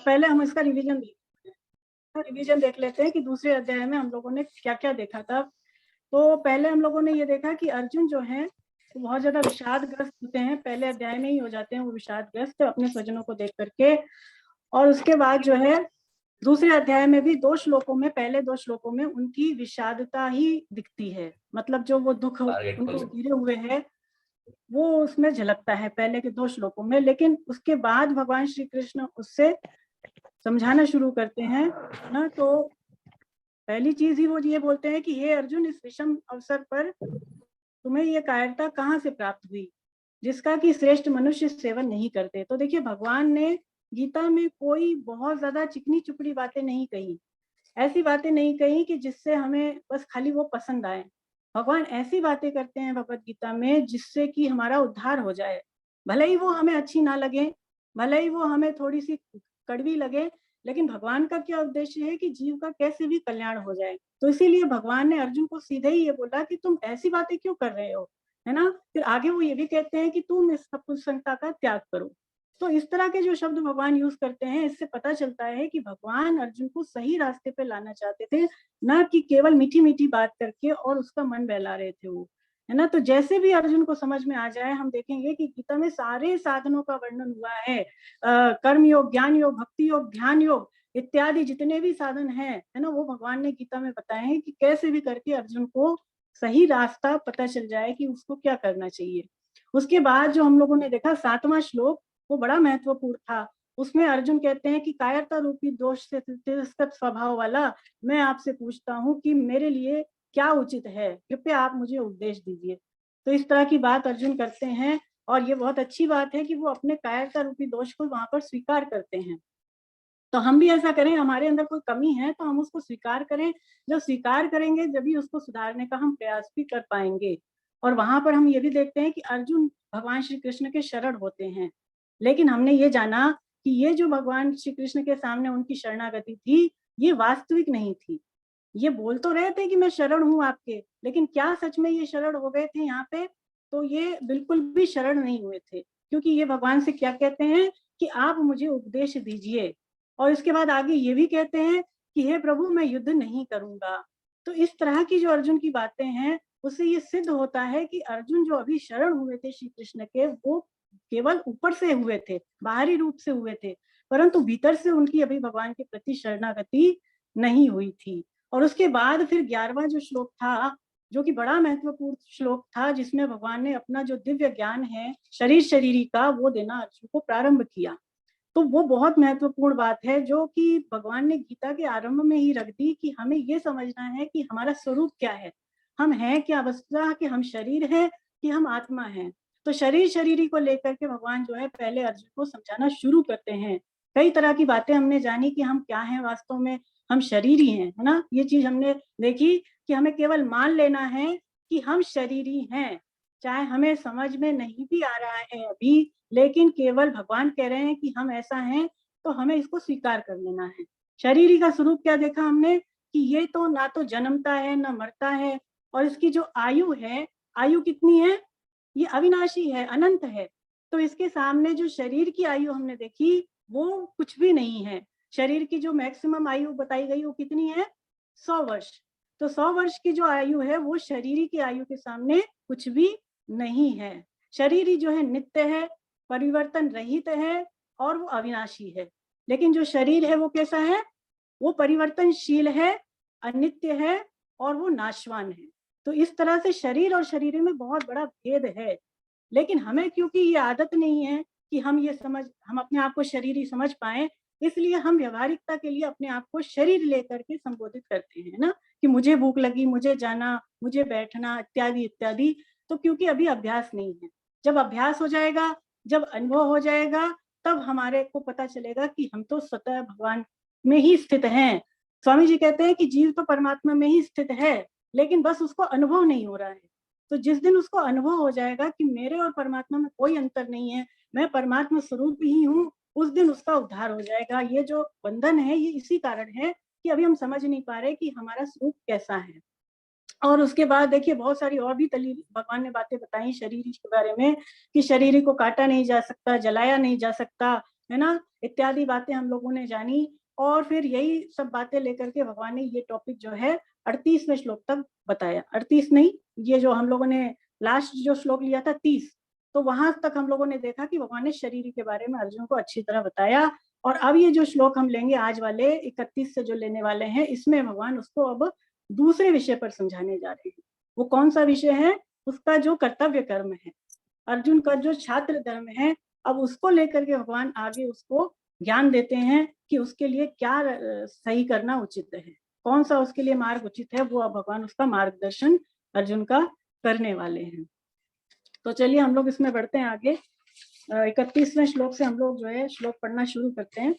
पहले हम इसका रिवीजन देख लेते हैं कि दूसरे अध्याय में हम लोगों ने क्या क्या देखा था। तो पहले हम लोगों ने ये देखा कि अर्जुन जो है वो बहुत ज्यादा विषादग्रस्त होते हैं, पहले अध्याय में ही हो जाते हैं वो विषादग्रस्त अपने स्वजनों को देख करके। और उसके बाद जो है दूसरे अध्याय में भी पहले 2 श्लोकों में उनकी विषादता ही दिखती है, मतलब जो वो दुख उनको घिरे हुए है वो उसमें झलकता है पहले के 2 श्लोकों में। लेकिन उसके बाद भगवान श्री कृष्ण उससे समझाना शुरू करते हैं ना। तो पहली चीज ही वो ये बोलते हैं कि हे अर्जुन, इस विषम अवसर पर तुम्हें ये कायरता कहाँ से प्राप्त हुई जिसका कि श्रेष्ठ मनुष्य सेवन नहीं करते। तो देखिए भगवान ने गीता में कोई बहुत ज्यादा चिकनी चुपड़ी बातें नहीं कही, ऐसी बातें नहीं कही कि जिससे हमें बस खाली वो पसंद आए। भगवान ऐसी बातें करते हैं भगवत गीता में जिससे कि हमारा उद्धार हो जाए, भले ही वो हमें अच्छी ना लगे, भले ही वो हमें थोड़ी सी कड़वी लगे, लेकिन भगवान का क्या उद्देश्य है कि जीव का कैसे भी कल्याण हो जाए। तो इसीलिए भगवान ने अर्जुन को सीधे ही ये बोला कि तुम ऐसी बातें क्यों कर रहे हो, है ना। फिर आगे वो ये भी कहते हैं कि तुम इस संकुचितता का त्याग करो। तो इस तरह के जो शब्द भगवान यूज करते हैं इससे पता चलता है कि भगवान अर्जुन को सही रास्ते पे लाना चाहते थे, ना कि केवल मीठी मीठी बात करके और उसका मन बहला रहे थे वो, है ना। तो जैसे भी अर्जुन को समझ में आ जाए, हम देखेंगे कि गीता में सारे साधनों का वर्णन हुआ है, कर्म योग, ज्ञान योग, भक्ति योग, ध्यान योग इत्यादि जितने भी साधन हैं, है ना, वो भगवान ने गीता में बताए हैं कि कैसे भी करके अर्जुन को सही रास्ता पता चल जाए कि उसको क्या करना चाहिए। उसके बाद जो हम लोगों ने देखा 7वां श्लोक, वो बड़ा महत्वपूर्ण था। उसमें अर्जुन कहते हैं कि कायरता रूपी दोष से तिरस्कृत स्वभाव वाला मैं आपसे पूछता हूँ कि मेरे लिए क्या उचित है, कृपया आप मुझे उपदेश दीजिए। तो इस तरह की बात अर्जुन करते हैं और ये बहुत अच्छी बात है कि वो अपने कायरता रूपी दोष को वहां पर स्वीकार करते हैं। तो हम भी ऐसा करें, हमारे अंदर कोई कमी है तो हम उसको स्वीकार करें। जब स्वीकार करेंगे जब उसको सुधारने का हम प्रयास भी कर पाएंगे। और वहां पर हम ये भी देखते हैं कि अर्जुन भगवान श्री कृष्ण के शरण होते हैं, लेकिन हमने ये जाना कि ये जो भगवान श्री कृष्ण के सामने उनकी शरणागति थी ये वास्तविक नहीं थी। ये बोल तो रहे थे कि मैं शरण हूँ आपके, लेकिन क्या सच में ये शरण हो गए थे यहाँ पे? तो ये बिल्कुल भी शरण नहीं हुए थे, क्योंकि ये भगवान से क्या कहते हैं कि आप मुझे उपदेश दीजिए। और इसके बाद आगे ये भी कहते हैं कि हे प्रभु मैं युद्ध नहीं करूंगा। तो इस तरह की जो अर्जुन की बातें हैं उससे ये सिद्ध होता है कि अर्जुन जो अभी शरण हुए थे श्री कृष्ण के, वो केवल ऊपर से हुए थे, बाहरी रूप से हुए थे, परंतु भीतर से उनकी अभी भगवान के प्रति शरणागति नहीं हुई थी। और उसके बाद फिर 11वां जो श्लोक था, जो कि बड़ा महत्वपूर्ण श्लोक था, जिसमें भगवान ने अपना जो दिव्य ज्ञान है शरीरी का वो देना अर्जुन को प्रारंभ किया। तो वो बहुत महत्वपूर्ण बात है जो कि भगवान ने गीता के आरंभ में ही रख दी कि हमें ये समझना है कि हमारा स्वरूप क्या है, हम हैं क्या, अवस्था कि हम शरीर है कि हम आत्मा है। तो शरीरी को लेकर के भगवान जो है पहले अर्जुन को समझाना शुरू करते हैं। कई तरह की बातें हमने जानी कि हम क्या हैं वास्तव में, हम शरीरी हैं, है ना। ये चीज हमने देखी कि हमें केवल मान लेना है कि हम शरीरी हैं, चाहे हमें समझ में नहीं भी आ रहा है अभी, लेकिन केवल भगवान कह रहे हैं कि हम ऐसा हैं तो हमें इसको स्वीकार कर लेना है। शरीरी का स्वरूप क्या देखा हमने कि ये तो ना तो जन्मता है ना मरता है, और इसकी जो आयु है, आयु कितनी है, ये अविनाशी है, अनंत है। तो इसके सामने जो शरीर की आयु हमने देखी वो कुछ भी नहीं है। शरीर की जो मैक्सिमम आयु बताई गई वो कितनी है, 100 वर्ष। तो 100 वर्ष की जो आयु है वो शरीर की आयु के सामने कुछ भी नहीं है। शरीर जो है नित्य है, परिवर्तन रहित है और वो अविनाशी है। लेकिन जो शरीर है वो कैसा है, वो परिवर्तनशील है, अनित्य है और वो नाशवान है। तो इस तरह से शरीर और शरीर में बहुत बड़ा भेद है। लेकिन हमें क्योंकि ये आदत नहीं है कि हम अपने आप को शरीरी समझ पाए, इसलिए हम व्यवहारिकता के लिए अपने आप को शरीर लेकर के संबोधित करते हैं ना, कि मुझे भूख लगी, मुझे जाना, मुझे बैठना इत्यादि इत्यादि। तो क्योंकि अभी अभ्यास नहीं है, जब अभ्यास हो जाएगा, जब अनुभव हो जाएगा, तब हमारे को पता चलेगा कि हम तो स्वतः भगवान में ही स्थित हैं। स्वामी जी कहते हैं कि जीव तो परमात्मा में ही स्थित है, लेकिन बस उसको अनुभव नहीं हो रहा है। तो जिस दिन उसको अनुभव हो जाएगा कि मेरे और परमात्मा में कोई अंतर नहीं है, मैं परमात्मा स्वरूप ही हूँ, उस दिन उसका उद्धार हो जाएगा। ये जो बंधन है ये इसी कारण है कि अभी हम समझ नहीं पा रहे कि हमारा स्वरूप कैसा है। और उसके बाद देखिए बहुत सारी और भी भगवान ने बातें बताई शरीर के बारे में, कि शरीर को काटा नहीं जा सकता, जलाया नहीं जा सकता, है ना, इत्यादि बातें हम लोगों ने जानी। और फिर यही सब बातें लेकर के भगवान ने ये टॉपिक जो है 38वें श्लोक तक बताया। 38 नहीं, ये जो हम लोगों ने लास्ट जो श्लोक लिया था 30, तो वहां तक हम लोगों ने देखा कि भगवान ने शरीर के बारे में अर्जुन को अच्छी तरह बताया। और अब ये जो श्लोक हम लेंगे आज वाले 31 से जो लेने वाले हैं, इसमें भगवान उसको अब दूसरे विषय पर समझाने जा रहे हैं। वो कौन सा विषय है? उसका जो कर्तव्य कर्म है, अर्जुन का जो छात्र धर्म है, अब उसको लेकर के भगवान आगे उसको ज्ञान देते हैं कि उसके लिए क्या सही करना उचित है, कौन सा उसके लिए मार्ग उचित है। वो अब भगवान उसका मार्गदर्शन अर्जुन का करने वाले हैं। तो चलिए हम लोग इसमें बढ़ते हैं आगे। 31वें श्लोक से हम लोग जो है श्लोक पढ़ना शुरू करते हैं।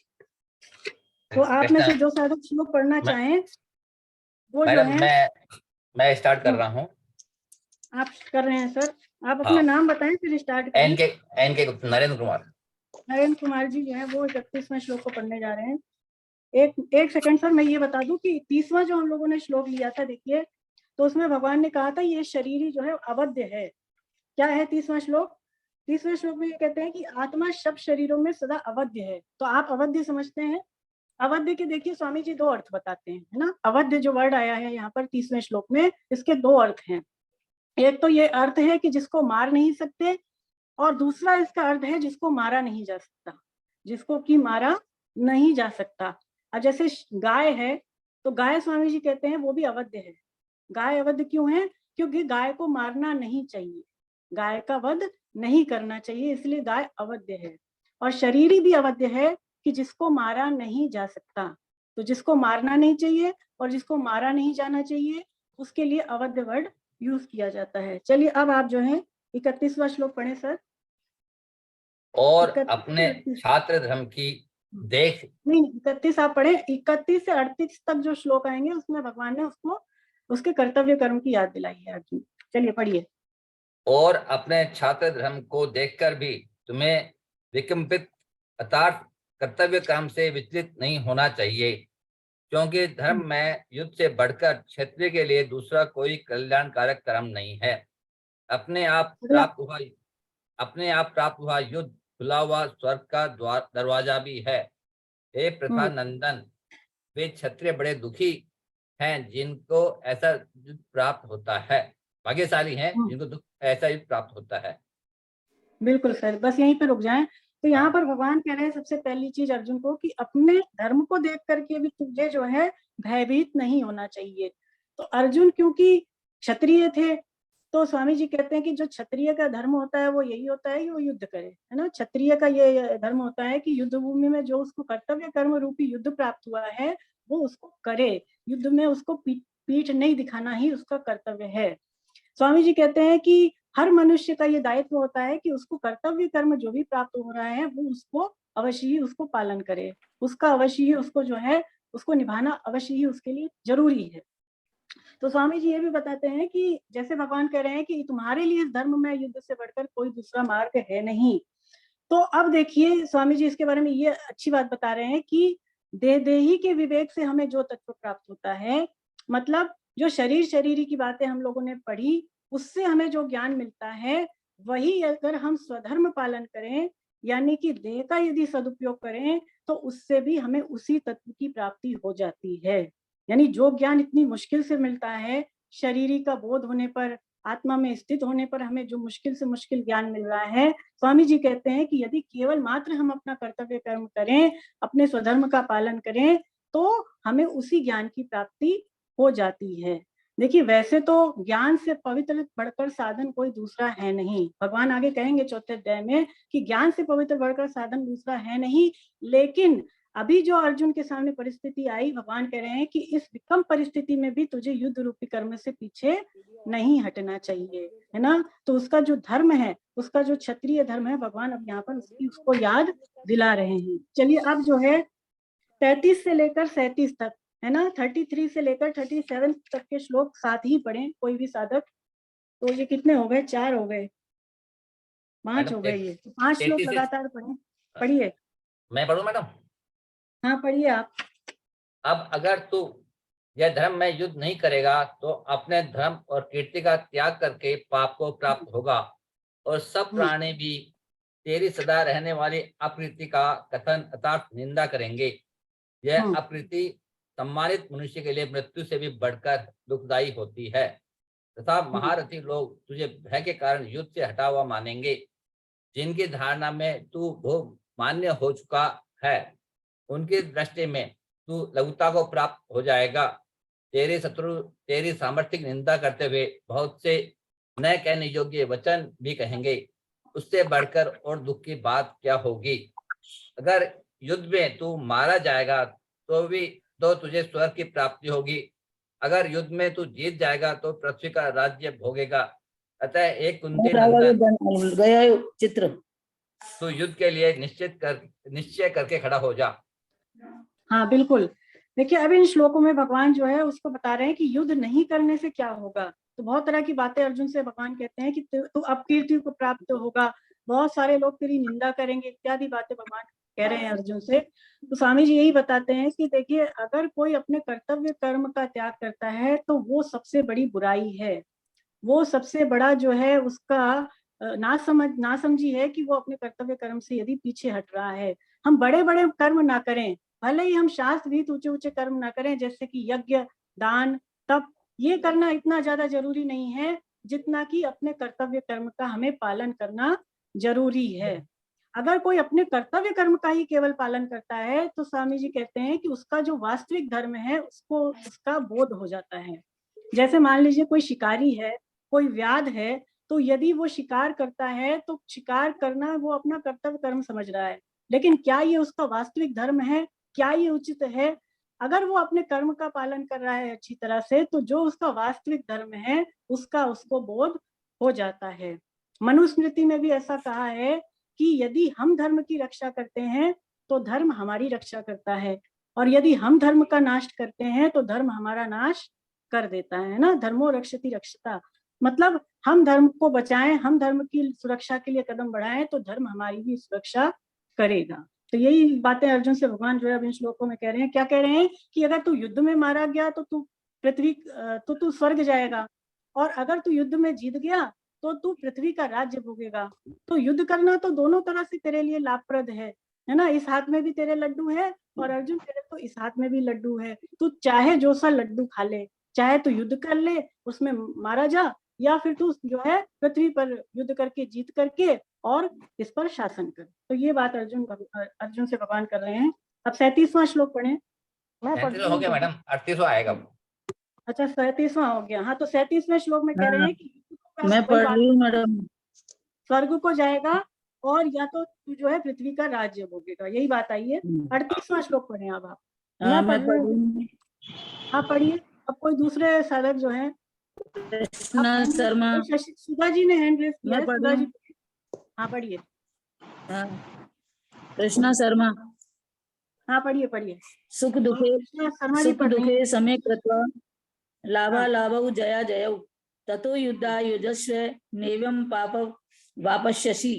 तो आप में से जो साधक श्लोक पढ़ना चाहें वो जो है। मैं स्टार्ट कर रहा हूँ। आप कर रहे हैं सर? आप अपना नाम बताएं फिर स्टार्ट करें। एन के नरेंद्र कुमार। नरेंद्र कुमार जी जो है वो 31वें श्लोक को पढ़ने जा रहे हैं। एक सेकंड सर, मैं ये बता दूं कि 30वां जो हम लोगों ने श्लोक लिया था, देखिए, तो उसमें भगवान ने कहा था ये शरीर ही जो है अवध्य है। क्या है 30वां श्लोक? 30वें श्लोक में ये कहते हैं कि आत्मा सब शरीरों में सदा अवध्य है। तो आप अवध्य समझते हैं? अवध्य के देखिए स्वामी जी दो अर्थ बताते हैं, है ना। अवध्य जो वर्ड आया है यहाँ पर 30वें श्लोक में, इसके दो अर्थ हैं। एक तो ये अर्थ है कि जिसको मार नहीं सकते, और दूसरा इसका अर्थ है जिसको मारा नहीं जा सकता, जिसको कि मारा नहीं जा सकता। अब जैसे गाय है, तो गाय स्वामी जी कहते हैं वो भी अवध्य है। गाय अवध्य क्यों है? क्योंकि गाय को मारना नहीं चाहिए, गाय का वध नहीं करना चाहिए, इसलिए गाय अवध्य है। और शरीर भी अवध्य है कि जिसको मारा नहीं जा सकता। तो जिसको मारना नहीं चाहिए और जिसको मारा नहीं जाना चाहिए, उसके लिए अवध्य वर्ड यूज किया जाता है। चलिए अब आप जो है 31वां श्लोक पढ़े सर। और अपने छात्र धर्म की देख नहीं, 31 आप पढ़े। 31 से 38 तक जो श्लोक आएंगे उसमें भगवान ने उसको उसके कर्तव्य कर्म की याद दिलाई है अर्जुन। चलिए पढ़िए। और अपने छात्र धर्म को देखकर भी तुम्हें विकम्पित अर्थात कर्तव्य कर्म से विचलित नहीं होना चाहिए, क्योंकि धर्म में युद्ध से बढ़कर क्षत्रिय के लिए दूसरा कोई कल्याणकारक कर्म नहीं है। अपने आप प्राप्त हुआ युद्ध खुला हुआ स्वर्ग का दरवाजा भी है। हे प्रथा नंदन, वे क्षत्रिय बड़े दुखी हैं जिनको ऐसा युद्ध प्राप्त होता है, भाग्यशाली हैं जिनको दुख ऐसा युद्ध प्राप्त होता है। बिल्कुल सर, बस यहीं पे रुक जाएं। तो यहाँ पर भगवान कह रहे हैं सबसे पहली चीज अर्जुन को कि अपने धर्म को देख करके भी तुझे जो है भयभीत नहीं होना चाहिए। तो अर्जुन क्योंकि क्षत्रिय थे, तो स्वामी जी कहते हैं कि जो क्षत्रिय का धर्म होता है वो यही होता है कि वो युद्ध करे, है ना। क्षत्रिय का ये धर्म होता है कि युद्ध भूमि में जो उसको कर्तव्य कर्म रूपी युद्ध प्राप्त हुआ है वो उसको करे। युद्ध में उसको पीठ नहीं दिखाना ही उसका कर्तव्य है। स्वामी जी कहते हैं कि हर मनुष्य का ये दायित्व होता है कि उसको कर्तव्य कर्म जो भी प्राप्त हो रहा है वो उसको अवश्य ही उसको पालन करे, उसका अवश्य ही उसको जो है उसको निभाना अवश्य ही उसके लिए जरूरी है। तो स्वामी जी ये भी बताते हैं कि जैसे भगवान कह रहे हैं कि तुम्हारे लिए इस धर्म में युद्ध से बढ़कर कोई दूसरा मार्ग है नहीं। तो अब देखिए स्वामी जी इसके बारे में ये अच्छी बात बता रहे हैं कि देही के विवेक से हमें जो तत्व प्राप्त होता है, मतलब जो शरीरी की बातें हम लोगों ने पढ़ी, उससे हमें जो ज्ञान मिलता है, वही अगर हम स्वधर्म पालन करें, यानी कि देह का यदि सदुपयोग करें, तो उससे भी हमें उसी तत्व की प्राप्ति हो जाती है। यानी जो ज्ञान इतनी मुश्किल से मिलता है, शरीरी का बोध होने पर, आत्मा में स्थित होने पर हमें जो मुश्किल से मुश्किल ज्ञान मिल रहा है, स्वामी जी कहते हैं कि यदि केवल मात्र हम अपना कर्तव्य कर्म करें, अपने स्वधर्म का पालन करें, तो हमें उसी ज्ञान की प्राप्ति हो जाती है। देखिए वैसे तो ज्ञान से पवित्र बढ़कर साधन कोई दूसरा है नहीं। भगवान आगे कहेंगे चौथे अध्याय में कि ज्ञान से पवित्र बढ़कर साधन दूसरा है नहीं, लेकिन अभी जो अर्जुन के सामने परिस्थिति आई, भगवान कह रहे हैं कि इस विकम परिस्थिति में भी तुझे युद्ध रूपी कर्म से पीछे नहीं हटना चाहिए, है ना। तो उसका जो धर्म है, उसका जो क्षत्रिय धर्म है, भगवान अब यहाँ पर उसको याद दिला रहे हैं। चलिए अब जो है 33 से लेकर 37 तक, है ना, 33 से लेकर 37 तक के श्लोक साथ ही पढ़े कोई भी साधक। तो ये कितने हो गए? 4 हो गए, 5 हो गए, ये 5 श्लोक लगातार पढ़े। पढ़िए। मैं पढ़ूं मैडम? हाँ पढ़िए आप। अब अगर तू यह धर्म में युद्ध नहीं करेगा तो अपने धर्म और कीर्ति का त्याग करके पाप को प्राप्त होगा, और सब प्राणी भी तेरी सदा रहने वाली अप्रीति का कथन अर्थात निंदा करेंगे। यह अप्रीति सम्मानित मनुष्य के लिए मृत्यु से भी बढ़कर दुखदायी होती है तथा महारथी लोग तुझे भय के कारण युद्ध से हटा हुआ मानेंगे। जिनकी धारणा में तू भोग मान्य हो चुका है, उनकी दृष्टि में तू लघुता को प्राप्त हो जाएगा। तेरे शत्रु तेरी सामर्थ्य की निंदा करते हुए बहुत से न कहने योग्य वचन भी कहेंगे। उससे बढ़कर और दुख की बात क्या होगी। अगर युद्ध में तू मारा जाएगा तो तुझे स्वर्ग की प्राप्ति होगी। अगर युद्ध में तू जीत जाएगा तो पृथ्वी का राज्य भोगेगा। अतः एक कुंती नंदन गया चित्र तो युद्ध के लिए निश्चय करके खड़ा हो जा। हाँ बिल्कुल। देखिए अब इन श्लोकों में भगवान जो है उसको बता रहे हैं कि युद्ध नहीं करने से क्या होगा। तो बहुत तरह की बातें अर्जुन से भगवान कहते हैं कि तू अपकीर्ति को प्राप्त होगा, बहुत सारे लोग तेरी निंदा करेंगे, इत्यादि बातें भगवान कह रहे हैं अर्जुन से। तो स्वामी जी यही बताते हैं कि देखिए अगर कोई अपने कर्तव्य कर्म का त्याग करता है तो वो सबसे बड़ी बुराई है, वो सबसे बड़ा जो है उसका नासमझी है कि वो अपने कर्तव्य कर्म से यदि पीछे हट रहा है। हम बड़े बड़े कर्म ना करें, भले ही हम शास्त्र भी ऊंचे ऊंचे कर्म ना करें, जैसे कि यज्ञ दान तप, ये करना इतना ज्यादा जरूरी नहीं है जितना कि अपने कर्तव्य कर्म का हमें पालन करना जरूरी है। अगर कोई अपने कर्तव्य कर्म का ही केवल पालन करता है तो स्वामी जी कहते हैं कि उसका जो वास्तविक धर्म है उसको उसका बोध हो जाता है। जैसे मान लीजिए कोई शिकारी है, कोई व्याध है, तो यदि वो शिकार करता है तो शिकार करना वो अपना कर्तव्य कर्म समझ रहा है, लेकिन क्या ये उसका वास्तविक धर्म है, क्या ये उचित है? अगर वो अपने कर्म का पालन कर रहा है अच्छी तरह से तो जो उसका वास्तविक धर्म है उसका उसको बोध हो जाता है। मनुस्मृति में भी ऐसा कहा है कि यदि हम धर्म की रक्षा करते हैं तो धर्म हमारी रक्षा करता है, और यदि हम धर्म का नाश करते हैं तो धर्म हमारा नाश कर देता है ना। धर्मो रक्षति रक्षता, मतलब हम धर्म को बचाएं, हम धर्म की सुरक्षा के लिए कदम बढ़ाएं तो धर्म हमारी भी सुरक्षा करेगा। तो यही बातें अर्जुन से भगवान जो है इन श्लोकों में कह रहे हैं। क्या कह रहे हैं कि अगर तू युद्ध में मारा गया तो तू स्वर्ग जाएगा, और अगर तू युद्ध में जीत गया तो तू पृथ्वी का राज्य भोगेगा। तो युद्ध करना तो दोनों तरह से तेरे लिए लाभप्रद है ना। इस हाथ में भी तेरे लड्डू है और अर्जुन तेरे तो इस हाथ में भी लड्डू है। तू चाहे जो सा लड्डू खा ले, चाहे तू युद्ध कर ले उसमें मारा जा, या फिर तू जो है पृथ्वी पर युद्ध करके जीत करके और इस पर शासन कर। तो ये बात अर्जुन से भगवान कर रहे हैं। अब 37वां श्लोक पढ़े। मैं हो गया मैडम, 38वां आएगा। अच्छा 37वां हो गया। हाँ तो 37वें श्लोक में कह रहे हैं कि मैं पढ़ रही हूँ मैडम। स्वर्ग को जाएगा और या तो तू जो है पृथ्वी का राज्य भोगेगा, यही बात आई है। 38वां श्लोक पढ़े अब आप। मैं पढ़ रही हूँ। हाँ पढ़िए। अब कोई दूसरे साधक जो है कृष्णा शर्मा, सुधा जी ने हैंड रेज किया है। सुधा जी हाँ पढ़िए। कृष्णा शर्मा। हाँ पढ़िए। सुख दुखे समय कृत्वा लाभा लाभौ जया जयौ ततो युद्धा युजस्व नैवं पाप वापश्यसि।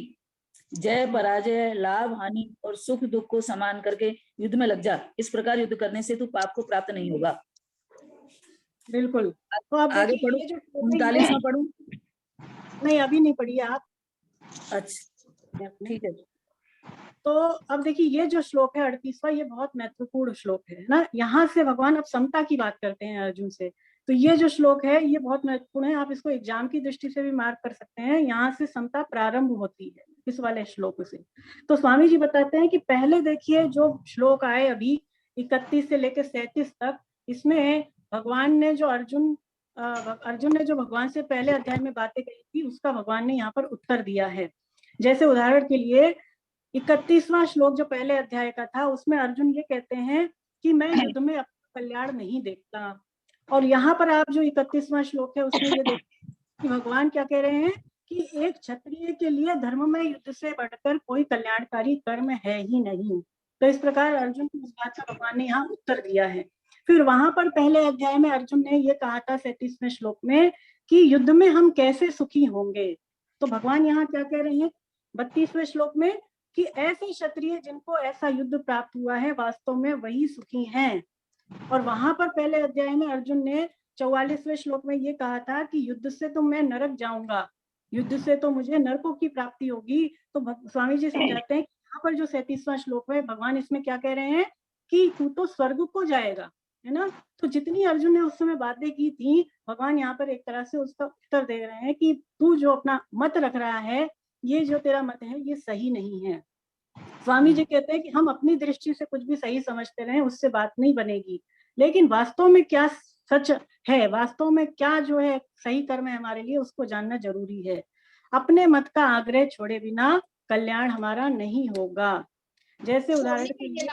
जय पराजय लाभ हानि और सुख दुख को समान करके युद्ध में लग जा। इस प्रकार युद्ध करने से तू पाप को प्राप्त नहीं होगा। बिल्कुल। तो आप आगे पढ़ो। 39वां पढ़ो। नहीं अभी नहीं पढ़िए आप। अच्छा ठीक है। तो अब देखिए ये जो श्लोक है 38वां, ये बहुत महत्वपूर्ण श्लोक है ना। यहाँ से भगवान अब समता की बात करते हैं अर्जुन से। तो ये जो श्लोक है ये बहुत महत्वपूर्ण है, आप इसको एग्जाम की दृष्टि से भी मार्क कर सकते हैं। यहाँ से समता प्रारंभ होती है इस वाले श्लोक से। तो स्वामी जी बताते हैं कि पहले देखिए जो श्लोक आए अभी 31 से लेकर 37 तक, इसमें भगवान ने जो अर्जुन ने जो भगवान से पहले अध्याय में बातें कही थी उसका भगवान ने यहाँ पर उत्तर दिया है। जैसे उदाहरण के लिए 31वां श्लोक जो पहले अध्याय का था उसमें अर्जुन ये कहते हैं कि मैं युद्ध में अपना कल्याण नहीं देखता। और यहाँ पर आप जो 31वां श्लोक है उसमें ये देखते हैं कि भगवान क्या कह रहे हैं कि एक क्षत्रिय के लिए धर्म में युद्ध से बढ़कर कोई कल्याणकारी कर्म है ही नहीं। तो इस प्रकार अर्जुन को इस बात का भगवान ने यहाँ उत्तर दिया है। फिर वहां पर पहले अध्याय में अर्जुन ने ये कहा था 37वें श्लोक में कि युद्ध में हम कैसे सुखी होंगे। तो भगवान यहाँ क्या कह रहे हैं 32वें श्लोक में कि ऐसे क्षत्रिय जिनको ऐसा युद्ध प्राप्त हुआ है वास्तव में वही सुखी हैं। और वहां पर पहले अध्याय में अर्जुन ने 44वें श्लोक में ये कहा था कि युद्ध से तो मैं नरक जाऊंगा, युद्ध से तो मुझे नरकों की प्राप्ति होगी। तो स्वामी जी समझाते हैं यहाँ पर जो 37वां श्लोक है, भगवान इसमें क्या कह रहे हैं कि तू तो स्वर्ग को जाएगा, है ना। तो जितनी अर्जुन ने उस समय बातें की थी, भगवान यहाँ पर एक तरह से उसका उत्तर दे रहे हैं कि तू जो अपना मत रख रहा है, ये जो तेरा मत है ये सही नहीं है। स्वामी जी कहते हैं कि हम अपनी दृष्टि से कुछ भी सही समझते रहे, उससे बात नहीं बनेगी, लेकिन वास्तव में क्या सच है, वास्तव में क्या जो है सही कर्म है हमारे लिए, उसको जानना जरूरी है। अपने मत का आग्रह छोड़े बिना कल्याण हमारा नहीं होगा। जैसे उदाहरण के लिए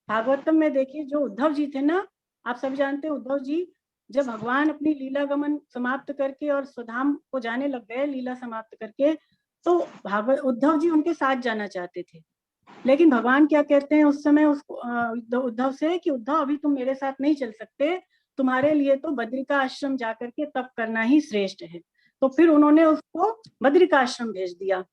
भागवतम में देखिए, जो उद्धव जी थे ना, आप सब जानते हैं, उद्धव जी जब भगवान अपनी लीला गमन समाप्त करके और स्वधाम को जाने लग गए, लीला समाप्त करके, तो उद्धव जी उनके साथ जाना चाहते थे, लेकिन भगवान क्या कहते हैं उस समय उसको उद्धव से कि उद्धव अभी तुम मेरे साथ नहीं चल सकते, तुम्हारे लिए तो बद्रिका आश्रम जाकर के तप करना ही श्रेष्ठ है। तो फिर उन्होंने उसको बद्रिका आश्रम भेज दिया,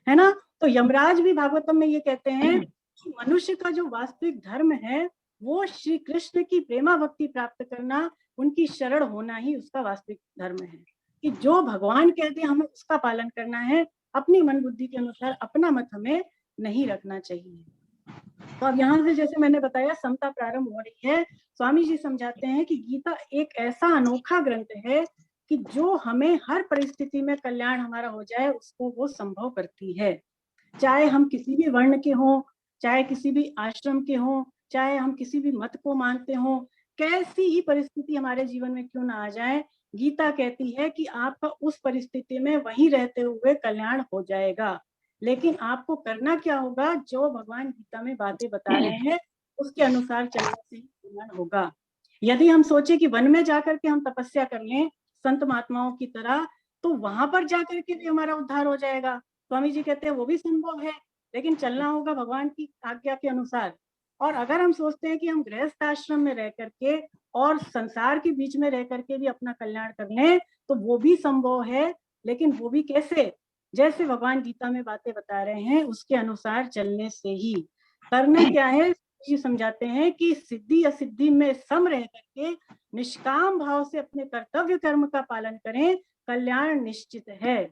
है ना। तो यमराज भी भागवतम में ये कहते हैं कि मनुष्य का जो वास्तविक धर्म है वो श्री कृष्ण की प्रेमा भक्ति प्राप्त करना, उनकी शरण होना ही उसका वास्तविक धर्म है, कि जो भगवान कहते हैं हमें उसका पालन करना है, अपनी मन बुद्धि के अनुसार अपना मत हमें नहीं रखना चाहिए। तो अब यहाँ से जैसे मैंने बताया समता प्रारंभ हो रही है। स्वामी जी समझाते हैं कि गीता एक ऐसा अनोखा ग्रंथ है कि जो हमें हर परिस्थिति में कल्याण हमारा हो जाए उसको वो संभव करती है। चाहे हम किसी भी वर्ण के हों, चाहे किसी भी आश्रम के हों, चाहे हम किसी भी मत को मानते हों, कैसी ही परिस्थिति हमारे जीवन में क्यों ना आ जाए, गीता कहती है कि आपका उस परिस्थिति में वहीं रहते हुए कल्याण हो जाएगा। लेकिन आपको करना क्या होगा, जो भगवान गीता में बातें बता रहे हैं उसके अनुसार चलने से ही कल्याण होगा। यदि हम सोचे कि वन में जाकर के हम तपस्या कर लें संत महात्माओं की तरह, तो वहां पर जाकर के भी हमारा उद्धार हो जाएगा। स्वामी जी कहते हैं वो भी संभव है, लेकिन चलना होगा भगवान की आज्ञा के अनुसार। और अगर हम सोचते हैं कि हम गृहस्थ आश्रम में रह करके और संसार के बीच में रह करके भी अपना कल्याण कर लें, तो वो भी संभव है, लेकिन वो भी कैसे, जैसे भगवान गीता में बातें बता रहे हैं उसके अनुसार चलने से ही। करना क्या है, जी समझाते हैं कि सिद्धि असिद्धि में सम रह करके निष्काम भाव से अपने कर्तव्य कर्म का पालन करें, कल्याण निश्चित है।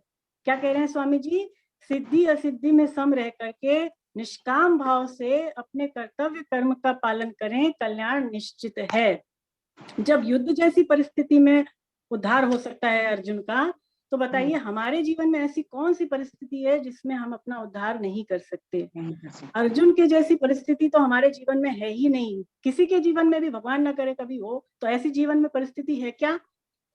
क्या कह रहे हैं स्वामी जी, सिद्धि असिद्धि में सम रह करके निष्काम भाव से अपने कर्तव्य कर्म का पालन करें, कल्याण निश्चित है। जब युद्ध जैसी परिस्थिति में उद्धार हो सकता है अर्जुन का, तो बताइए हमारे जीवन में ऐसी कौन सी परिस्थिति है जिसमें हम अपना उद्धार नहीं कर सकते। अर्जुन के जैसी परिस्थिति तो हमारे जीवन में है ही नहीं, किसी के जीवन में भी, भगवान ना करे कभी हो, तो ऐसी जीवन में परिस्थिति है क्या,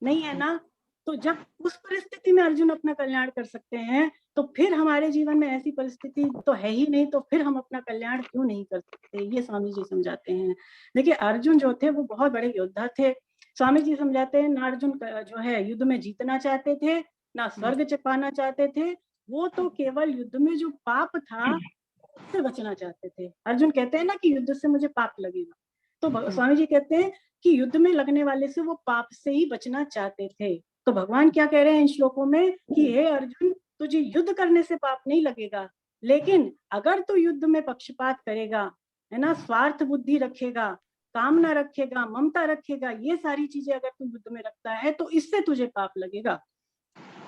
नहीं है ना। तो जब उस परिस्थिति में अर्जुन अपना कल्याण कर सकते हैं, तो फिर हमारे जीवन में ऐसी परिस्थिति तो है ही नहीं, तो फिर हम अपना कल्याण क्यों नहीं कर सकते, ये स्वामी जी समझाते हैं। देखिए अर्जुन जो थे वो बहुत बड़े योद्धा थे। स्वामी जी समझाते हैं ना, अर्जुन जो है युद्ध में जीतना चाहते थे, ना स्वर्ग पाना चाहते थे, वो तो केवल युद्ध में जो पाप था उससे बचना चाहते थे। अर्जुन कहते हैं ना कि युद्ध से मुझे पाप लगेगा, तो स्वामी जी कहते हैं कि युद्ध में लगने वाले से वो पाप से ही बचना चाहते थे। तो भगवान क्या कह रहे हैं इन श्लोकों में कि हे अर्जुन, तुझे युद्ध करने से पाप नहीं लगेगा, लेकिन अगर तू युद्ध में पक्षपात करेगा, है ना, स्वार्थ बुद्धि रखेगा, कामना रखेगा, ममता रखेगा, ये सारी चीजें अगर तू युद्ध में रखता है तो इससे तुझे पाप लगेगा।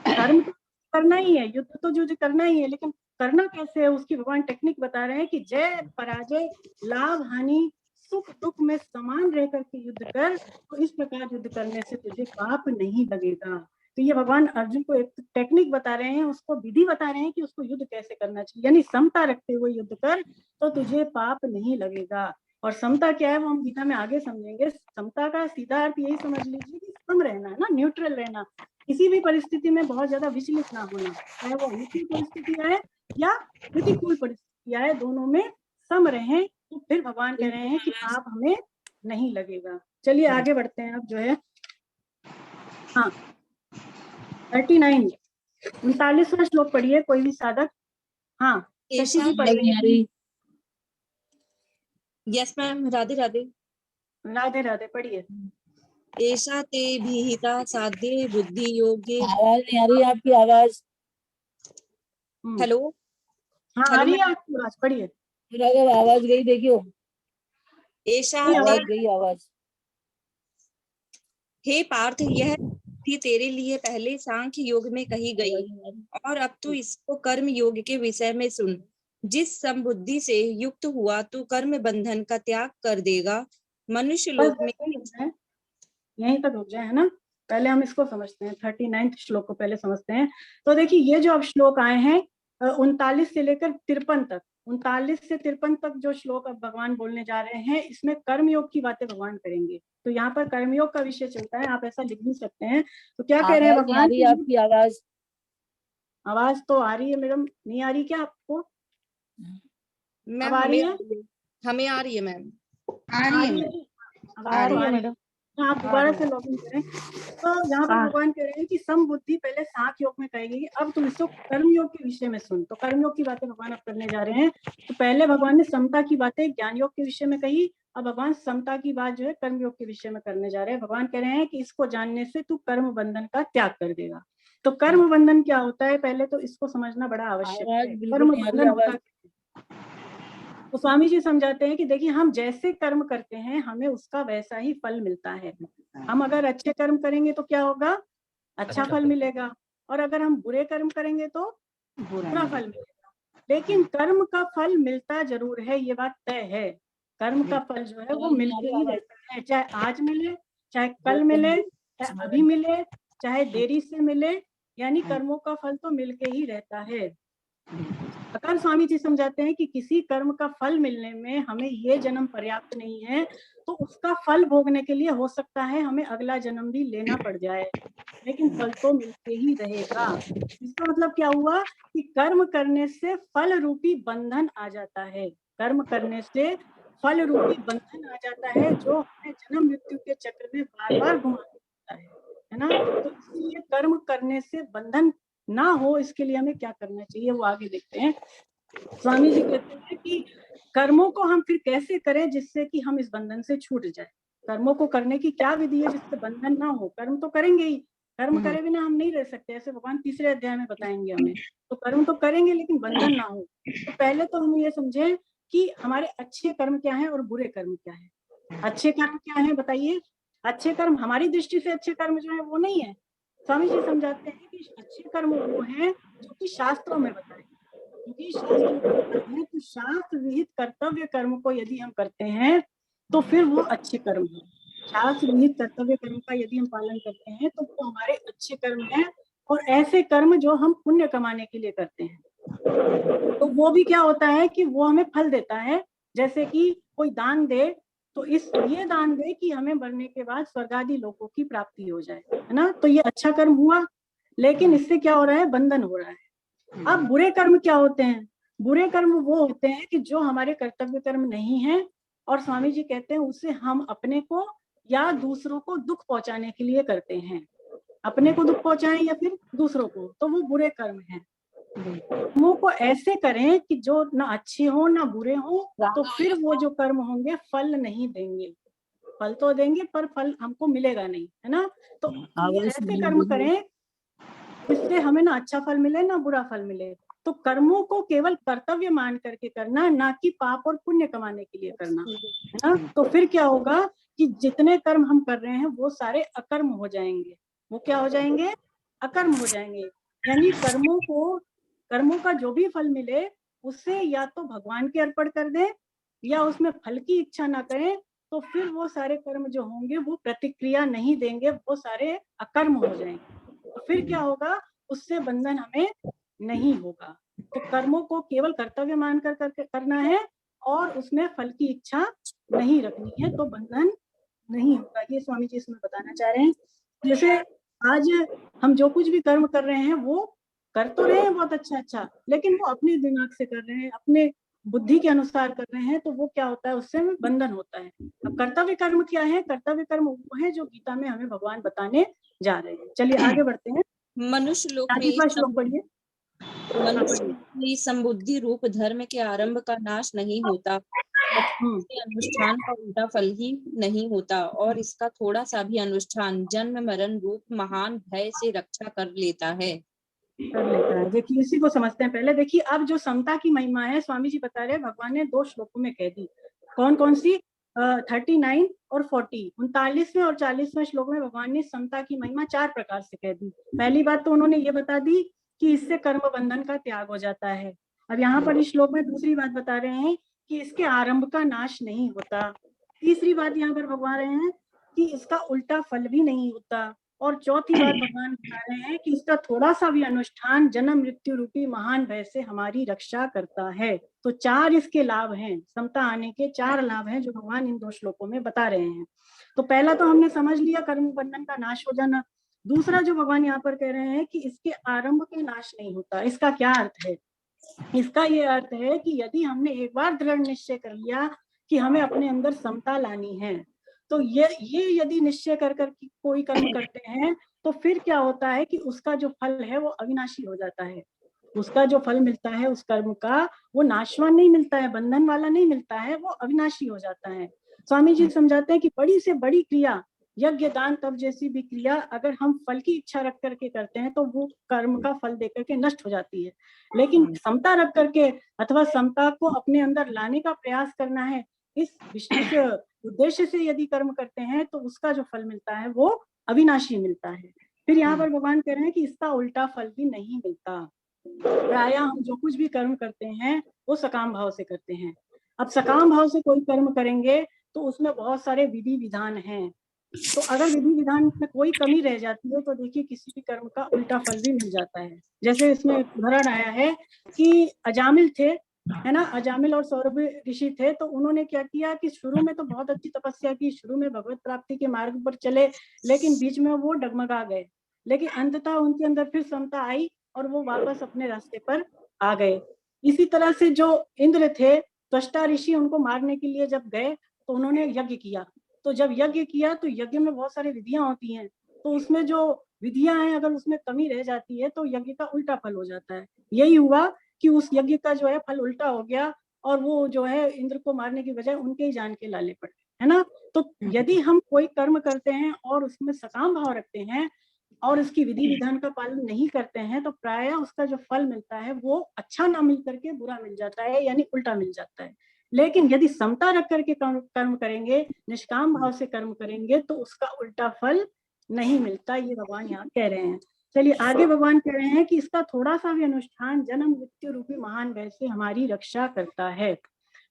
कर्म तो करना ही है, युद्ध तो जो करना ही है, लेकिन करना कैसे है उसकी भगवान टेक्निक बता रहे हैं कि जय पराजय, लाभ हानि, सुख दुख में समान रह करके युद्ध कर, तो इस प्रकार युद्ध करने से तुझे पाप नहीं लगेगा। तो ये भगवान अर्जुन को एक टेक्निक बता रहे हैं, उसको विधि बता रहे हैं कि उसको युद्ध कैसे करना चाहिए, यानी समता रखते हुए युद्ध कर तो तुझे पाप नहीं लगेगा। और समता क्या है वो हम गीता में आगे समझेंगे। समता का सीधा अर्थ यही समझ लीजिए कि सम रहना है ना, न्यूट्रल रहना, किसी भी परिस्थिति में बहुत ज्यादा विचलित ना होना, चाहे वो अनुकूल परिस्थिति आए या प्रतिकूल परिस्थिति आए, दोनों में सम रहें, तो फिर भगवान कह रहे हैं कि पाप हमें नहीं लगेगा। चलिए आगे बढ़ते हैं। अब जो है हाँ 39 39वां श्लोक पढ़िए कोई भी साधक। हाँ शशि जी पढ़िए। Yes ma'am, Radhe Radhe. राधे राधे पढ़िए। ऐसा ते विहिता साध्ये बुद्धि योगे। आवाज नहीं आ रही आपकी आवाज। हेलो हाँ आ रही है आपकी आवाज, पढ़िए। आवाज गई, देखियो ऐसा आवाज गई आवाज। हे पार्थ, यह बुद्धि तेरे लिए पहले सांख्य योग में कही गई, और अब तू इसको कर्म योग के विषय में सुन। जिस समबुद्धि से युक्त हुआ तू कर्म बंधन का त्याग कर देगा। मनुष्य बस लोक में यहीं तक रुक जाए, है ना। पहले हम इसको समझते हैं, 39 श्लोक को पहले समझते हैं। तो देखिए ये जो अब श्लोक आए हैं 39 से लेकर 53 तक, 39 से 53 तक जो श्लोक अब भगवान बोलने जा रहे हैं, इसमें कर्मयोग की बातें भगवान करेंगे। तो यहाँ पर कर्मयोग का विषय चलता है, आप ऐसा लिख भी सकते हैं। तो क्या कह रहे हैं भगवान? आपकी आवाज आवाज तो आ रही है मैडम, नहीं आ रही क्या आपको? मैम अब आ रही है? हमें आ रही है मैम। आ रही है मैडम। आप दोबारा से लॉगिन करें। तो यहाँ पर भगवान कह रहे हैं कि समबुद्धि पहले सांख्य योग में कही गई, अब तुम इसको कर्मयोग के विषय में सुन। तो कर्मयोग की बातें भगवान अब करने जा रहे हैं। तो पहले भगवान ने समता की बातें ज्ञान योग के विषय में कही, अब भगवान समता की बात जो है कर्मयोग के विषय में करने जा रहे हैं। भगवान कह रहे हैं कि इसको जानने से तू कर्म बंधन का त्याग कर देगा। तो कर्म बंधन क्या होता है, पहले तो इसको समझना बड़ा आवश्यक है। कर्म बंधन होता है, तो स्वामी जी समझाते हैं कि देखिए हम जैसे कर्म करते हैं हमें उसका वैसा ही फल मिलता है। हम अगर अच्छे कर्म करेंगे तो क्या होगा, अच्छा फल मिलेगा, और अगर हम बुरे कर्म करेंगे तो बुरा फल मिलेगा। लेकिन कर्म का फल मिलता जरूर है, ये बात तय है। कर्म का फल जो है वो मिलते ही रहता है, चाहे आज मिले, चाहे कल मिले, चाहे अभी मिले, चाहे देरी से मिले, यानी कर्मों का फल तो मिलके ही रहता है। अगर स्वामी जी समझाते हैं कि किसी कर्म का फल मिलने में हमें ये जन्म पर्याप्त नहीं है, तो उसका फल भोगने के लिए हो सकता है हमें अगला जन्म भी लेना पड़ जाए, लेकिन फल तो मिलते ही रहेगा। इसका मतलब क्या हुआ कि कर्म करने से फल रूपी बंधन आ जाता है। कर्म करने से फल रूपी बंधन आ जाता है, जो हमें जन्म मृत्यु के चक्र में बार बार घुमा देता है ना। तो इसलिए कर्म करने से बंधन ना हो, इसके लिए हमें क्या करना चाहिए वो आगे देखते हैं। स्वामी जी कहते हैं कि कर्मों को हम फिर कैसे करें जिससे कि हम इस बंधन से छूट जाए। कर्मों को करने की क्या विधि है जिससे बंधन ना हो। कर्म तो करेंगे ही, कर्म करे बिना हम नहीं रह सकते, ऐसे भगवान तीसरे अध्याय में बताएंगे हमें। तो कर्म तो करेंगे लेकिन बंधन ना हो। तो पहले तो हम ये समझे कि हमारे अच्छे कर्म क्या है और बुरे कर्म क्या है। अच्छे कर्म क्या है बताइए। अच्छे कर्म हमारी दृष्टि से अच्छे कर्म जो है वो नहीं है। स्वामी जी समझाते हैं कि अच्छे कर्म वो हैं जो कि शास्त्रों में बताए, क्योंकि शास्त्र में बताते हैं कि शास्त्र विहित कर्तव्य कर्म को यदि हम करते हैं तो फिर वो अच्छे कर्म है। शास्त्र विहित कर्तव्य कर्म का यदि हम पालन करते हैं तो वो हमारे अच्छे कर्म हैं। और ऐसे कर्म जो हम पुण्य कमाने के लिए करते हैं तो वो भी क्या होता है कि वो हमें फल देता है। जैसे कि कोई दान दे तो ये दान दे कि हमें मरने के बाद स्वर्ग आदि लोकों की प्राप्ति हो जाए, है ना। तो ये अच्छा कर्म हुआ, लेकिन इससे क्या हो रहा है, बंधन हो रहा है। अब बुरे कर्म क्या होते हैं। बुरे कर्म वो होते हैं कि जो हमारे कर्तव्य कर्म नहीं है, और स्वामी जी कहते हैं उससे हम अपने को या दूसरों को दुख पहुंचाने के लिए करते हैं। अपने को दुख पहुंचाएं या फिर दूसरों को, तो वो बुरे कर्म हैं। कर्मों को ऐसे करें कि जो ना अच्छे हो ना बुरे हो, तो फिर वो जो कर्म होंगे फल नहीं देंगे। फल तो देंगे पर फल हमको मिलेगा नहीं, है ना। तो ऐसे कर्म करें जिससे हमें ना अच्छा फल मिले ना बुरा फल मिले। तो कर्मों को केवल कर्तव्य मान करके करना, ना कि पाप और पुण्य कमाने के लिए करना, है ना। तो फिर क्या होगा कि जितने कर्म हम कर रहे हैं वो सारे अकर्म हो जाएंगे। वो क्या हो जाएंगे, अकर्म हो जाएंगे। यानी कर्मों का जो भी फल मिले उससे या तो भगवान के अर्पण कर दें या उसमें फल की इच्छा ना करें, तो फिर वो सारे कर्म जो होंगे वो प्रतिक्रिया नहीं देंगे, वो सारे अकर्म हो जाएंगे। तो फिर क्या होगा, उससे बंधन हमें नहीं होगा। तो कर्मों को केवल कर्तव्य मानकर करना है और उसमें फल की इच्छा नहीं रखनी है, तो बंधन नहीं होगा। ये स्वामी जी इसमें बताना चाह रहे हैं। जैसे आज हम जो कुछ भी कर्म कर रहे हैं वो कर तो रहे हैं बहुत अच्छा, लेकिन वो अपने दिमाग से कर रहे हैं, अपने बुद्धि के अनुसार कर रहे हैं, तो वो क्या होता है, उससे बंधन होता है। अब कर्तव्य कर्म क्या है, कर्तव्य कर्म वो है जो गीता में हमें भगवान बताने जा रहे हैं। चलिए आगे बढ़ते हैं। मनुष्य लोक श्लोक पढ़िए। में संबुद्धि रूप धर्म के आरंभ का नाश नहीं होता, अनुष्ठान का उल्टा फल ही नहीं होता, और इसका थोड़ा सा भी अनुष्ठान जन्म मरण रूप महान भय से रक्षा कर लेता है। देखिए इसी को समझते हैं पहले। देखिए अब जो समता की महिमा है स्वामी जी बता रहे हैं, भगवान ने 2 श्लोकों में कह दी। कौन कौन सी, 39 और 40, 39वें और 40वें श्लोक में भगवान ने समता की महिमा 4 प्रकार से कह दी। पहली बात तो उन्होंने ये बता दी कि इससे कर्म बंधन का त्याग हो जाता है। अब यहाँ पर इस श्लोक में दूसरी बात बता रहे हैं कि इसके आरंभ का नाश नहीं होता। तीसरी बात यहाँ पर भगवान रहे हैं कि इसका उल्टा फल भी नहीं होता। और चौथी बात भगवान बता रहे हैं कि इसका थोड़ा सा भी अनुष्ठान जन्म मृत्यु रूपी महान भय से हमारी रक्षा करता है। तो 4 इसके लाभ हैं, समता आने के 4 लाभ हैं जो भगवान इन 2 श्लोकों में बता रहे हैं। तो पहला तो हमने समझ लिया कर्म बंधन का नाश हो जाना। दूसरा जो भगवान यहाँ पर कह रहे हैं कि इसके आरंभ का नाश नहीं होता। इसका क्या अर्थ है? इसका ये अर्थ है कि यदि हमने एक बार दृढ़ निश्चय कर लिया कि हमें अपने अंदर समता लानी है, तो ये यदि निश्चय कर कोई कर्म करते हैं तो फिर क्या होता है कि उसका जो फल है वो अविनाशी हो जाता है। उसका जो फल मिलता है उस कर्म का वो नाशवान नहीं मिलता है, बंधन वाला नहीं मिलता है, वो अविनाशी हो जाता है। स्वामी जी समझाते हैं कि बड़ी से बड़ी क्रिया, यज्ञ दान तप जैसी भी क्रिया अगर हम फल की इच्छा रख करके करते हैं तो वो कर्म का फल देकर के नष्ट हो जाती है। लेकिन समता रख करके अथवा समता को अपने अंदर लाने का प्रयास करना है, इस विशेष उद्देश्य से यदि कर्म करते हैं तो उसका जो फल मिलता है वो अविनाशी मिलता है। फिर यहाँ पर भगवान कह रहे हैं कि इसका उल्टा फल भी नहीं मिलता। प्रायः हम जो कुछ भी कर्म करते हैं वो सकाम भाव से करते हैं। अब सकाम भाव से कोई कर्म करेंगे तो उसमें बहुत सारे विधि विधान हैं। तो अगर विधि विधान में कोई कमी रह जाती है तो देखिए किसी भी कर्म का उल्टा फल भी मिल जाता है। जैसे इसमें उदाहरण आया है कि अजामिल थे, है ना, अजामिल और सौरभ ऋषि थे। तो उन्होंने क्या किया कि शुरू में तो बहुत अच्छी तपस्या की, शुरू में भगवत प्राप्ति के मार्ग पर चले, लेकिन बीच में वो डगमगा गए। लेकिन अंततः उनके अंदर फिर समता आई और वो वापस अपने रास्ते पर आ गए। इसी तरह से जो इंद्र थे, त्वष्टा ऋषि, उनको मारने के लिए जब गए तो उन्होंने यज्ञ किया। तो जब यज्ञ किया तो यज्ञ में बहुत सारी विधियां होती हैं, तो उसमें जो विधियां हैं अगर उसमें कमी रह जाती है तो यज्ञ का उल्टा फल हो जाता है। यही हुआ कि उस यज्ञ का जो है फल उल्टा हो गया और वो जो है इंद्र को मारने की बजाय उनके ही जान के लाले पड़े, है ना। तो यदि हम कोई कर्म करते हैं और उसमें सकाम भाव रखते हैं और उसकी विधि विधान का पालन नहीं करते हैं तो प्रायः उसका जो फल मिलता है वो अच्छा ना मिल करके बुरा मिल जाता है, यानी उल्टा मिल जाता है। लेकिन यदि समता रख करके कर्म करेंगे, निष्काम भाव से कर्म करेंगे तो उसका उल्टा फल नहीं मिलता। ये भगवान यहाँ कह रहे हैं। चलिए आगे भगवान कह रहे हैं कि इसका थोड़ा सा भी अनुष्ठान जन्म मृत्यु रूपी महान भय से हमारी रक्षा करता है।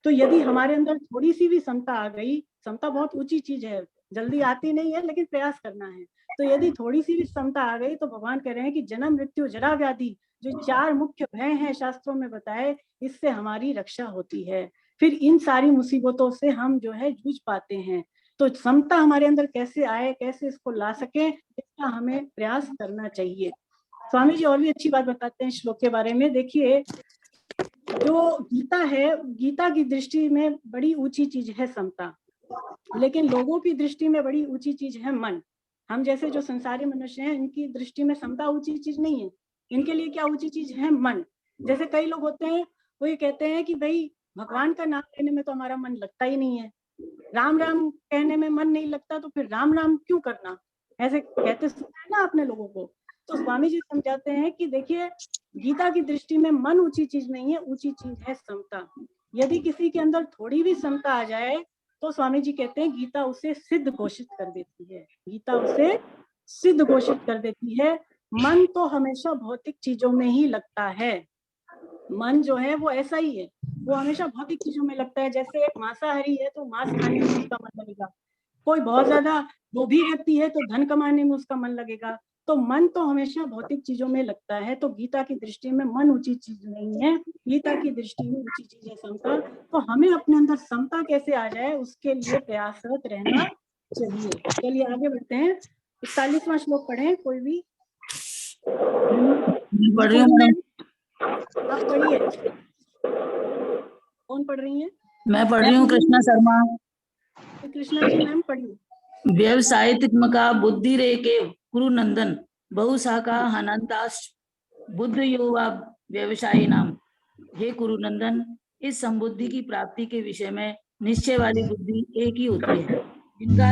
तो यदि हमारे अंदर थोड़ी सी भी समता आ गई, समता बहुत ऊंची चीज है, जल्दी आती नहीं है लेकिन प्रयास करना है। तो यदि थोड़ी सी भी समता आ गई तो भगवान कह रहे हैं कि जन्म मृत्यु जरा व्याधि, जो 4 मुख्य भय हैं शास्त्रों में बताए, इससे हमारी रक्षा होती है। फिर इन सारी मुसीबतों से हम जो है जूझ पाते हैं। तो समता हमारे अंदर कैसे आए, कैसे इसको ला सके, इसका हमें प्रयास करना चाहिए। स्वामी जी और भी अच्छी बात बताते हैं श्लोक के बारे में। देखिए जो गीता है, गीता की दृष्टि में बड़ी ऊंची चीज है समता, लेकिन लोगों की दृष्टि में बड़ी ऊंची चीज है मन। हम जैसे जो संसारी मनुष्य हैं इनकी दृष्टि में समता ऊंची चीज नहीं है, इनके लिए क्या ऊंची चीज है? मन। जैसे कई लोग होते हैं वो ये कहते हैं कि भाई भगवान का नाम लेने में तो हमारा मन लगता ही नहीं है, राम राम कहने में मन नहीं लगता तो फिर राम राम क्यों करना, ऐसे कहते सुना है ना आपने लोगों को। तो स्वामी जी समझाते हैं कि देखिए गीता की दृष्टि में मन ऊंची चीज नहीं है, ऊंची चीज है समता। यदि किसी के अंदर थोड़ी भी समता आ जाए तो स्वामी जी कहते हैं गीता उसे सिद्ध घोषित कर देती है, गीता उसे सिद्ध घोषित कर देती है। मन तो हमेशा भौतिक चीजों में ही लगता है, मन जो है वो ऐसा ही है, वो हमेशा भौतिक चीजों में लगता है। जैसे एक मांसाहारी है तो मांस खाने में उसका मन लगेगा, कोई बहुत ज्यादा लोभी व्यक्ति है तो धन कमाने में उसका मन लगेगा। तो मन तो हमेशा भौतिक चीजों में लगता है। तो गीता की दृष्टि में मन ऊंची चीज नहीं है, गीता की दृष्टि में ऊंची चीज है समता। तो हमें अपने अंदर समता कैसे आ जाए उसके लिए प्रयासरत रहना चाहिए। चलिए आगे बढ़ते हैं। 41वां श्लोक पढ़ें कोई भी। पढ़ रही हूँ, आप पढ़िए। कौन पढ़ रही है? मैं पढ़ रही हूँ। कृष्णा शर्मा। कृष्णा जी मैम पढ़िए। व्यवसायित्मका बुद्धि रेके कुरु नंदन बहुशाखा हनंताश बुद्ध युवा व्यवसायी नाम। हे कुरु नंदन, इस संबुद्धि की प्राप्ति के विषय में निश्चय वाली बुद्धि एक ही होती है, जिनका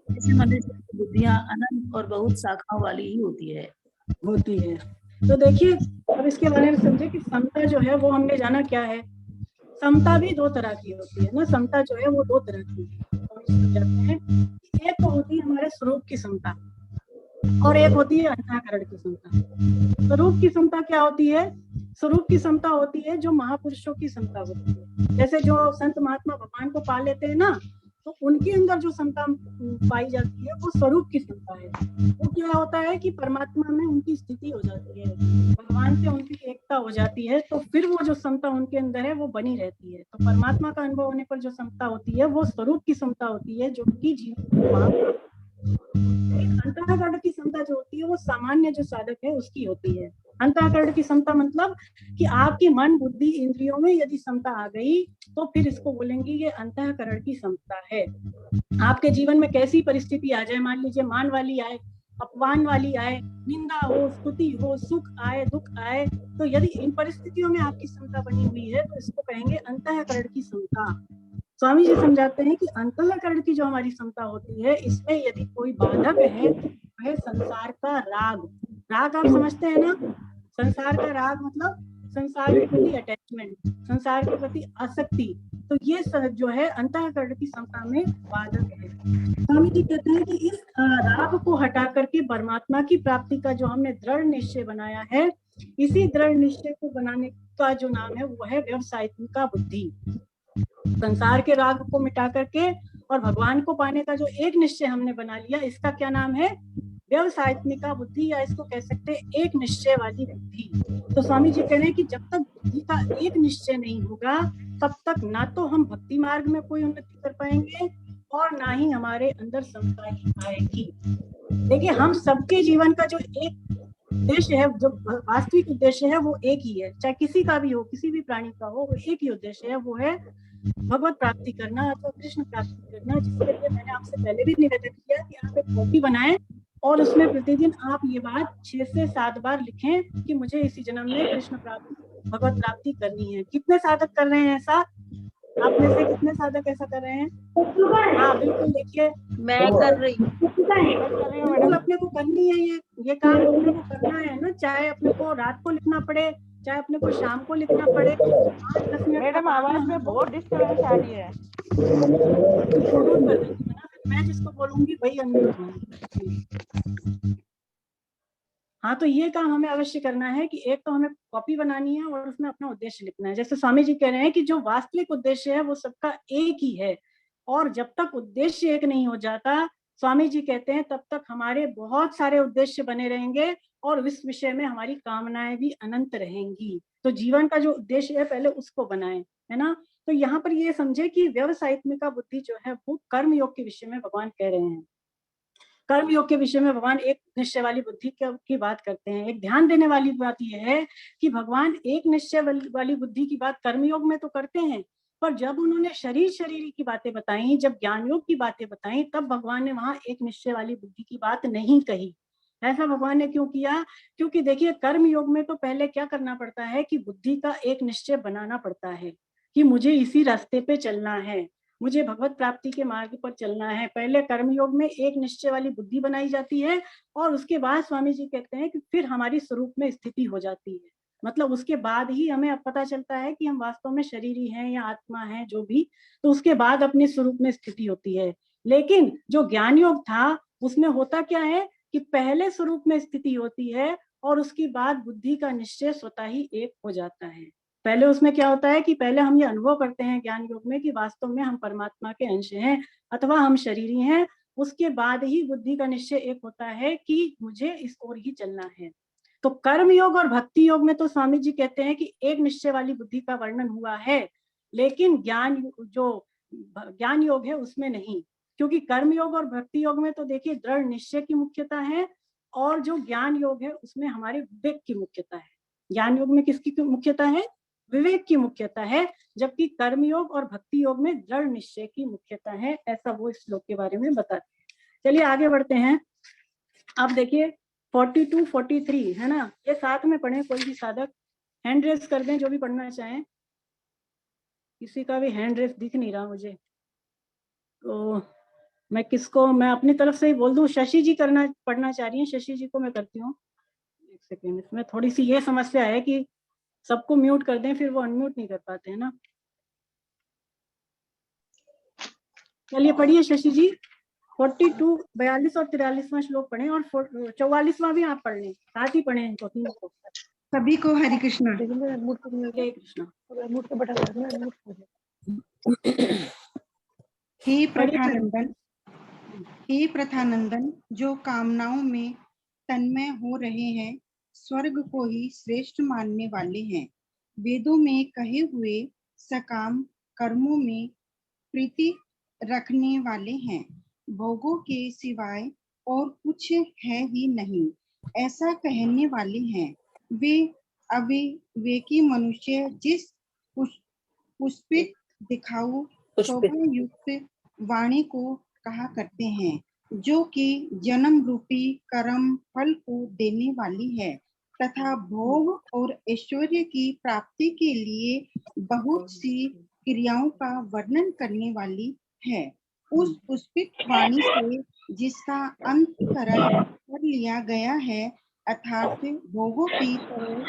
ऐसे मनुष्य की बुद्धियां अनंत और बहुत शाखाओं वाली ही होती है। तो देखिए अब इसके बारे में समझे कि समता जो है वो हमने जाना क्या है। समता भी 2 तरह की होती है ना, समता जो है वो 2 तरह की है। जाते हैं। एक तो होती है हमारे स्वरूप की समता और एक होती है अंतःकरण की समता। स्वरूप की समता क्या होती है? स्वरूप की समता होती है जो महापुरुषों की समता होती है। जैसे जो संत महात्मा भगवान को पा लेते हैं ना, तो उनके अंदर जो समता पाई जाती है वो स्वरूप की समता है। वो क्या होता है कि परमात्मा में उनकी स्थिति हो जाती है, भगवान से उनकी एकता हो जाती है, तो फिर वो जो समता उनके अंदर है वो बनी रहती है। तो परमात्मा का अनुभव होने पर जो समता होती है वो स्वरूप की समता होती है, जो कि जीवन अंतःकरण की समता जो होती है वो सामान्य जो साधक है उसकी होती है। अंतःकरण की समता मतलब कि आपकी मन बुद्धि इंद्रियों में यदि समता आ गई तो फिर इसको बोलेंगे ये अंतःकरण की समता है। आपके जीवन में कैसी परिस्थिति आ जाए, मान लीजिए मान वाली आए, अपमान वाली आए, निंदा हो, स्तुति हो, सुख आए, दुख आए, तो यदि इन परिस्थितियों में आपकी समता बनी हुई है तो इसको कहेंगे अंतःकरण की समता। स्वामी जी समझाते हैं कि अंतःकरण की जो हमारी समता होती है इसमें यदि कोई बाधक है तो वह संसार का राग। राग आप समझते हैं ना? संसार का राग मतलब संसार के प्रति अटैचमेंट, संसार के प्रति आसक्ति। तो ये जो है अंतःकरण की समता में बाधक है। स्वामी जी कहते हैं कि इस राग को हटा करके परमात्मा की प्राप्ति का जो हमने दृढ़ निश्चय बनाया है, इसी दृढ़ निश्चय को बनाने का जो नाम है वो है व्यवसायित्मिका बुद्धि। संसार के राग को मिटा करके और भगवान को पाने का जो एक निश्चय हमने बना लिया, इसका क्या नाम है? व्यवसायित्मिका बुद्धि, या इसको कह सकते हैं एक निश्चय वाली बुद्धि। तो स्वामी जी कह रहे हैं कि जब तक बुद्धि का एक निश्चय नहीं होगा तब तक ना तो हम भक्ति मार्ग में कोई उन्नति कर पाएंगे और ना ही हमारे अंदर समता ही आएगी। देखिए, हम सबके जीवन का जो एक उद्देश्य है, जो वास्तविक उद्देश्य है वो एक ही है, चाहे किसी का भी हो, किसी भी प्राणी का हो, वो एक ही उद्देश्य है, वो है भगवत प्राप्ति करना अथवा कृष्ण प्राप्ति करना। जिसके लिए मैंने आपसे पहले भी निवेदन किया कि आप एक कॉपी बनाएं और उसमें प्रतिदिन आप ये बात 6 से 7 बार लिखें कि मुझे इसी जन्म में कृष्ण प्राप्ति, भगवत प्राप्ति करनी है। कितने साधक कर रहे हैं ऐसा? आप में से कितने साधक ऐसा कर रहे हैं? हाँ बिल्कुल, देखिए मैं कर रही हूँ। बिल्कुल अपने को करनी है, ये काम अपने को करना है ना, चाहे अपने को रात को लिखना पड़े, चाहे अपने को शाम को लिखना पड़े। 5-10 मिनट मैडम आवाज में बहुत डिस्टर्बेंस आ रही है। मैं जिसको बोलूंगी वही अनम्यूट होंगे। हाँ, तो ये काम हमें अवश्य करना है कि एक तो हमें कॉपी बनानी है और उसमें अपना उद्देश्य लिखना है। जैसे स्वामी जी कह रहे हैं कि जो वास्तविक उद्देश्य है वो सबका एक ही है, और जब तक उद्देश्य एक नहीं हो जाता, स्वामी जी कहते हैं, तब तक हमारे बहुत सारे उद्देश्य बने रहेंगे और इस विषय में हमारी कामनाएं भी अनंत रहेंगी। तो जीवन का जो उद्देश्य है पहले उसको बनाएं, है ना। तो यहाँ पर ये समझे कि व्यवसायित्मिका बुद्धि जो है वो कर्म योग के विषय में भगवान कह रहे हैं। कर्म योग के विषय में भगवान एक निश्चय वाली बुद्धि की बात करते हैं। एक ध्यान देने वाली बात यह है कि भगवान एक निश्चय वाली बुद्धि की बात कर्म योग में तो करते हैं, पर जब उन्होंने शरीर की बातें बताई, जब ज्ञान योग की बातें बताई, तब भगवान ने वहां एक निश्चय वाली बुद्धि की बात नहीं कही। ऐसा भगवान ने क्यों किया? क्योंकि देखिए, कर्म योग में तो पहले क्या करना पड़ता है कि बुद्धि का एक निश्चय बनाना पड़ता है कि मुझे इसी रास्ते पे चलना है, मुझे भगवत प्राप्ति के मार्ग पर चलना है। पहले कर्मयोग में एक निश्चय वाली बुद्धि बनाई जाती है और उसके बाद स्वामी जी कहते हैं कि फिर हमारी स्वरूप में स्थिति हो जाती है। मतलब उसके बाद ही हमें अब पता चलता है कि हम वास्तव में शरीरी हैं या आत्मा है, जो भी, तो उसके बाद अपने स्वरूप में स्थिति होती है। लेकिन जो ज्ञान योग था उसमें होता क्या है कि पहले स्वरूप में स्थिति होती है और उसके बाद बुद्धि का निश्चय स्वतः ही एक हो जाता है। पहले उसमें क्या होता है कि पहले हम ये अनुभव करते हैं ज्ञान योग में कि वास्तव में हम परमात्मा के अंश हैं अथवा हम शरीरी हैं। उसके बाद ही बुद्धि का निश्चय एक होता है कि मुझे इस ओर ही चलना है। तो कर्म योग और भक्ति योग में तो स्वामी जी कहते हैं कि एक निश्चय वाली बुद्धि का वर्णन हुआ है, लेकिन ज्ञान योग है उसमें नहीं। क्योंकि कर्म योग और भक्ति योग में तो देखिए दृढ़ निश्चय की मुख्यता है, और जो ज्ञान योग है उसमें हमारे विवेक की मुख्यता है। ज्ञान योग में किसकी मुख्यता है? विवेक की मुख्यता है, जबकि कर्म योग और भक्ति योग में दृढ़ निश्चय की मुख्यता है। ऐसा वो इस श्लोक के बारे में बताते हैं। चलिए आगे बढ़ते हैं। अब देखिए 42, 43 है ना, ये साथ में पढ़े। कोई भी साधक हैंड रेस कर दें जो भी पढ़ना चाहें। किसी का भी हैंड रेस दिख नहीं रहा मुझे, तो मैं अपनी तरफ से ही बोल दूं। शशि जी पढ़ना चाह रही हैं, शशि जी को मैं करती हूँ। एक सेकेंड, इसमें थोड़ी सी ये समस्या है कि सबको म्यूट कर दें, फिर वो अनम्यूट नहीं कर पाते हैं ना। चलिए पढ़िए शशि जी, 42, 42 और 43वां श्लोक पढ़े और 44वां भी आप पढ़ लें, साथ ही पढ़े इनको तीनों को। सभी को हरे कृष्णा। हरे कृष्णा। हे पढ़िए। प्रथानंदन, हे प्रथानंदन, जो कामनाओं में तन्मय हो रहे हैं, स्वर्ग को ही श्रेष्ठ मानने वाले हैं। वेदों में कहे हुए सकाम कर्मों में प्रीति रखने वाले हैं। भोगों के सिवाय और कुछ है ही नहीं, ऐसा कहने वाले हैं। वे अविवेकी मनुष्य जिस पुष्पित दिखाऊ शोभा युक्त वाणी को कहा करते हैं, जो कि जन्म रूपी कर्म फल को देने वाली है तथा भोग और ऐश्वर्य की प्राप्ति के लिए बहुत सी क्रियाओं का वर्णन करने वाली है। उस पुष्पित वाणी से जिसका अंतकरण कर लिया गया है, अर्थात भोगों की तरह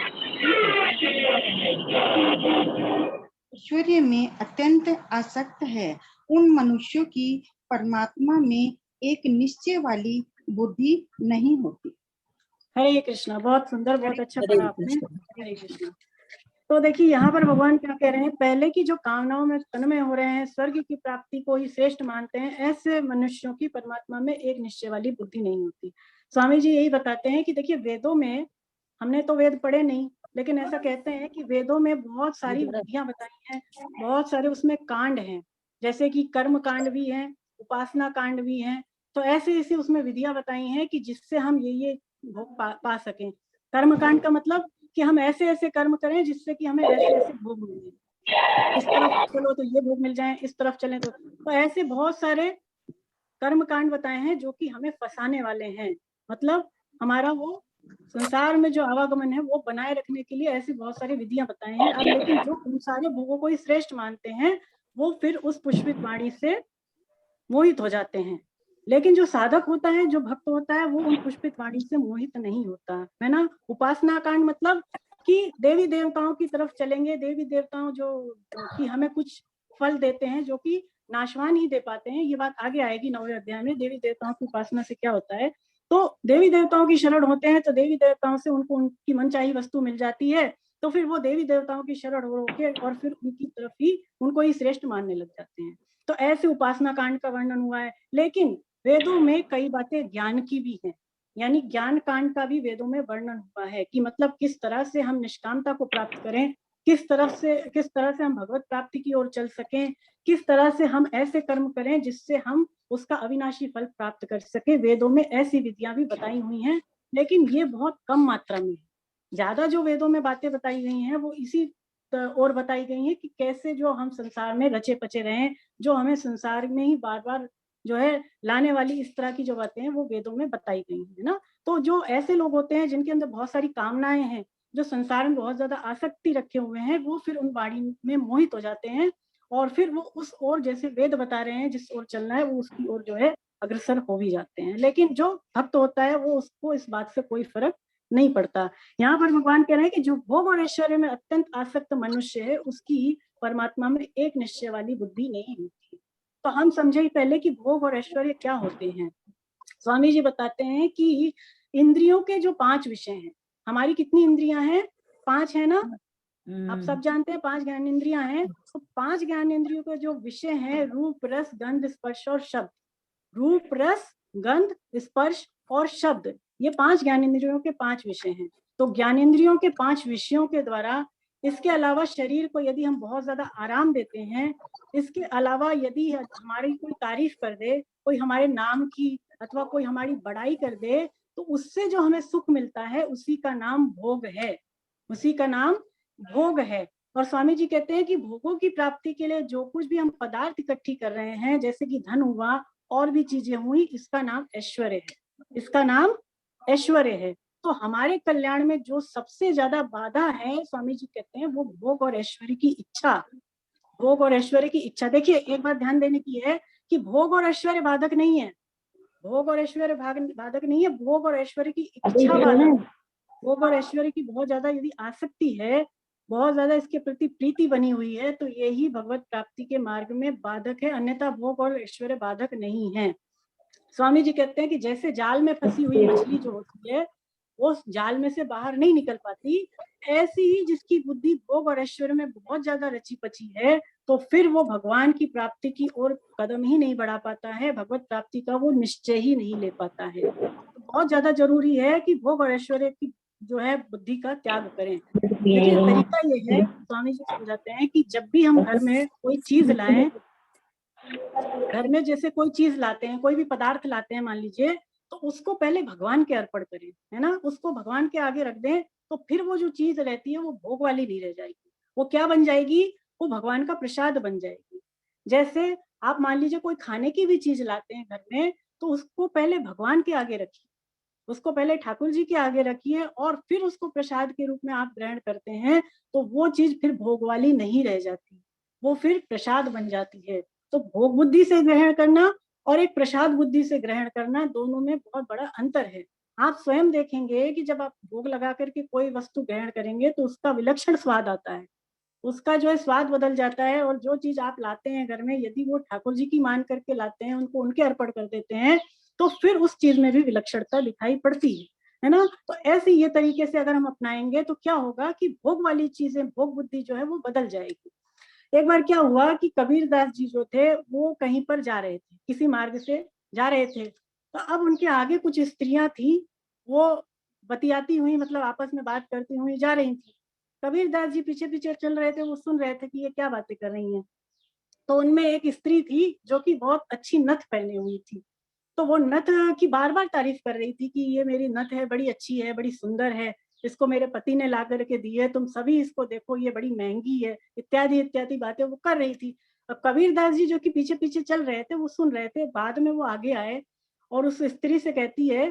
ऐश्वर्य में अत्यंत आसक्त है, उन मनुष्यों की परमात्मा में एक निश्चय वाली बुद्धि नहीं होती। हरे कृष्णा। बहुत सुंदर, बहुत अच्छा पढ़ा आपने। हरे कृष्णा। तो देखिए यहाँ पर भगवान क्या कह रहे हैं, पहले की जो कामनाओं में तन्मय हो रहे हैं, स्वर्ग की प्राप्ति को ही श्रेष्ठ मानते हैं, ऐसे मनुष्यों की परमात्मा में एक निश्चय वाली बुद्धि नहीं होती। स्वामी जी यही बताते हैं कि देखिए वेदों में, हमने तो वेद पढ़े नहीं, लेकिन ऐसा कहते हैं कि वेदों में बहुत सारी विधियां बताई हैं, बहुत सारे उसमें कांड हैं, जैसे कि कर्म कांड भी है, उपासना कांड भी है। तो ऐसे ऐसे उसमें विधियां बताई हैं कि जिससे हम ये भोग पा सकें। कर्म कांड का मतलब कि हम ऐसे ऐसे कर्म करें जिससे कि हमें ऐसे ऐसे भोग मिले, इस तरफ चलो तो ये भोग मिल जाए, इस तरफ चले तो ऐसे बहुत सारे कर्म कांड बताए हैं जो कि हमें फंसाने वाले हैं। मतलब हमारा वो संसार में जो आवागमन है वो बनाए रखने के लिए ऐसी बहुत सारी विधियां बताई हैं। अब लेकिन जो उन सारे भोगों को ही श्रेष्ठ मानते हैं, वो फिर उस पुष्पित वाणी से मोहित हो जाते हैं। लेकिन जो साधक होता है, जो भक्त होता है, वो उन पुष्पित वाणी से मोहित नहीं होता है ना। उपासना कांड मतलब कि देवी देवताओं की तरफ चलेंगे, देवी देवताओं जो कि हमें कुछ फल देते हैं जो कि नाशवान ही दे पाते हैं। ये बात आगे आएगी 9वें अध्याय में, देवी देवताओं की उपासना से क्या होता है। तो देवी देवताओं की शरण होते हैं तो देवी देवताओं से उनको उनकी मनचाही वस्तु मिल जाती है, तो फिर वो देवी देवताओं की शरण होके और फिर उनकी तरफ ही उनको ही श्रेष्ठ मानने लग जाते हैं। तो ऐसे उपासना कांड का वर्णन हुआ है। लेकिन वेदों में कई बातें ज्ञान की भी हैं, यानी ज्ञान कांड का भी वेदों में वर्णन हुआ है कि मतलब किस तरह से हम निष्कामता को प्राप्त करें, किस तरह से हम भगवत प्राप्ति की ओर चल सकें, किस तरह से हम ऐसे कर्म करें जिससे हम उसका अविनाशी फल प्राप्त कर सके। वेदों में ऐसी विधियां भी बताई हुई हैं, लेकिन ये बहुत कम मात्रा में है। ज्यादा जो वेदों में बातें बताई गई हैं वो इसी और बताई गई हैं कि कैसे जो हम संसार में रचे पचे रहें, जो हमें संसार में ही बार बार जो है लाने वाली इस तरह की जो बातें हैं वो वेदों में बताई गई है ना। तो जो ऐसे लोग होते हैं जिनके अंदर बहुत सारी कामनाएं हैं, जो संसार में बहुत ज्यादा आसक्ति रखे हुए हैं, वो फिर उन वाणी में मोहित हो जाते हैं और फिर वो उस ओर, जैसे वेद बता रहे हैं जिस ओर चलना है, वो उसकी ओर जो है अग्रसर हो भी जाते हैं। लेकिन जो भक्त होता है वो उसको इस बात से कोई फर्क नहीं पड़ता। यहाँ पर भगवान कह रहे हैं कि जो भोग और ऐश्वर्य में अत्यंत आसक्त मनुष्य है, उसकी परमात्मा में एक निश्चय वाली बुद्धि नहीं होती। तो हम समझे पहले कि भोग और ऐश्वर्य क्या होते हैं। स्वामी जी बताते हैं कि इंद्रियों के जो 5 विषय हैं, हमारी कितनी इंद्रियां हैं? 5 है ना। आप सब जानते हैं 5 ज्ञान इंद्रियां हैं। तो 5 ज्ञान इंद्रियों के जो विषय हैं, रूप रस गंध स्पर्श और शब्द। रूप रस गंध स्पर्श और शब्द, ये 5 ज्ञानेंद्रियों के 5 विषय हैं। तो ज्ञानेंद्रियों के 5 विषयों के द्वारा, इसके अलावा शरीर को यदि हम बहुत ज्यादा आराम देते हैं, इसके अलावा यदि हमारी कोई तारीफ कर दे, कोई हमारे नाम की अथवा कोई हमारी बड़ाई कर दे, तो उससे जो हमें सुख मिलता है उसी का नाम भोग है, उसी का नाम भोग है। और स्वामी जी कहते हैं कि भोगों की प्राप्ति के लिए जो कुछ भी हम पदार्थ इकट्ठी कर रहे हैं, जैसे कि धन हुआ और भी चीजें हुई, इसका नाम ऐश्वर्य है, इसका नाम ऐश्वर्य है। तो हमारे कल्याण में जो सबसे ज्यादा बाधा है, स्वामी जी कहते हैं, वो भोग और ऐश्वर्य की इच्छा। भोग और ऐश्वर्य की इच्छा। देखिए एक बात ध्यान देने की है कि भोग और ऐश्वर्य बाधक नहीं है, भोग और ऐश्वर्य बाधक नहीं है, भोग और ऐश्वर्य की इच्छा बाधक। भोग और ऐश्वर्य की बहुत ज्यादा यदि आसक्ति है बहुत ज्यादा इसके प्रति प्रीति बनी हुई है, तो यही भगवत प्राप्ति के मार्ग में बाधक है, अन्यथा भोग और ऐश्वर्य बाधक नहीं है। स्वामी जी कहते हैं कि जैसे जाल में फंसी हुई मछली जो होती है वो जाल में से बाहर नहीं निकल पाती, ऐसी ही जिसकी बुद्धि भोग और ऐश्वर्य में बहुत ज्यादा रची पची है, तो फिर वो भगवान की प्राप्ति की ओर कदम ही नहीं बढ़ा पाता है, भगवत प्राप्ति का वो निश्चय ही नहीं ले पाता है। तो बहुत ज्यादा जरूरी है कि भोग और ऐश्वर्य की जो है बुद्धि का त्याग करें। देखिए तरीका ये है, स्वामी जी समझाते हैं कि जब भी हम घर में कोई चीज लाएं, घर में जैसे कोई चीज लाते हैं, कोई भी पदार्थ लाते हैं मान लीजिए, तो उसको पहले भगवान के अर्पण करें, है ना, उसको भगवान के आगे रख दें, तो फिर वो जो चीज रहती है वो भोग वाली नहीं रह जाएगी, वो क्या बन जाएगी, वो भगवान का प्रसाद बन जाएगी। जैसे आप मान लीजिए कोई खाने की भी चीज लाते हैं घर में, तो उसको पहले भगवान के आगे रखिए, उसको पहले ठाकुर जी के आगे रखिए और फिर उसको प्रसाद के रूप में आप ग्रहण करते हैं, तो वो चीज फिर भोग वाली नहीं रह जाती, वो फिर प्रसाद बन जाती है। तो भोग बुद्धि से ग्रहण करना और एक प्रसाद बुद्धि से ग्रहण करना, दोनों में बहुत बड़ा अंतर है। आप स्वयं देखेंगे कि जब आप भोग लगा करके कोई वस्तु ग्रहण करेंगे तो उसका विलक्षण स्वाद आता है, उसका जो है स्वाद बदल जाता है, और जो चीज आप लाते हैं घर में, यदि वो ठाकुर जी की मान करके लाते हैं, उनको उनके अर्पण कर देते हैं, तो फिर उस चीज में भी विलक्षणता दिखाई पड़ती है ना। तो ऐसे ये तरीके से अगर हम अपनाएंगे तो क्या होगा कि भोग वाली चीजें, भोग बुद्धि जो है वो बदल जाएगी। एक बार क्या हुआ कि कबीरदास जी जो थे वो कहीं पर जा रहे थे, किसी मार्ग से जा रहे थे, तो अब उनके आगे कुछ स्त्रियां थी, वो बतियाती हुई, मतलब आपस में बात करती हुई जा रही थी। कबीरदास जी पीछे पीछे चल रहे थे, वो सुन रहे थे कि ये क्या बातें कर रही हैं। तो उनमें एक स्त्री थी जो कि बहुत अच्छी नथ पहने हुई थी, तो वो नथ की बार बार तारीफ कर रही थी कि ये मेरी नथ है, बड़ी अच्छी है, बड़ी सुंदर है, इसको मेरे पति ने ला करके दी है, तुम सभी इसको देखो, ये बड़ी महंगी है, इत्यादि इत्यादि बातें वो कर रही थी। अब कबीरदास जी जो कि पीछे पीछे चल रहे थे वो सुन रहे थे। बाद में वो आगे आए और उस स्त्री से कहती है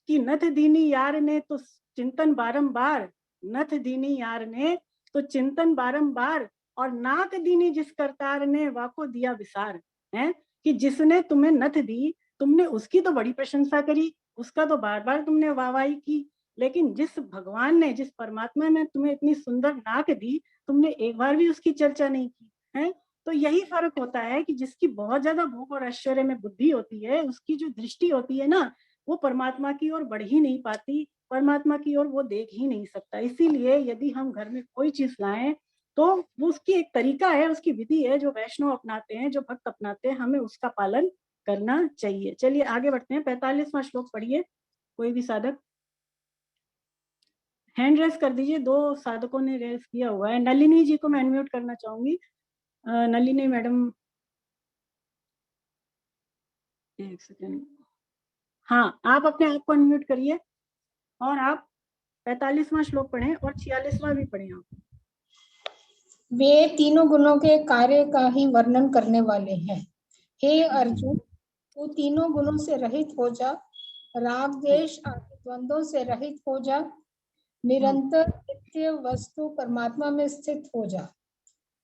कि नथ दीनी यार ने तो चिंतन बारंबार, नथ दीनी यार ने तो चिंतन बारंबार, और नाक दीनी जिस करतार ने वाको दिया विसार, है कि जिसने तुम्हें नथ दी, तुमने उसकी तो बड़ी प्रशंसा करी, उसका तो बार बार तुमने वाहवाही की, लेकिन जिस भगवान ने, जिस परमात्मा ने तुम्हें इतनी सुंदर नाक दी, तुमने एक बार भी उसकी चर्चा नहीं की है। तो यही फर्क होता है कि जिसकी बहुत ज्यादा भोग और ऐश्वर्य में बुद्धि होती है, उसकी जो दृष्टि होती है ना, वो परमात्मा की ओर बढ़ ही नहीं पाती, परमात्मा की ओर वो देख ही नहीं सकता। इसीलिए यदि हम घर में कोई चीज लाएं तो वो उसकी एक तरीका है, उसकी विधि है, जो वैष्णव अपनाते हैं, जो भक्त अपनाते हैं, हमें उसका पालन करना चाहिए। चलिए आगे बढ़ते हैं, 45वां श्लोक पढ़िए कोई भी साधक। हैंड रेस कर दीजिए, 2 साधकों ने रेस किया हुआ है। नलिनी जी को मैं अनम्यूट करना चाहूंगी। नलिनी मैडम, एक सेकेंड, हाँ आप अपने आप को अनम्यूट करिए और आप 45वां श्लोक पढ़ें और 46वां भी पढ़ें आप। वे तीनों गुणों के कार्य का ही वर्णन करने वाले हैं। हे अर्जुन, तू तीनों गुणों से रहित हो जा, राग द्वेष आदि द्वंद्वों से रहित हो जा, निरंतर नित्य वस्तु परमात्मा में स्थित हो जा,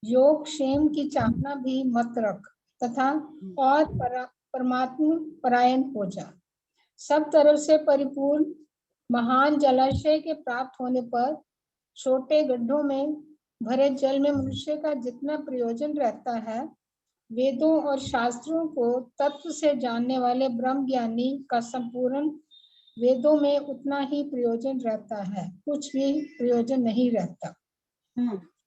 योग क्षेम की चाहना भी मत रख, तथा और परमात्मा परायण हो जा। सब तरफ से परिपूर्ण महान जलाशय के प्राप्त होने पर छोटे गड्ढों में भरे जल में मनुष्य का जितना प्रयोजन रहता है, वेदों और शास्त्रों को तत्व से जानने वाले ब्रह्म ज्ञानी का संपूर्ण वेदों में उतना ही प्रयोजन रहता है, कुछ भी प्रयोजन नहीं रहता।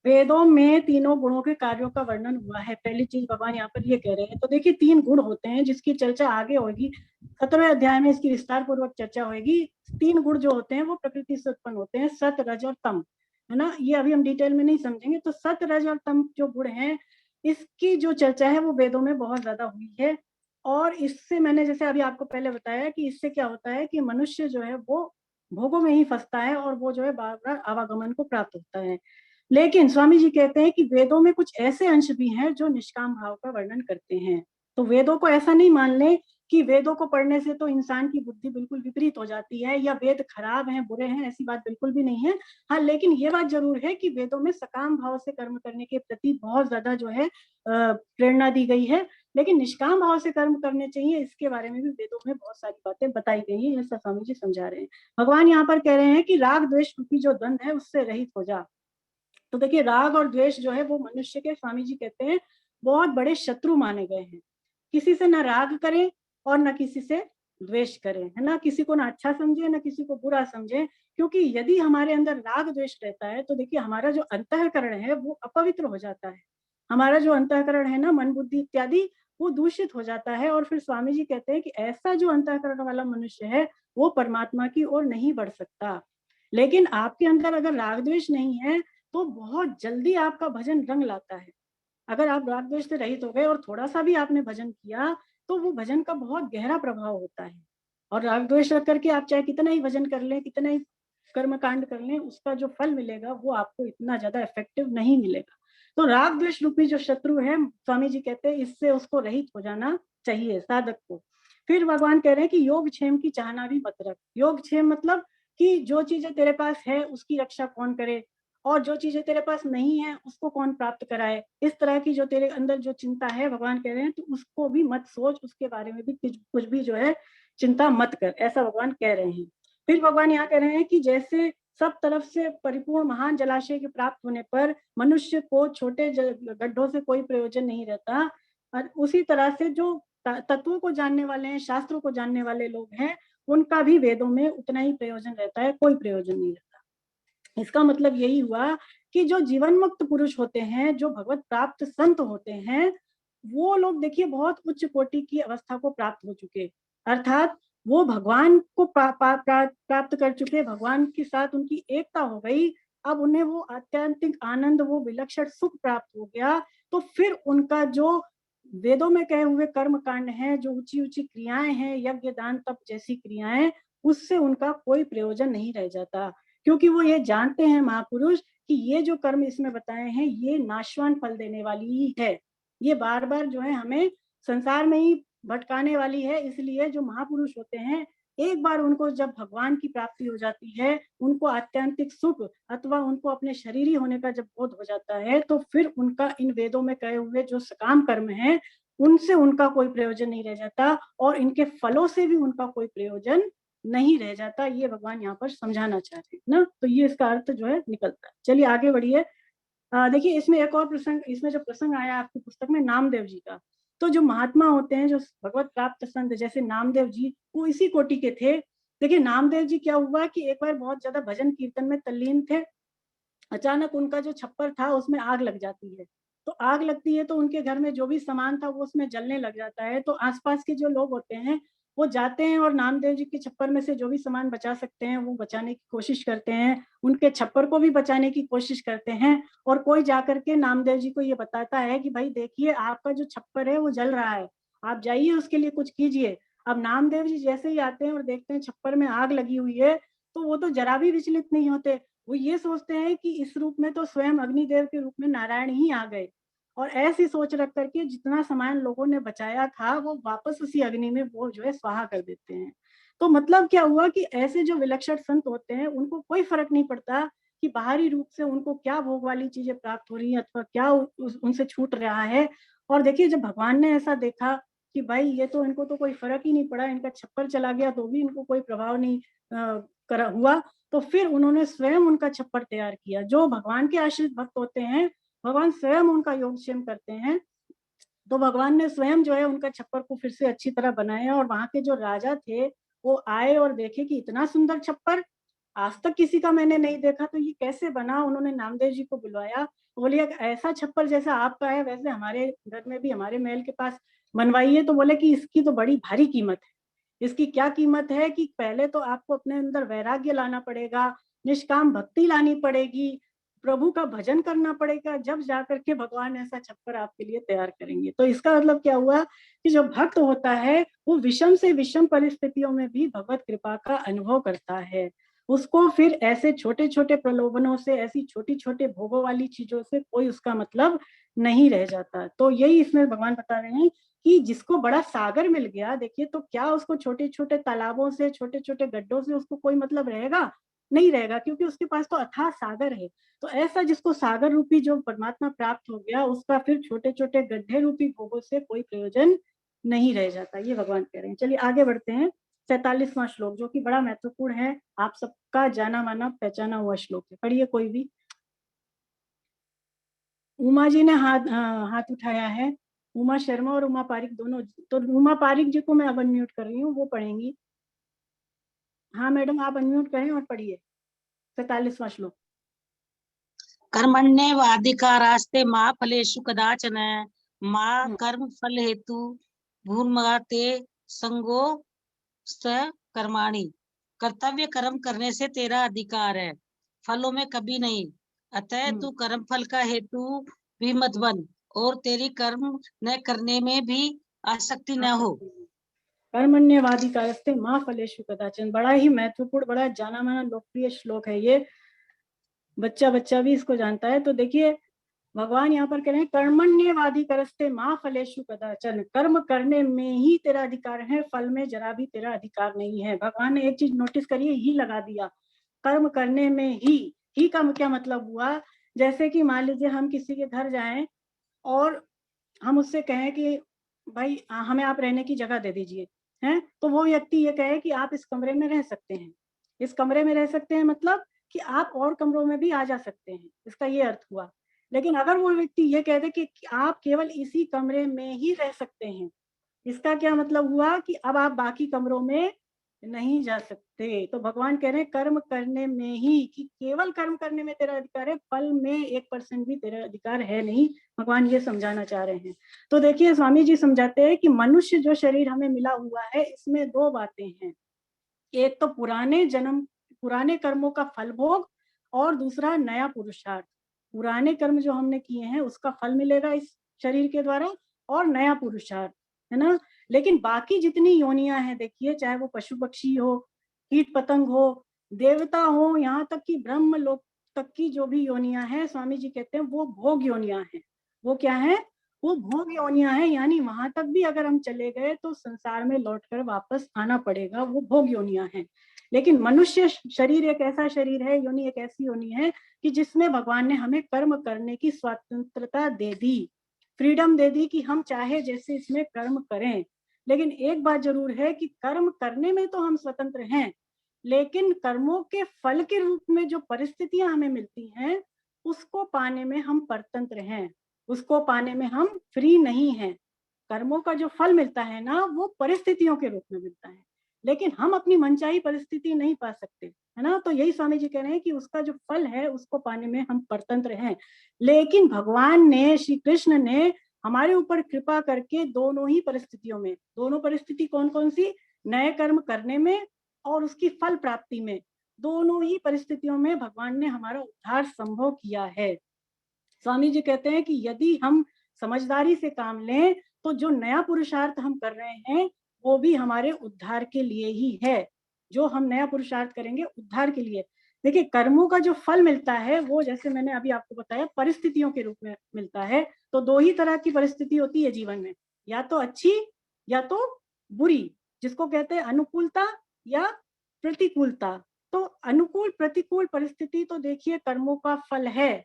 वेदों में तीनों गुणों के कार्यों का वर्णन हुआ है। पहली चीज भगवान यहाँ पर ये कह रहे हैं। तो देखिए 3 गुण होते हैं जिसकी चर्चा आगे होगी, 17वें अध्याय में इसकी विस्तार पूर्वक चर्चा होगी। 3 गुण जो होते हैं वो प्रकृति से उत्पन्न होते हैं, सत, रज और तम, है ना। ये अभी हम डिटेल में नहीं समझेंगे। तो सत, रज और तम जो गुण है, इसकी जो चर्चा है वो वेदों में बहुत ज्यादा हुई है। और इससे मैंने जैसे अभी आपको पहले बताया कि इससे क्या होता है कि मनुष्य जो है वो भोगों में ही फंसता है और वो जो है बार बार आवागमन को प्राप्त होता है। लेकिन स्वामी जी कहते हैं कि वेदों में कुछ ऐसे अंश भी हैं जो निष्काम भाव का वर्णन करते हैं। तो वेदों को ऐसा नहीं मान लें कि वेदों को पढ़ने से तो इंसान की बुद्धि बिल्कुल विपरीत हो जाती है या वेद खराब हैं, बुरे हैं, ऐसी बात बिल्कुल भी नहीं है। हाँ, लेकिन ये बात जरूर है कि वेदों में सकाम भाव से कर्म करने के प्रति बहुत ज्यादा जो है प्रेरणा दी गई है। लेकिन निष्काम भाव से कर्म करने चाहिए, इसके बारे में भी वेदों में बहुत सारी बातें बताई गई है। ऐसा स्वामी जी समझा रहे हैं। भगवान यहाँ पर कह रहे हैं कि राग द्वेष रूपी जो द्वंद्व है उससे रहित हो जा। तो देखिए राग और द्वेष जो है वो मनुष्य के, स्वामी जी कहते हैं, बहुत बड़े शत्रु माने गए हैं। किसी से ना राग करें और ना किसी से द्वेष करें, है ना, किसी को ना अच्छा समझे ना किसी को बुरा समझे, क्योंकि यदि हमारे अंदर राग द्वेष रहता है तो देखिए हमारा जो अंतःकरण है वो अपवित्र हो जाता है। हमारा जो अंतःकरण है ना, मन बुद्धि इत्यादि, वो दूषित हो जाता है। और फिर स्वामी जी कहते हैं कि ऐसा जो अंतःकरण वाला मनुष्य है वो परमात्मा की ओर नहीं बढ़ सकता। लेकिन आपके अंदर अगर राग द्वेष नहीं है तो बहुत जल्दी आपका भजन रंग लाता है। अगर आप राग द्वेष से रहित हो गए और थोड़ा सा भी आपने भजन किया तो वो भजन का बहुत गहरा प्रभाव होता है। और राग द्वेष रख करके आप चाहे कितना ही भजन कर लें, कितना ही कर्म कांड कर लें, उसका जो फल मिलेगा वो आपको इतना ज्यादा इफेक्टिव नहीं मिलेगा। तो राग द्वेष रूपी जो शत्रु है, स्वामी जी कहते हैं, इससे उसको रहित हो जाना चाहिए साधक को। फिर भगवान कह रहे हैं कि योग क्षेम की चाहना भी मत रख। योग क्षेम मतलब कि जो चीजें तेरे पास है उसकी रक्षा कौन करे, और जो चीजें तेरे पास नहीं है उसको कौन प्राप्त कराए। इस तरह की जो तेरे अंदर जो चिंता है, भगवान कह रहे हैं तो उसको भी मत सोच, उसके बारे में भी कुछ भी जो है चिंता मत कर, ऐसा भगवान कह रहे हैं। फिर भगवान यहाँ कह रहे हैं कि जैसे सब तरफ से परिपूर्ण महान जलाशय के प्राप्त होने पर मनुष्य को छोटे गड्ढों से कोई प्रयोजन नहीं रहता, और उसी तरह से जो तत्वों को जानने वाले हैं, शास्त्रों को जानने वाले लोग हैं, उनका भी वेदों में उतना ही प्रयोजन रहता है, कोई प्रयोजन नहीं रहता। इसका मतलब यही हुआ कि जो जीवन मुक्त पुरुष होते हैं, जो भगवत प्राप्त संत होते हैं, वो लोग देखिए बहुत उच्च कोटि की अवस्था को प्राप्त हो चुके, अर्थात वो भगवान को प्राप्त कर चुके, भगवान के साथ उनकी एकता हो गई। अब उन्हें वो आत्यंतिक आनंद, वो विलक्षण सुख प्राप्त हो गया। तो फिर उनका जो वेदों में कहे हुए कर्म कांड है, जो ऊंची ऊंची क्रियाएं हैं, यज्ञ दान तप जैसी क्रियाएं, उससे उनका कोई प्रयोजन नहीं रह जाता, क्योंकि वो ये जानते हैं महापुरुष कि ये जो कर्म इसमें बताए हैं ये नाशवान फल देने वाली ही है, ये बार बार जो है हमें संसार में ही भटकाने वाली है। इसलिए जो महापुरुष होते हैं, एक बार उनको जब भगवान की प्राप्ति हो जाती है, उनको आत्यंतिक सुख अथवा उनको अपने शरीरी होने का जब बोध हो जाता है, तो फिर उनका इन वेदों में कहे हुए जो सकाम कर्म है उनसे उनका कोई प्रयोजन नहीं रह जाता, और इनके फलों से भी उनका कोई प्रयोजन नहीं रह जाता। ये भगवान यहाँ पर समझाना चाहते हैं ना, तो ये इसका अर्थ जो है निकलता है। चलिए आगे बढ़िए। देखिए इसमें एक और प्रसंग, इसमें जो प्रसंग आया आपकी पुस्तक में नामदेव जी का, तो जो महात्मा होते हैं, जो भगवत प्राप्त संत जैसे नामदेव जी, वो इसी कोटि के थे। देखिए नामदेव जी क्या हुआ कि एक बार बहुत ज्यादा भजन कीर्तन में तल्लीन थे, अचानक उनका जो छप्पर था उसमें आग लग जाती है। तो आग लगती है तो उनके घर में जो भी सामान था वो उसमें जलने लग जाता है। तो आसपास के जो लोग होते हैं वो जाते हैं और नामदेव जी के छप्पर में से जो भी सामान बचा सकते हैं वो बचाने की कोशिश करते हैं, उनके छप्पर को भी बचाने की कोशिश करते हैं। और कोई जाकर के नामदेव जी को ये बताता है कि भाई देखिए आपका जो छप्पर है वो जल रहा है, आप जाइए उसके लिए कुछ कीजिए। अब नामदेव जी जैसे ही आते हैं और देखते हैं छप्पर में आग लगी हुई है, तो वो तो जरा भी विचलित नहीं होते। वो ये सोचते हैं कि इस रूप में तो स्वयं अग्निदेव के रूप में नारायण ही आ गए, और ऐसी सोच रख करके जितना सामान लोगों ने बचाया था वो वापस उसी अग्नि में वो जो है स्वाहा कर देते हैं। तो मतलब क्या हुआ कि ऐसे जो विलक्षण संत होते हैं उनको कोई फर्क नहीं पड़ता कि बाहरी रूप से उनको क्या भोग वाली चीजें प्राप्त हो रही है अथवा क्या उनसे छूट रहा है। और देखिए जब भगवान ने ऐसा देखा कि भाई ये तो इनको तो कोई फर्क ही नहीं पड़ा, इनका छप्पर चला गया तो भी इनको कोई प्रभाव नहीं करा हुआ, तो फिर उन्होंने स्वयं उनका छप्पर तैयार किया। जो भगवान के आश्रित भक्त होते हैं, भगवान स्वयं उनका योगक्षेम करते हैं, तो भगवान ने स्वयं जो है उनका छप्पर को फिर से अच्छी तरह बनाया। और वहां के जो राजा थे वो आए और देखे कि इतना सुंदर छप्पर आज तक किसी का मैंने नहीं देखा, तो ये कैसे बना। उन्होंने नामदेव जी को बुलवाया, बोलिए ऐसा छप्पर जैसा आपका है वैसे हमारे घर में भी, हमारे महल के पास बनवाइए। तो बोले कि इसकी तो बड़ी भारी कीमत है। इसकी क्या कीमत है कि पहले तो आपको अपने अंदर वैराग्य लाना पड़ेगा, निष्काम भक्ति लानी पड़ेगी, प्रभु का भजन करना पड़ेगा, जब जाकर के भगवान ऐसा छप्पर आपके लिए तैयार करेंगे। तो इसका मतलब क्या हुआ कि जो भक्त होता है वो विषम से विषम परिस्थितियों में भी भगवत कृपा का अनुभव करता है। उसको फिर ऐसे छोटे छोटे प्रलोभनों से, ऐसी छोटी छोटे भोगों वाली चीजों से कोई उसका मतलब नहीं रह जाता। तो यही इसमें भगवान बता रहे हैं कि जिसको बड़ा सागर मिल गया, देखिए तो क्या उसको छोटे छोटे तालाबों से, छोटे छोटे गड्ढों से उसको कोई मतलब रहेगा? नहीं रहेगा, क्योंकि उसके पास तो अथाह सागर है। तो ऐसा जिसको सागर रूपी जो परमात्मा प्राप्त हो गया, उसका फिर छोटे छोटे गड्ढे रूपी भोगों से कोई प्रयोजन नहीं रह जाता, ये भगवान कह रहे हैं। चलिए आगे बढ़ते हैं। 47वां श्लोक जो कि बड़ा महत्वपूर्ण है, आप सबका जाना माना पहचाना हुआ श्लोक है, पढ़िए कोई भी। उमा जी ने हाथ उठाया है, उमा शर्मा और उमा पारिक दोनों। तो उमा पारिक जी को मैं अब अनम्यूट कर रही हूँ, वो पढ़ेंगी। हाँ मैडम, आप अनम्यूट करें और पढ़िए 47वां श्लोक। कर्मण्येवाधिकारास्ते मा फलेषु कदाचन मा कर्म फल हेतु भूर्मते संगो कर्माणि। कर्तव्य कर्म करने से तेरा अधिकार है, फलों में कभी नहीं। अतः तू कर्म फल का हेतु भी मत बन और तेरी कर्म न करने में भी आसक्ति न हो। कर्मण्येवाधिकारस्ते मा फलेषु कदाचन, बड़ा ही महत्वपूर्ण, बड़ा जाना माना लोकप्रिय श्लोक है ये, बच्चा भी इसको जानता है। तो देखिए भगवान यहाँ पर कह रहे हैं कर्मण्येवाधिकारस्ते मा फलेषु कदाचन, कर्म करने में ही तेरा अधिकार है, फल में जरा भी तेरा अधिकार नहीं है। भगवान ने एक चीज नोटिस करिए, ही लगा दिया, कर्म करने में ही का क्या मतलब हुआ। जैसे कि मान लीजिए हम किसी के घर जाएं और हम उससे कहें कि भाई हमें आप रहने की जगह दे दीजिए, हैं, तो वो व्यक्ति ये कहे कि आप इस कमरे में रह सकते हैं, इस कमरे में रह सकते हैं मतलब कि आप और कमरों में भी आ जा सकते हैं, इसका ये अर्थ हुआ। लेकिन अगर वो व्यक्ति ये कह दे कि आप केवल इसी कमरे में ही रह सकते हैं, इसका क्या मतलब हुआ कि अब आप बाकी कमरों में नहीं जा सकते। तो भगवान कह रहे हैं कर्म करने में ही, कि केवल कर्म करने में तेरा अधिकार है, फल में 1% भी तेरा अधिकार है नहीं, भगवान ये समझाना चाह रहे हैं। तो देखिए स्वामी जी समझाते हैं कि मनुष्य जो शरीर हमें मिला हुआ है, इसमें 2 बातें हैं, एक तो पुराने कर्मों का फल भोग, और दूसरा नया पुरुषार्थ। पुराने कर्म जो हमने किए हैं उसका फल मिलेगा इस शरीर के द्वारा, और नया पुरुषार्थ, है ना। लेकिन बाकी जितनी योनियां हैं, देखिए चाहे वो पशु पक्षी हो, कीट पतंग हो, देवता हो, यहाँ तक कि ब्रह्म लोक तक की जो भी योनियां हैं, स्वामी जी कहते हैं वो भोग योनियां हैं। वो क्या है? वो भोग योनियां हैं, यानी वहां तक भी अगर हम चले गए तो संसार में लौटकर वापस आना पड़ेगा, वो भोग योनियां हैं। लेकिन मनुष्य शरीर एक ऐसा शरीर है, योनि एक ऐसी योनि है कि जिसमें भगवान ने हमें कर्म करने की स्वतंत्रता दे दी, फ्रीडम दे दी कि हम चाहे जैसे इसमें कर्म करें। लेकिन एक बात जरूर है कि कर्म करने में तो हम स्वतंत्र हैं, लेकिन कर्मों के फल के रूप में जो परिस्थितियां हमें मिलती हैं, उसको पाने में हम परतंत्र हैं, उसको पाने में हम फ्री नहीं हैं। कर्मों का जो फल मिलता है ना, वो परिस्थितियों के रूप में मिलता है, लेकिन हम अपनी मनचाही परिस्थिति नहीं पा सकते, है ना। तो यही स्वामी जी कह रहे हैं कि उसका जो फल है उसको पाने में हम परतंत्र हैं। लेकिन भगवान ने, श्री कृष्ण ने हमारे ऊपर कृपा करके दोनों ही परिस्थितियों में, दोनों परिस्थिति कौन कौन सी? नए कर्म करने में और उसकी फल प्राप्ति में, दोनों ही परिस्थितियों में भगवान ने हमारा उद्धार संभव किया है। स्वामी जी कहते हैं कि यदि हम समझदारी से काम लें तो जो नया पुरुषार्थ हम कर रहे हैं वो भी हमारे उद्धार के लिए ही है। जो हम नया पुरुषार्थ करेंगे उद्धार के लिए। देखिए कर्मों का जो फल मिलता है वो, जैसे मैंने अभी आपको बताया, परिस्थितियों के रूप में मिलता है। तो 2 ही तरह की परिस्थिति होती है जीवन में, या तो अच्छी या तो बुरी, जिसको कहते हैं अनुकूलता या प्रतिकूलता। तो अनुकूल प्रतिकूल परिस्थिति तो देखिए कर्मों का फल है,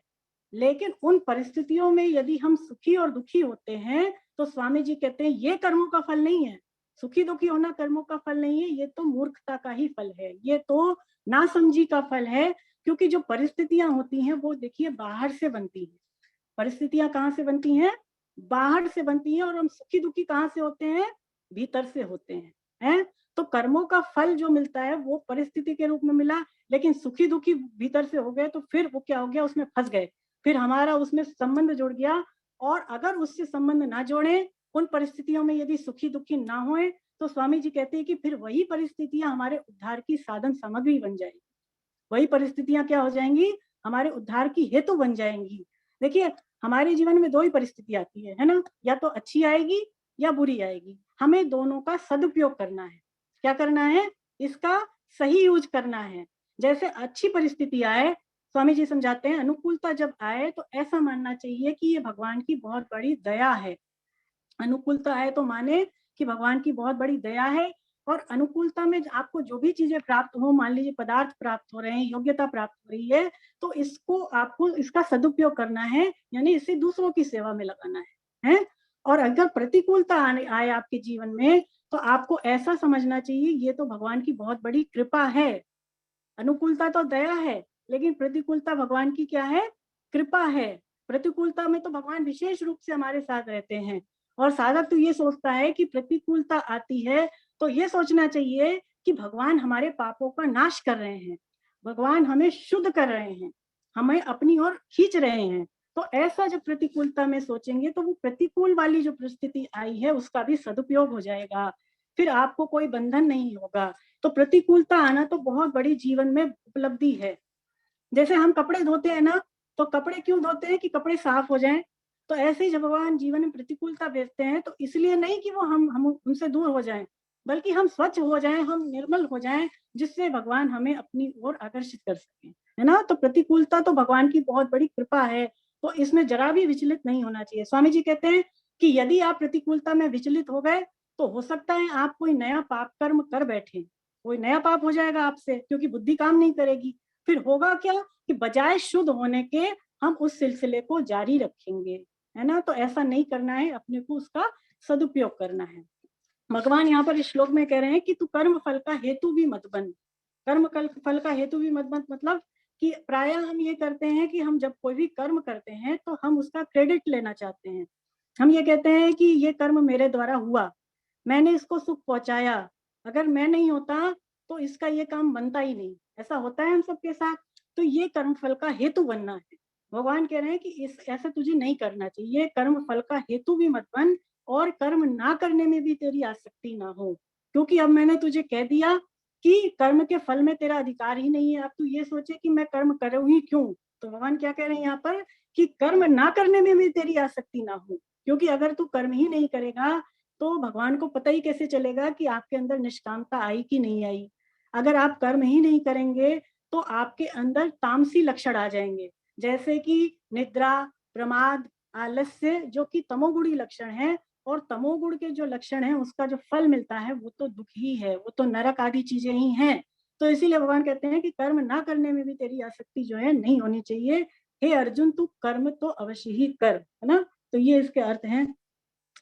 लेकिन उन परिस्थितियों में यदि हम सुखी और दुखी होते हैं तो स्वामी जी कहते हैं ये कर्मों का फल नहीं है। सुखी दुखी होना कर्मों का फल नहीं है, ये तो मूर्खता का ही फल है, ये तो नासमझी का फल है। क्योंकि जो परिस्थितियां होती हैं वो देखिए बाहर से बनती हैं। परिस्थितियां कहाँ से बनती हैं? बाहर से बनती हैं। और हम सुखी दुखी कहाँ से होते हैं? भीतर से होते हैं। तो कर्मों का फल जो मिलता है वो परिस्थिति के रूप में मिला, लेकिन सुखी दुखी भीतर से हो गए तो फिर वो क्या हो गया? उसमें फंस गए, फिर हमारा उसमें संबंध जुड़ गया। और अगर उससे संबंध ना जोड़े, उन परिस्थितियों में यदि सुखी दुखी ना होए, तो स्वामी जी कहते हैं कि फिर वही परिस्थितियां हमारे उद्धार की साधन सामग्री बन जाएगी। वही परिस्थितियां क्या हो जाएंगी? हमारे उद्धार की हेतु बन जाएंगी। देखिए हमारे जीवन में 2 ही परिस्थिति आती है ना, या तो अच्छी आएगी या बुरी आएगी। हमें दोनों का सदुपयोग करना है। क्या करना है? इसका सही यूज करना है। जैसे अच्छी परिस्थिति आए, स्वामी जी समझाते हैं अनुकूलता जब आए तो ऐसा मानना चाहिए कि ये भगवान की बहुत बड़ी दया है। अनुकूलता आए तो माने कि भगवान की बहुत बड़ी दया है। और अनुकूलता में आपको जो भी चीजें प्राप्त हो, मान लीजिए पदार्थ प्राप्त हो रहे हैं, योग्यता प्राप्त हो रही है, तो इसको आपको इसका सदुपयोग करना है, यानी इसे दूसरों की सेवा में लगाना है। और अगर प्रतिकूलता आए आपके जीवन में, तो आपको ऐसा समझना चाहिए ये तो भगवान की बहुत बड़ी कृपा है। अनुकूलता तो दया है, लेकिन प्रतिकूलता भगवान की क्या है? कृपा है। प्रतिकूलता में तो भगवान विशेष रूप से हमारे साथ रहते हैं। और साधक तो ये सोचता है कि प्रतिकूलता आती है तो ये सोचना चाहिए कि भगवान हमारे पापों का नाश कर रहे हैं, भगवान हमें शुद्ध कर रहे हैं, हमें अपनी ओर खींच रहे हैं। तो ऐसा जब प्रतिकूलता में सोचेंगे तो वो प्रतिकूल वाली जो परिस्थिति आई है उसका भी सदुपयोग हो जाएगा, फिर आपको कोई बंधन नहीं होगा। तो प्रतिकूलता आना तो बहुत बड़ी जीवन में उपलब्धि है। जैसे हम कपड़े धोते हैं ना, तो कपड़े क्यों धोते हैं कि कपड़े साफ हो जाएं। तो ऐसे ही जब भगवान जीवन में प्रतिकूलता भेजते हैं तो इसलिए नहीं कि वो हम उनसे दूर हो जाएं, बल्कि हम स्वच्छ हो जाएं, हम निर्मल हो जाएं, जिससे भगवान हमें अपनी ओर आकर्षित कर सकें, है ना। तो प्रतिकूलता तो भगवान की बहुत बड़ी कृपा है, तो इसमें जरा भी विचलित नहीं होना चाहिए। स्वामी जी कहते हैं कि यदि आप प्रतिकूलता में विचलित हो गए तो हो सकता है आप कोई नया पाप कर्म कर बैठे, कोई नया पाप हो जाएगा आपसे, क्योंकि बुद्धि काम नहीं करेगी। फिर होगा क्या कि बजाय शुद्ध होने के हम उस सिलसिले को जारी रखेंगे, है ना। तो ऐसा नहीं करना है, अपने को उसका सदुपयोग करना है। भगवान यहाँ पर इस श्लोक में कह रहे हैं कि तू कर्म फल का हेतु भी मत बन। कर्म फल का हेतु भी मत बन मतलब कि प्रायः हम ये करते हैं कि हम जब कोई भी कर्म करते हैं तो हम उसका क्रेडिट लेना चाहते हैं। हम ये कहते हैं कि ये कर्म मेरे द्वारा हुआ, मैंने इसको सुख पहुंचाया, अगर मैं नहीं होता तो इसका ये काम बनता ही नहीं। ऐसा होता है हम सबके साथ। तो ये कर्म फल का हेतु बनना है। भगवान कह रहे हैं कि ऐसा तुझे नहीं करना चाहिए, कर्म फल का हेतु भी मत बन, और कर्म ना करने में भी तेरी आसक्ति ना हो, क्योंकि अब मैंने तुझे कह दिया कि कर्म के फल में तेरा अधिकार ही नहीं है। अब तू ये सोचे कि मैं कर्म करूं ही क्यों। तो भगवान क्या कह रहे हैं यहाँ पर कि कर्म ना करने में भी तेरी आसक्ति ना हो, क्योंकि अगर तू कर्म ही नहीं करेगा तो भगवान को पता ही कैसे चलेगा कि आपके अंदर निष्कामता आई कि नहीं आई। अगर आप कर्म ही नहीं करेंगे तो आपके अंदर तामसी लक्षण आ जाएंगे, जैसे कि निद्रा, प्रमाद, आलस्य, जो कि तमोगुणी लक्षण है। और तमोगुण के जो लक्षण है उसका जो फल मिलता है वो तो दुख ही है, वो तो नरक आदि चीजें ही हैं। तो इसीलिए भगवान कहते हैं कि कर्म ना करने में भी तेरी आसक्ति जो है नहीं होनी चाहिए। हे अर्जुन, तू कर्म तो अवश्य ही कर, है ना। तो ये इसके अर्थ हैं।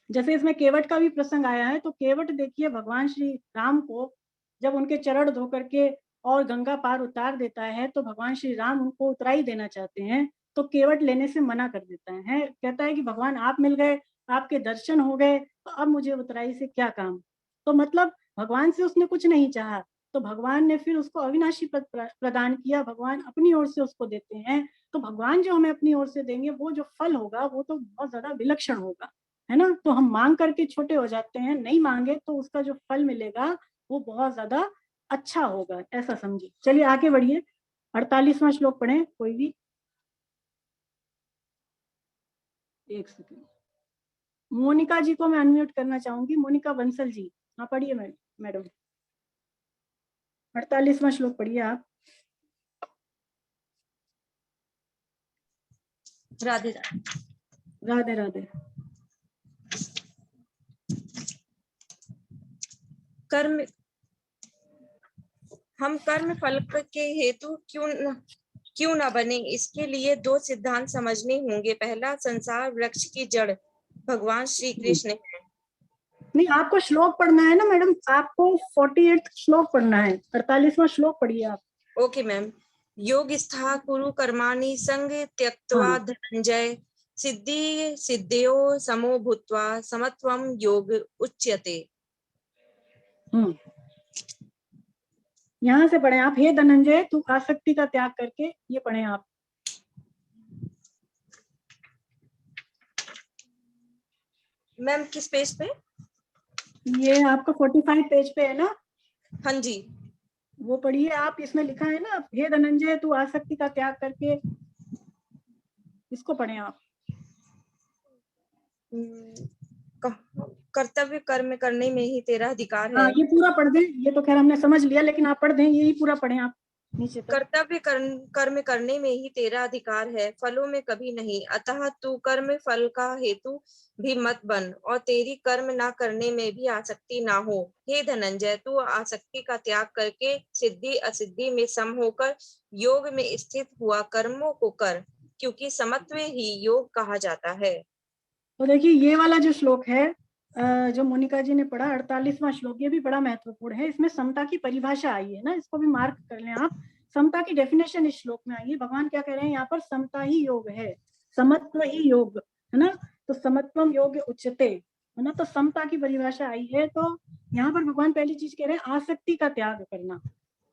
जैसे इसमें केवट का भी प्रसंग आया है, तो केवट देखिए भगवान श्री राम को जब उनके चरण धो करके और गंगा पार उतार देता है, तो भगवान श्री राम उनको उतराई देना चाहते हैं, तो केवट लेने से मना कर देता है। कहता है कि भगवान आप मिल गए, आपके दर्शन हो गए, तो अब मुझे उतराई से क्या काम। तो मतलब भगवान से उसने कुछ नहीं चाहा, तो भगवान ने फिर उसको अविनाशी पद प्रदान किया। भगवान अपनी ओर से उसको देते हैं, तो भगवान जो हमें अपनी ओर से देंगे वो जो फल होगा वो तो बहुत ज्यादा विलक्षण होगा, है ना। तो हम मांग करके छोटे हो जाते हैं, नहीं मांगे तो उसका जो फल मिलेगा वो बहुत ज्यादा अच्छा होगा, ऐसा समझिए। चलिए आगे बढ़िए, 48वां श्लोक पढ़े कोई भी। एक सेकंड, मोनिका जी को मैं अनम्यूट करना चाहूंगी। मोनिका बंसल जी, हाँ पढ़िए मैडम, 48वां श्लोक पढ़िए आप। राधे राधे राधे। कर्म हम कर्म फल के हेतु क्यों न बने, इसके लिए दो सिद्धांत समझने होंगे। पहला, संसार वृक्ष की जड़ भगवान श्री कृष्ण है। नहीं, आपको श्लोक पढ़ना है ना मैडम, आपको 48 श्लोक पढ़ना है, 48वां श्लोक पढ़िए आप। Okay ma'am. योग स्था कुरु कर्माणि संग त्यक्त्वा धनंजय, सिद्धि सिद्धयो समो भूत्वा समत्वम योग उच्यते। यहाँ से पढ़े आप। हे धनंजय, तू आसक्ति का त्याग करके, ये पढ़े आप। मैम किस पेज पे? ये आपका 45 पेज पे है ना। हाँ जी, वो पढ़िए आप। इसमें लिखा है ना, हे धनंजय तू आसक्ति का त्याग करके, इसको पढ़े आप। कर्तव्य कर्म करने में ही तेरा अधिकार है। हाँ, ये पूरा पढ़ दें, ये तो खैर हमने समझ लिया, लेकिन आप पढ़ दें, यही पूरा पढ़ें आप नीचे तक। कर्तव्य कर्म करने में ही तेरा अधिकार है, फलों में कभी नहीं। अतः तू कर्म फल का हेतु भी मत बन, और तेरी कर्म ना करने में भी आसक्ति ना हो। हे धनंजय, तू आसक्ति का त्याग करके सिद्धि असिद्धि में सम होकर योग में स्थित हुआ कर्मों को कर, क्योंकि समत्व ही योग कहा जाता है। तो देखिए ये वाला जो श्लोक है जो मोनिका जी ने पढ़ा, 48वां श्लोक, ये भी बड़ा महत्वपूर्ण है। इसमें समता की परिभाषा आई है ना, इसको भी मार्क कर लें आप। समता की डेफिनेशन इस श्लोक में आई है। भगवान क्या कह रहे हैं यहाँ पर, समता ही योग है। समत्व ही योग, है ना। तो समत्वम योग उच्यते, है ना। तो समता की परिभाषा आई है। तो यहाँ पर भगवान पहली चीज कह रहे हैं आसक्ति का त्याग करना।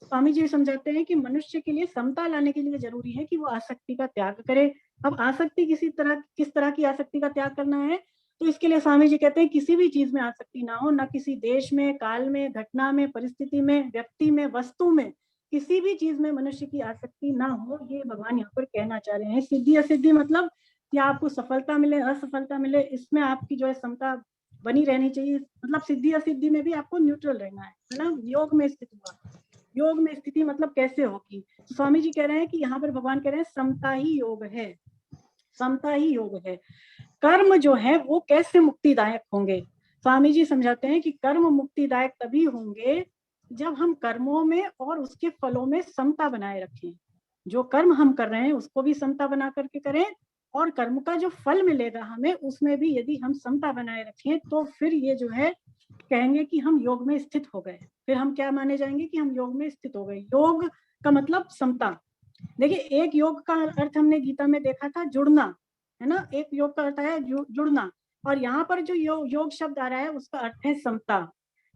स्वामी जी समझाते हैं कि मनुष्य के लिए समता लाने के लिए जरूरी है कि वो आसक्ति का त्याग करे। अब आसक्ति किस तरह की आसक्ति का त्याग करना है, तो इसके लिए स्वामी जी कहते हैं किसी भी चीज में आसक्ति ना हो, ना किसी देश में, काल में, घटना में, परिस्थिति में, व्यक्ति में, वस्तु में, किसी भी चीज में मनुष्य की आसक्ति ना हो। ये भगवान यहाँ पर कहना चाह रहे हैं। सिद्धि असिद्धि मतलब कि आपको सफलता मिले, असफलता मिले, इसमें आपकी जो है समता बनी रहनी चाहिए। मतलब सिद्धि असिद्धि में भी आपको न्यूट्रल रहना है ना। योग में स्थित हुआ, योग में स्थिति मतलब कैसे होगी, तो स्वामी जी कह रहे हैं कि यहाँ पर भगवान कह रहे हैं समता ही योग है, समता ही योग है। कर्म जो है वो कैसे मुक्तिदायक होंगे, स्वामी जी समझाते हैं कि कर्म मुक्तिदायक तभी होंगे जब हम कर्मों में और उसके फलों में समता बनाए रखें। जो कर्म हम कर रहे हैं उसको भी समता बना करके करें, और कर्म का जो फल मिलेगा हमें उसमें भी यदि हम समता बनाए रखें, तो फिर ये जो है कहेंगे कि हम योग में स्थित हो गए। फिर हम क्या माने जाएंगे कि हम योग में स्थित हो गए। योग का मतलब समता। देखिए, एक योग का अर्थ हमने गीता में देखा था जुड़ना, है ना। एक योग का अर्थ है जुड़ना, और यहाँ पर जो योग शब्द आ रहा है उसका अर्थ है समता।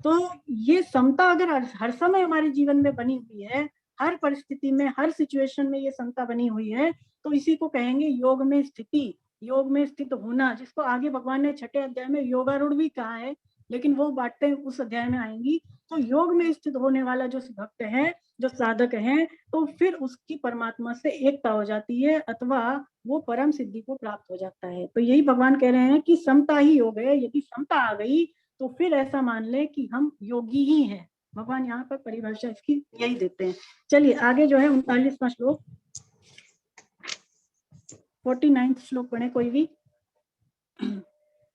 तो ये समता अगर हर समय हमारे जीवन में बनी हुई है, हर परिस्थिति में, हर सिचुएशन में ये समता बनी हुई है, तो इसी को कहेंगे योग में स्थिति, योग में स्थित होना, जिसको आगे भगवान ने 6ठे अध्याय में योगारूढ़ भी कहा है, लेकिन वो बातें उस अध्याय में आएंगी। तो योग में स्थित होने वाला जो भक्त है, जो साधक है, तो फिर उसकी परमात्मा से एकता हो जाती है, अथवा वो परम सिद्धि को प्राप्त हो जाता है। तो यही भगवान कह रहे हैं कि समता ही योग है। यदि समता आ गई तो फिर ऐसा मान ले कि हम योगी ही हैं। भगवान यहाँ पर परिभाषा इसकी यही देते हैं। चलिए आगे जो है 39वां श्लोक, 49 श्लोक पढ़े कोई भी।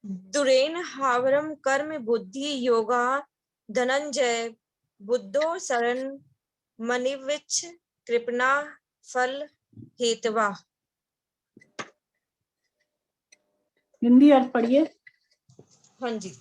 दुरेन हावरम कर्म बुद्धि योगा धनंजय बुद्धो शरण मनिविच कृपणा फल हेतवा। हिंदी अर्थ पढ़िए। हाँ जी।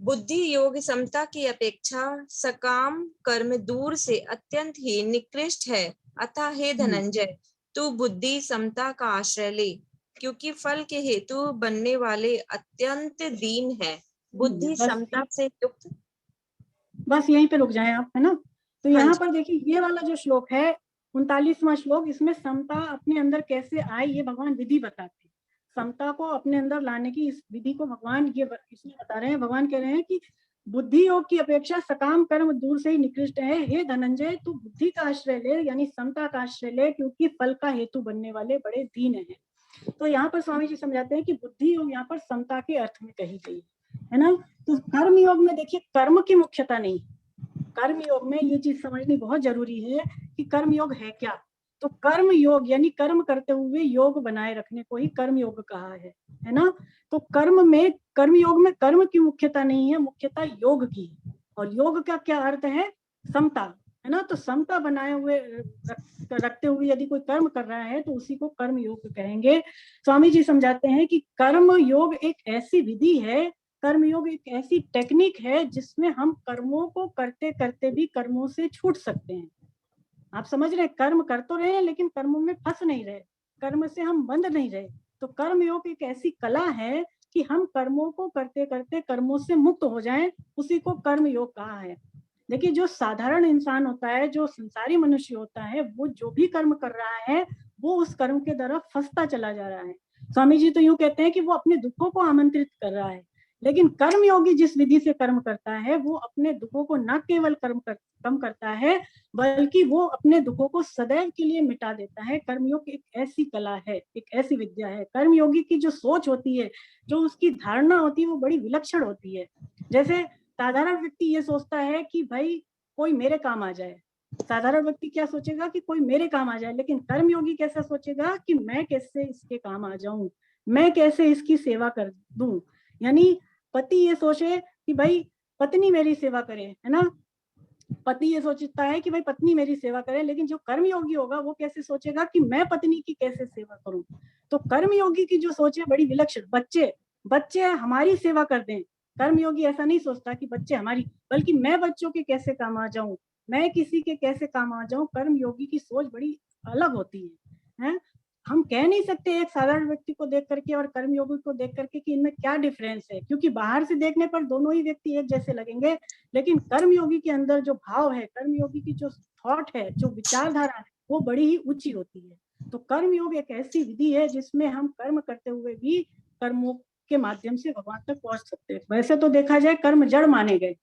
बुद्धि योग समता की अपेक्षा सकाम कर्म दूर से अत्यंत ही निकृष्ट है। अतः हे धनंजय, तू बुद्धि समता का आश्रय ले, क्योंकि फल के हेतु बनने वाले अत्यंत दीन है। बुद्धि समता से युक्त। बस यहीं पे रुक जाएं आप, है ना। तो यहाँ पर देखिए ये वाला जो श्लोक है 39वां श्लोक, इसमें समता अपने अंदर कैसे आई ये भगवान विधि बताते हैं। समता को अपने अंदर लाने की इस विधि को भगवान ये इसलिए बता रहे हैं। भगवान कह रहे हैं कि बुद्धि योग की अपेक्षा सकाम कर्म दूर से ही निकृष्ट है। हे धनंजय, तू बुद्धि का आश्रय ले, यानी समता का आश्रय ले, क्योंकि फल का हेतु बनने वाले बड़े दीन है। तो यहाँ पर स्वामी जी समझाते हैं कि बुद्धि योग यहाँ पर समता के अर्थ में कही गई है ना। तो कर्म योग में देखिए कर्म की मुख्यता नहीं, कर्म योग में ये चीज समझनी बहुत जरूरी है कि कर्म योग है क्या। तो कर्म योग यानी कर्म करते हुए योग बनाए रखने को ही कर्म योग कहा है ना। तो कर्म योग में कर्म की मुख्यता नहीं है, मुख्यता योग की। और योग का क्या अर्थ है, समता, है ना। तो समता बनाए हुए रखते हुए यदि कोई कर्म कर रहा है तो उसी को कर्म योग कहेंगे। स्वामी जी समझाते हैं कि कर्म योग एक ऐसी विधि है, कर्मयोग एक ऐसी टेक्निक है जिसमें हम कर्मों को करते करते भी कर्मों से छूट सकते हैं। आप समझ रहे हैं, कर्म कर तो रहे हैं लेकिन कर्मों में फंस नहीं रहे, कर्म से हम बंध नहीं रहे। तो कर्मयोग एक ऐसी कला है कि हम कर्मों को करते करते कर्मों से मुक्त हो जाएं, उसी को कर्मयोग कहा है। देखिए, जो साधारण इंसान होता है, जो संसारी मनुष्य होता है, वो जो भी कर्म कर रहा है वो उस कर्म के द्वारा फंसता चला जा रहा है। स्वामी जी तो यूं कहते हैं कि वो अपने दुखों को आमंत्रित कर रहा है। लेकिन कर्मयोगी जिस विधि से कर्म करता है वो अपने दुखों को न केवल कम करता है, बल्कि वो अपने दुखों को सदैव के लिए मिटा देता है। कर्मयोग एक ऐसी कला है, एक ऐसी विद्या है। कर्मयोगी की जो सोच होती है, जो उसकी धारणा होती है, वो बड़ी विलक्षण होती है। जैसे साधारण व्यक्ति ये सोचता है कि भाई कोई मेरे काम आ जाए, साधारण व्यक्ति क्या सोचेगा कि कोई मेरे काम आ जाए। लेकिन कर्मयोगी कैसा सोचेगा कि मैं कैसे इसके काम आ जाऊं, मैं कैसे इसकी सेवा कर दूं। यानी पति ये सोचे कि भाई पत्नी मेरी सेवा करे, है ना। पति ये सोचता है कि भाई पत्नी मेरी सेवा करे, लेकिन जो कर्मयोगी होगा वो कैसे सोचेगा कि मैं पत्नी की कैसे सेवा करूं। तो कर्मयोगी की जो सोच है बड़ी विलक्षण। बच्चे हमारी सेवा कर दें, कर्मयोगी ऐसा नहीं सोचता कि बच्चे हमारी, बल्कि मैं बच्चों के कैसे काम आ जाऊं, मैं किसी के कैसे काम आ जाऊं। कर्मयोगी की सोच बड़ी अलग होती है। हम कह नहीं सकते एक साधारण व्यक्ति को देख करके और कर्मयोगी को देख करके कि इनमें क्या डिफरेंस है, क्योंकि बाहर से देखने पर दोनों ही व्यक्ति एक जैसे लगेंगे, लेकिन कर्मयोगी के अंदर जो भाव है, कर्मयोगी की जो थॉट है, जो विचारधारा है, वो बड़ी ही ऊंची होती है। तो कर्मयोग एक ऐसी विधि है जिसमें हम कर्म करते हुए भी कर्मों के माध्यम से भगवान तक पहुंच सकते हैं। वैसे तो देखा जाए कर्म जड़ माने गए,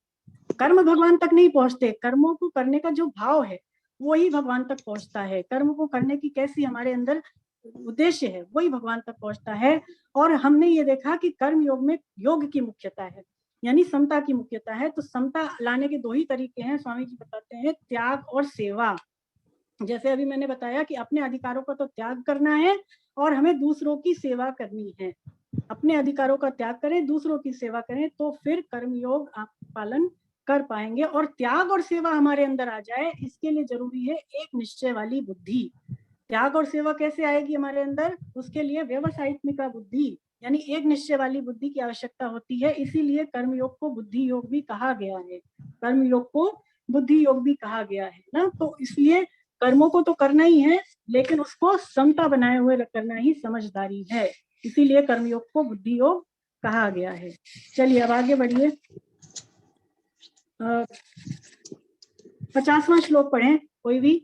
कर्म भगवान तक नहीं पहुंचते, कर्मों को करने का जो भाव है वही भगवान तक पहुंचता है। कर्म को करने की कैसी हमारे अंदर उद्देश्य है वही भगवान तक पहुंचता है। और हमने ये देखा कि कर्म योग में योग की मुख्यता है, यानी समता की मुख्यता है। तो समता लाने के दो ही तरीके हैं, स्वामी जी बताते हैं, त्याग और सेवा। जैसे अभी मैंने बताया कि अपने अधिकारों का तो त्याग करना है और हमें दूसरों की सेवा करनी है। अपने अधिकारों का त्याग करें, दूसरों की सेवा करें, तो फिर कर्मयोग आप पालन कर पाएंगे। और त्याग और सेवा हमारे अंदर आ जाए, इसके लिए जरूरी है एक निश्चय वाली बुद्धि। त्याग और सेवा कैसे आएगी हमारे अंदर? उसके लिए व्यवसायित्मिका बुद्धि, यानी एक निश्चय वाली बुद्धि की आवश्यकता होती है। इसीलिए कर्मयोग को बुद्धि योग भी कहा गया है, कर्मयोग को बुद्धि योग भी कहा गया है ना। तो इसलिए कर्मों को तो करना ही है, लेकिन उसको समता बनाए हुए करना ही समझदारी है। इसीलिए कर्मयोग को बुद्धि योग कहा गया है। चलिए अब आगे बढ़िए। 50वां श्लोक पढ़ें कोई भी।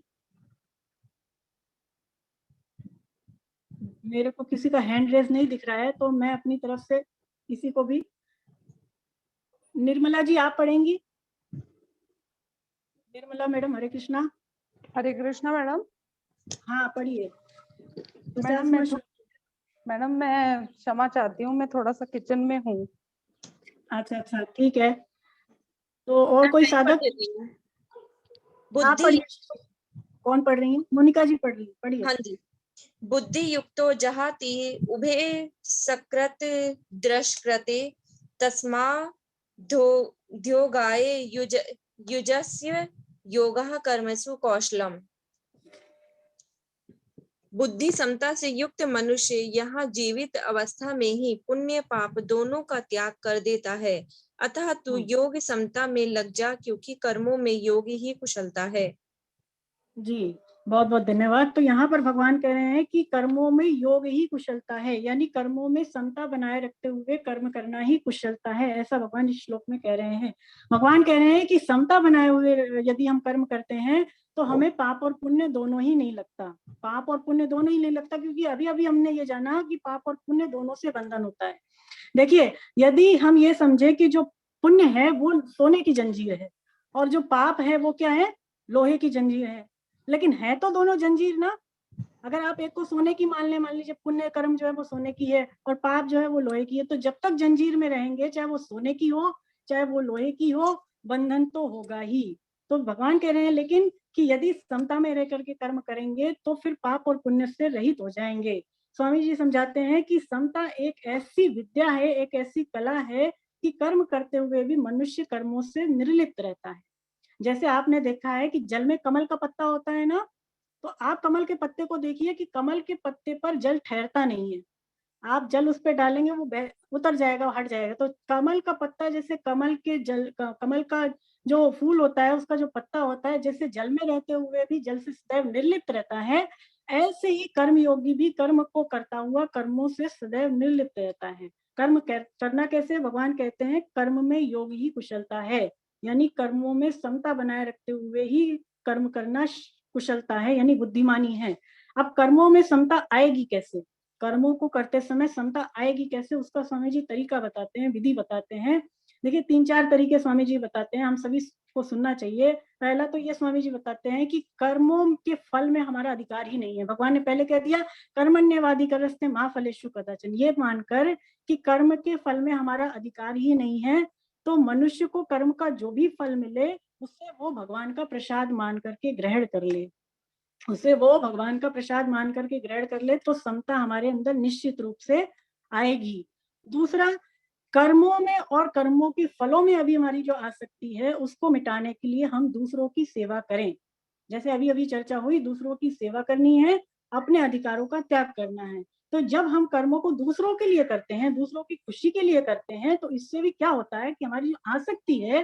मेरे को किसी का हैंड रेज नहीं दिख रहा है, तो मैं अपनी तरफ से किसी को भी। निर्मला जी आप पढ़ेंगी? निर्मला मैडम, हरे कृष्णा। हरे कृष्णा मैडम। हाँ पढ़िए। मैडम मैं क्षमा चाहती हूँ, मैं थोड़ा सा किचन में हूँ। अच्छा ठीक है। तो और कोई साधक? बुद्धि। कौन पढ़ रही है? मोनिका जी पढ़ रही है, पढ़िए। हाँ जी। बुद्धि युक्तो जहाति उभे सकृत दृष्कृते तस्मा ध्योगाय युजस्य योगः कर्मसु कौशलम। बुद्धि समता से युक्त मनुष्य यहाँ जीवित अवस्था में ही पुण्य पाप दोनों का त्याग कर देता है। अतः तू योग समता में लग जा, क्योंकि कर्मों में योग ही कुशलता है। जी बहुत बहुत धन्यवाद। तो यहाँ पर भगवान कह रहे हैं कि कर्मों में योग ही कुशलता है, यानी कर्मों में समता बनाए रखते हुए कर्म करना ही कुशलता है, ऐसा भगवान इस श्लोक में कह रहे हैं। भगवान कह रहे हैं कि समता बनाए हुए यदि हम कर्म करते हैं तो हमें पाप और पुण्य दोनों ही नहीं लगता। पाप और पुण्य दोनों ही नहीं लगता, क्योंकि अभी अभी हमने ये जाना कि पाप और पुण्य दोनों से बंधन होता है। देखिए, यदि हम ये समझे कि जो पुण्य है वो सोने की जंजीर है और जो पाप है वो क्या है? लोहे की जंजीर है, लेकिन है तो दोनों जंजीर ना। अगर आप एक को सोने की मान लीजिए पुण्य कर्म जो है वो सोने की है और पाप जो है वो लोहे की है, तो जब तक जंजीर में रहेंगे, चाहे वो सोने की हो चाहे वो लोहे की हो, बंधन तो होगा ही। तो भगवान कह रहे हैं लेकिन कि यदि समता में रह करके कर्म करेंगे तो फिर पाप और पुण्य से रहित हो जाएंगे। स्वामी जी समझाते हैं कि समता एक ऐसी विद्या है, एक ऐसी कला है कि कर्म करते हुए भी मनुष्य कर्मों से निर्लिप्त रहता है। जैसे आपने देखा है कि जल में कमल का पत्ता होता है ना, तो आप कमल के पत्ते को देखिए कि कमल के पत्ते पर जल ठहरता नहीं है। आप जल उस पर डालेंगे वो उतर जाएगा, हट जाएगा। तो कमल का पत्ता जैसे कमल का जो फूल होता है, उसका जो पत्ता होता है, जैसे जल में रहते हुए भी जल से सदैव निर्लिप्त रहता है, ऐसे ही कर्मयोगी भी कर्म को करता हुआ कर्मों से सदैव निर्लिप्त रहता है। कर्म करना कैसे? भगवान कहते हैं कर्म में योग ही कुशलता है, यानी कर्मों में समता बनाए रखते हुए ही कर्म करना कुशलता है, यानी बुद्धिमानी है। अब कर्मों में समता आएगी कैसे? कर्मों को करते समय समता आएगी कैसे, उसका स्वामी जी तरीका बताते हैं, विधि बताते हैं। देखिए 3-4 तरीके स्वामी जी बताते हैं, हम सभी को सुनना चाहिए। पहला तो ये स्वामी जी बताते हैं कि कर्मों के फल में हमारा अधिकार ही नहीं है। भगवान ने पहले कह दिया कर्मण्येवाधिकारस्ते मा फलेषु कदाचन, ये मानकर कि कर्म के फल में हमारा अधिकार ही नहीं है, तो मनुष्य को कर्म का जो भी फल मिले उससे वो भगवान का प्रसाद मान करके ग्रहण कर ले, उसे वो भगवान का प्रसाद मान करके ग्रहण कर ले, तो समता हमारे अंदर निश्चित रूप से आएगी। दूसरा, कर्मों में और कर्मों के फलों में अभी हमारी जो आसक्ति है उसको मिटाने के लिए हम दूसरों की सेवा करें। जैसे अभी अभी चर्चा हुई, दूसरों की सेवा करनी है, अपने अधिकारों का त्याग करना है। तो जब हम कर्मों को दूसरों के लिए करते हैं, दूसरों की खुशी के लिए करते हैं, तो इससे भी क्या होता है कि हमारी जो आसक्ति है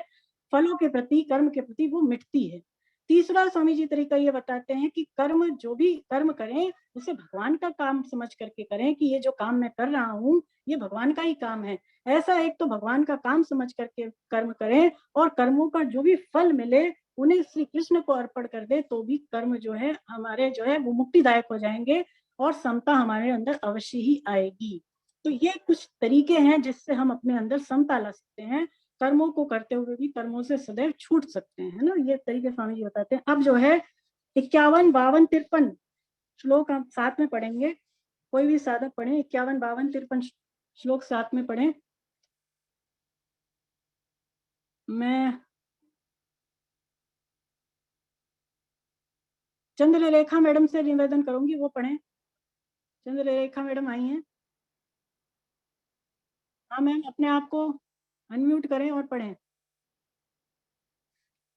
फलों के प्रति, कर्म के प्रति, वो मिटती है। तीसरा स्वामी जी तरीका ये बताते हैं कि कर्म, जो भी कर्म करें उसे भगवान का काम समझ करके करें, कि ये जो काम मैं कर रहा हूँ ये भगवान का ही काम है। ऐसा एक तो भगवान का काम समझ करके कर्म करें, और कर्मों का जो भी फल मिले उन्हें श्री कृष्ण को अर्पण कर दे, तो भी कर्म जो है हमारे जो है वो मुक्तिदायक हो जाएंगे और समता हमारे अंदर अवश्य ही आएगी। तो ये कुछ तरीके हैं जिससे हम अपने अंदर समता ला सकते हैं, कर्मों को करते हुए भी कर्मों से सदैव छूट सकते हैं, है ना। ये तरीके स्वामी जी बताते हैं। अब जो है 51, 52, 53 श्लोक हम साथ में पढ़ेंगे। कोई भी साधक पढ़े 51, 52, 53 श्लोक साथ में पढ़े। मैं चंद्रलेखा मैडम से निवेदन करूंगी, वो पढ़ें। चंद्रलेखा मैडम आई हैं? हाँ मैम, अपने आप को अनम्यूट करें और पढ़ें।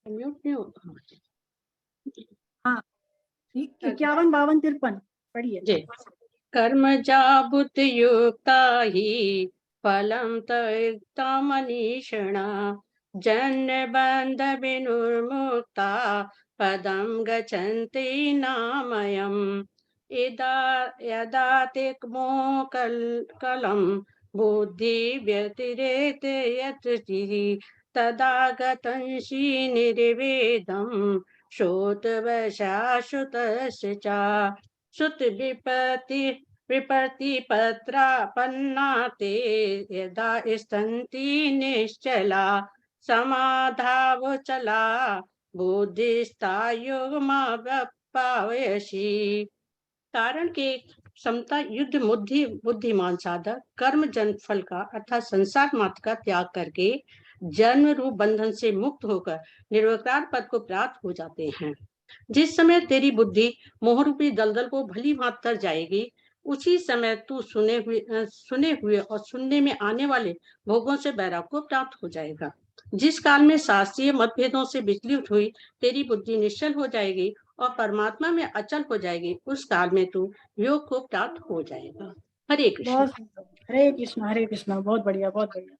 अनम्यूट नहीं होता। हाँ, 51, 52, 53 पढ़िए जी। कर्मजा बुद्धियुक्ता हि फलं त्यक्ता मनीषिणा जन्य बंध विनुर्मुक्ता पदं गच्छन्ति नामयम् यदा तिक्मो कलं बुद्धि व्यतिरेक यत्तिः तदा गतंसि निर्वेदं श्रोतवशाश्रुतस्य च श्रुत विपत्ति पत्रापन्ना ते यदा स्तन्ति निश्चला समाधावचला बुद्धिस्तायुगमावपावयसि। कारण के समता युद्ध बुद्धिमान साधक कर्म जन्म फल का अर्थात संसार मात्र का त्याग करके जन्म रूप बंधन से मुक्त होकर निर्विकार पद को प्राप्त हो जाते हैं। जिस समय तेरी बुद्धि मोहरूपी दलदल को भली भांति तर जाएगी, उसी समय तू सुने हुए और सुनने में आने वाले भोगों से वैराग्य को प्राप्त हो जाएगा। जिस काल में शास्त्रीय मतभेदों से विचलित हुई तेरी बुद्धि निश्चल हो जाएगी और परमात्मा में अचल हो जाएगी, उस काल में तू योग को प्राप्त हो जाएगा। हरे कृष्ण। हरे कृष्ण, हरे कृष्ण। बहुत बढ़िया, बहुत बढ़िया।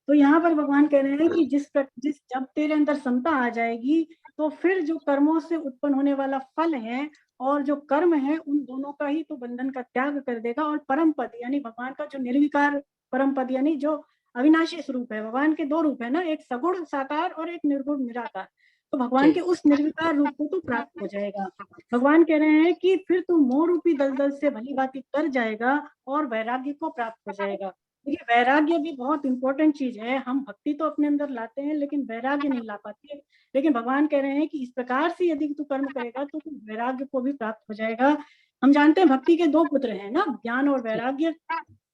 तो यहाँ पर भगवान कह रहे हैं कि जब तेरे अंदर समता आ जाएगी तो फिर जो कर्मों से उत्पन्न होने वाला फल है और जो कर्म है उन दोनों का ही तो बंधन का त्याग कर देगा, और परम पद यानी भगवान का जो निर्विकार परम पद यानी जो अविनाशी स्वरूप है। भगवान के दो रूप है ना, एक सगुण साकार और एक निर्गुण निराकार। तो भगवान के उस निर्विकार रूप को तो प्राप्त हो जाएगा। भगवान कह रहे हैं कि फिर तू मोह रूपी दलदल से भली भांति तर जाएगा और वैराग्य को प्राप्त हो जाएगा। देखिए, वैराग्य भी बहुत इंपॉर्टेंट चीज है। हम भक्ति तो अपने अंदर लाते हैं लेकिन वैराग्य नहीं ला पाते। लेकिन भगवान कह रहे हैं कि इस प्रकार से यदि तू कर्म करेगा तो तू वैराग्य को भी प्राप्त हो जाएगा। हम जानते हैं भक्ति के दो पुत्र हैं ना, ज्ञान और वैराग्य।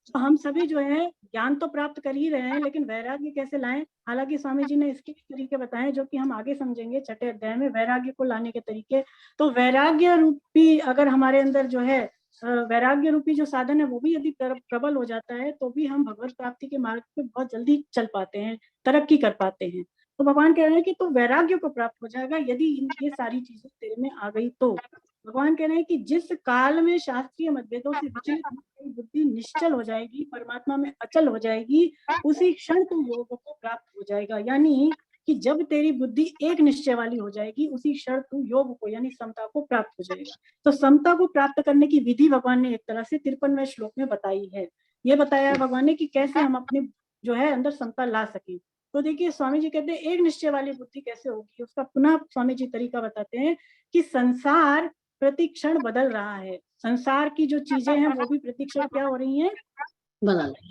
तो हम सभी जो है ज्ञान तो प्राप्त कर ही रहे हैं, लेकिन वैराग्य कैसे लाएं? हालांकि स्वामी जी ने इसके तरीके बताए जो कि हम आगे समझेंगे छठे अध्याय में, वैराग्य को लाने के तरीके। तो वैराग्य रूपी अगर हमारे अंदर जो है वैराग्य रूपी जो साधन है वो भी यदि प्रबल हो जाता है तो भी हम भगवत प्राप्ति के मार्ग पे बहुत जल्दी चल पाते हैं, तरक्की कर पाते हैं। तो भगवान कह रहे हैं कि तू वैराग्य को प्राप्त हो जाएगा यदि ये सारी चीजें तेरे में आ गई तो। भगवान कह रहे हैं कि जिस काल में शास्त्रीय मतभेदों से विचलित बुद्धि निश्चल हो जाएगी, परमात्मा में अचल हो जाएगी, उसी क्षण तू योग को प्राप्त हो जाएगा। यानी कि जब तेरी बुद्धि एक निश्चय वाली हो जाएगी उसी क्षण तू योग को यानी समता को प्राप्त हो जाएगा। तो समता को प्राप्त करने की विधि भगवान ने एक तरह से 53वें श्लोक में बताई है। ये बताया है भगवान ने कि कैसे हम अपने जो है अंदर समता ला सके। तो देखिए, स्वामी जी कहते हैं एक निश्चय वाली बुद्धि कैसे होगी, उसका पुनः स्वामी जी तरीका बताते हैं कि संसार प्रतिक्षण बदल रहा है। संसार की जो चीजें हैं वो भी प्रतिक्षण क्या हो रही हैं? बदल रही,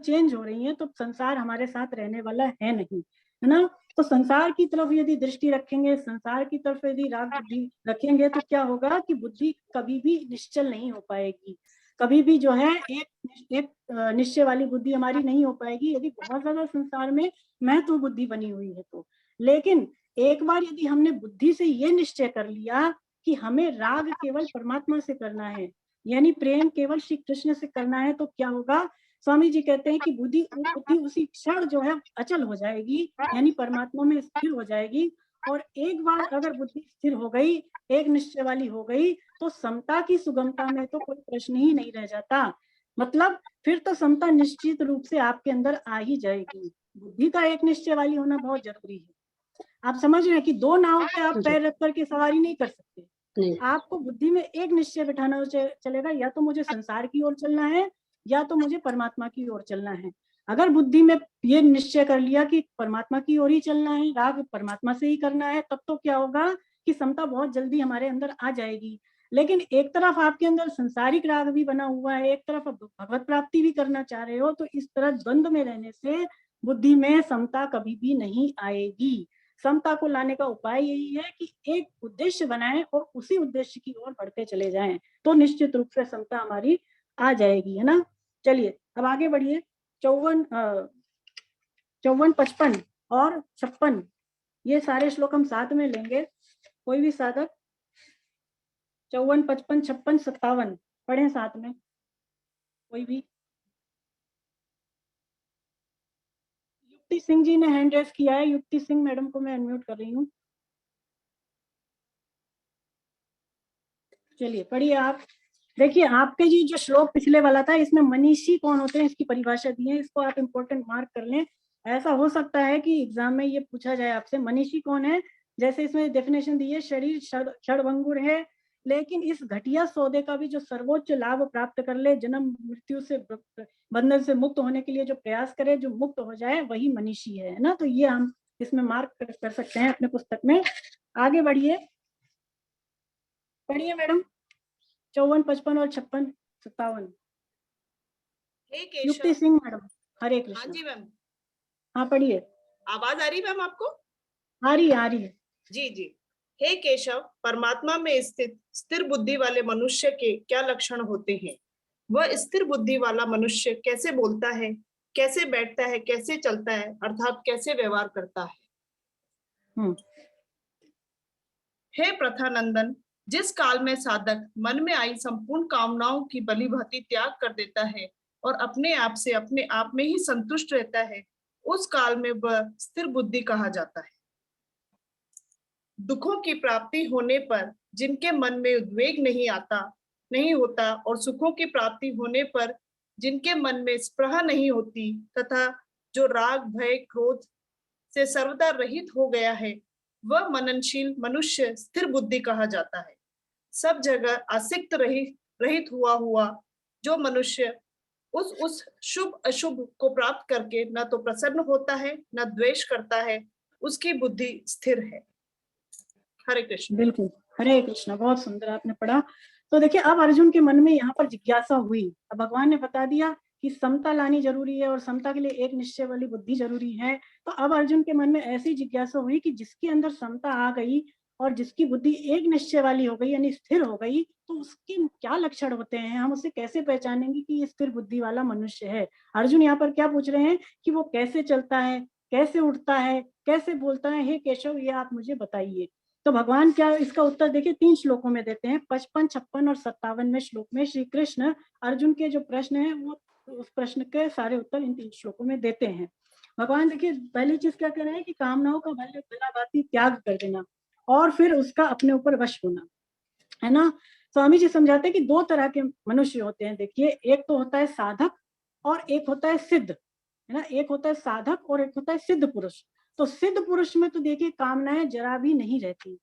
चेंज हो रही हैं। तो संसार हमारे साथ रहने वाला है नहीं, है ना। तो संसार की तरफ यदि दृष्टि रखेंगे, संसार की तरफ यदि राग बुद्धि रखेंगे तो क्या होगा कि बुद्धि कभी भी निश्चल नहीं हो पाएगी। कभी भी जो है एक निश्चय वाली बुद्धि हमारी नहीं हो पाएगी यदि बहुत ज्यादा संसार में महत्व बुद्धि बनी हुई है तो। लेकिन एक बार यदि हमने बुद्धि से ये निश्चय कर लिया कि हमें राग केवल परमात्मा से करना है, यानी प्रेम केवल श्री कृष्ण से करना है, तो क्या होगा? स्वामी जी कहते हैं कि बुद्धि उसी क्षण जो है अचल हो जाएगी, यानी परमात्मा में स्थिर हो जाएगी। और एक बार अगर बुद्धि स्थिर हो गई, एक निश्चय वाली हो गई, तो समता की सुगमता में तो कोई प्रश्न ही नहीं रह जाता। मतलब फिर तो समता निश्चित रूप से आपके अंदर आ ही जाएगी। बुद्धि का एक निश्चय वाली होना बहुत जरूरी है। आप समझ रहे हैं कि दो नाव पे आप पैर रख करके सवारी नहीं कर सकते। नहीं। आपको बुद्धि में एक निश्चय बिठाना चलेगा, या तो मुझे संसार की ओर चलना है या तो मुझे परमात्मा की ओर चलना है। अगर बुद्धि में ये निश्चय कर लिया कि परमात्मा की ओर ही चलना है, राग परमात्मा से ही करना है, तब तो क्या होगा कि समता बहुत जल्दी हमारे अंदर आ जाएगी। लेकिन एक तरफ आपके अंदर संसारिक राग भी बना हुआ है, एक तरफ भगवत प्राप्ति भी करना चाह रहे हो, तो इस तरह द्वंद्व में रहने से बुद्धि में समता कभी भी नहीं आएगी। समता को लाने का उपाय यही है कि एक उद्देश्य बनाएं और उसी उद्देश्य की ओर बढ़ते चले जाएं, तो निश्चित रूप से समता हमारी आ जाएगी, है ना। चलिए अब आगे बढ़िए। 54, 55 और 56 ये सारे श्लोक हम साथ में लेंगे। कोई भी साधक 54, 55, 56, 57 पढ़े साथ में, कोई भी। युक्ति सिंह जी ने हैंड रेस किया है। युक्ति सिंह मैडम को मैं अनम्यूट कर रही हूँ। चलिए पढ़िए आप। देखिए आपके जी जो श्लोक पिछले वाला था, इसमें मनीषी कौन होते हैं इसकी परिभाषा दी है, इसको आप इम्पोर्टेंट मार्क कर लें। ऐसा हो सकता है कि एग्जाम में ये पूछा जाए आपसे, मनीषी कौन है। जैसे इसमें डेफिनेशन दी है, शरीर क्षणभंगुर है, लेकिन इस घटिया सौदे का भी जो सर्वोच्च लाभ प्राप्त कर ले, जन्म मृत्यु से बंधन से मुक्त होने के लिए जो प्रयास करे, जो मुक्त हो जाए, वही मनीषी है ना। तो ये हम इसमें मार्क कर सकते हैं अपने पुस्तक में। आगे बढ़िए, पढ़िए मैडम 54, 55 और 56, 57। युक्ति सिंह मैडम, हरे हाँ कृष्ण। जी मैम, हाँ पढ़िए। आवाज आ रही मैम आपको? आ रही है। जी जी। हे केशव, परमात्मा में स्थित स्थिर बुद्धि वाले मनुष्य के क्या लक्षण होते हैं? वह स्थिर बुद्धि वाला मनुष्य कैसे बोलता है, कैसे बैठता है, कैसे चलता है, अर्थात कैसे व्यवहार करता है? हे प्रथानंदन, जिस काल में साधक मन में आई संपूर्ण कामनाओं की भली भांति त्याग कर देता है और अपने आप से अपने आप में ही संतुष्ट रहता है, उस काल में वह स्थिर बुद्धि कहा जाता है। दुखों की प्राप्ति होने पर जिनके मन में उद्वेग नहीं होता और सुखों की प्राप्ति होने पर जिनके मन में स्पृहा नहीं होती, तथा जो राग भय क्रोध से सर्वदा रहित हो गया है, वह मननशील मनुष्य स्थिर बुद्धि कहा जाता है। सब जगह आसक्त रहित हुआ जो मनुष्य उस शुभ अशुभ को प्राप्त करके न तो प्रसन्न होता है न द्वेष करता है, उसकी बुद्धि स्थिर है। हरे कृष्ण। बिल्कुल, हरे कृष्ण। बहुत सुंदर आपने पढ़ा। तो देखिए अब अर्जुन के मन में यहाँ पर जिज्ञासा हुई। अब भगवान ने बता दिया कि समता लानी जरूरी है और समता के लिए एक निश्चय वाली बुद्धि जरूरी है। तो अब अर्जुन के मन में ऐसी जिज्ञासा हुई कि जिसके अंदर समता आ गई और जिसकी बुद्धि एक निश्चय वाली हो गई, यानी स्थिर हो गई, तो उसके क्या लक्षण होते हैं, हम उसे कैसे पहचानेंगे कि ये स्थिर बुद्धि वाला मनुष्य है। अर्जुन यहाँ पर क्या पूछ रहे हैं कि वो कैसे चलता है, कैसे उठता है, कैसे बोलता है। हे केशव, ये आप मुझे बताइए। तो भगवान क्या इसका उत्तर देखिए 3 श्लोकों में देते हैं। 55, 56 और 57वें श्लोक में श्री कृष्ण अर्जुन के जो प्रश्न है वो उस प्रश्न के सारे उत्तर इन 3 श्लोकों में देते हैं। भगवान देखिए पहली चीज क्या कह रहे हैं कि कामनाओं का भलाभांति त्याग कर देना और फिर उसका अपने ऊपर वश होना, है ना। स्वामी जी समझाते हैं कि 2 तरह के मनुष्य होते हैं। देखिए एक तो होता है साधक और एक होता है सिद्ध, है ना। एक होता है साधक और एक होता है सिद्ध पुरुष। तो सिद्ध पुरुष में तो देखिए कामनाएं जरा भी नहीं रहती।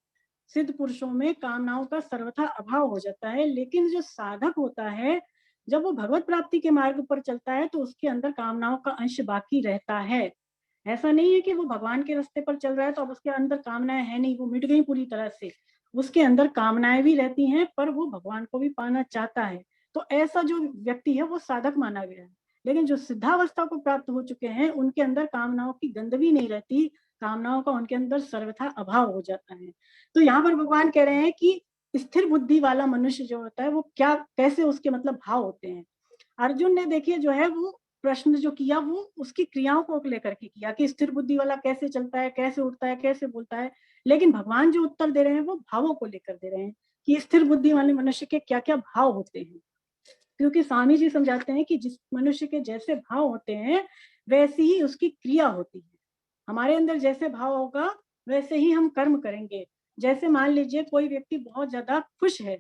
सिद्ध पुरुषों में कामनाओं का सर्वथा अभाव हो जाता है। लेकिन जो साधक होता है, जब वो भगवत प्राप्ति के मार्ग पर चलता है तो उसके अंदर कामनाओं का अंश बाकी रहता है। ऐसा नहीं है कि वो भगवान के रास्ते पर चल रहा है तो अब उसके अंदर कामनाएं है नहीं, वो मिट गई पूरी तरह से। उसके अंदर कामनाएं भी रहती हैं, पर वो भगवान को भी पाना चाहता है। तो ऐसा जो व्यक्ति है वो साधक माना गया है। लेकिन जो सिद्धावस्था को प्राप्त हो चुके हैं, उनके अंदर कामनाओं की गंध भी नहीं रहती, कामनाओं का उनके अंदर सर्वथा अभाव हो जाता है। तो यहाँ पर भगवान कह रहे हैं कि स्थिर बुद्धि वाला मनुष्य जो होता है वो क्या, कैसे उसके मतलब भाव होते हैं। अर्जुन ने देखिए जो है वो प्रश्न जो किया वो उसकी क्रियाओं को लेकर के किया कि स्थिर बुद्धि वाला कैसे चलता है, कैसे उठता है, कैसे बोलता है। लेकिन भगवान जो उत्तर दे रहे हैं वो भावों को लेकर दे रहे हैं कि स्थिर बुद्धि वाले मनुष्य के क्या क्या भाव होते हैं। क्योंकि स्वामी जी समझाते हैं कि जिस मनुष्य के जैसे भाव होते हैं वैसी ही उसकी क्रिया होती है। हमारे अंदर जैसे भाव होगा वैसे ही हम कर्म करेंगे। जैसे मान लीजिए कोई व्यक्ति बहुत ज्यादा खुश है,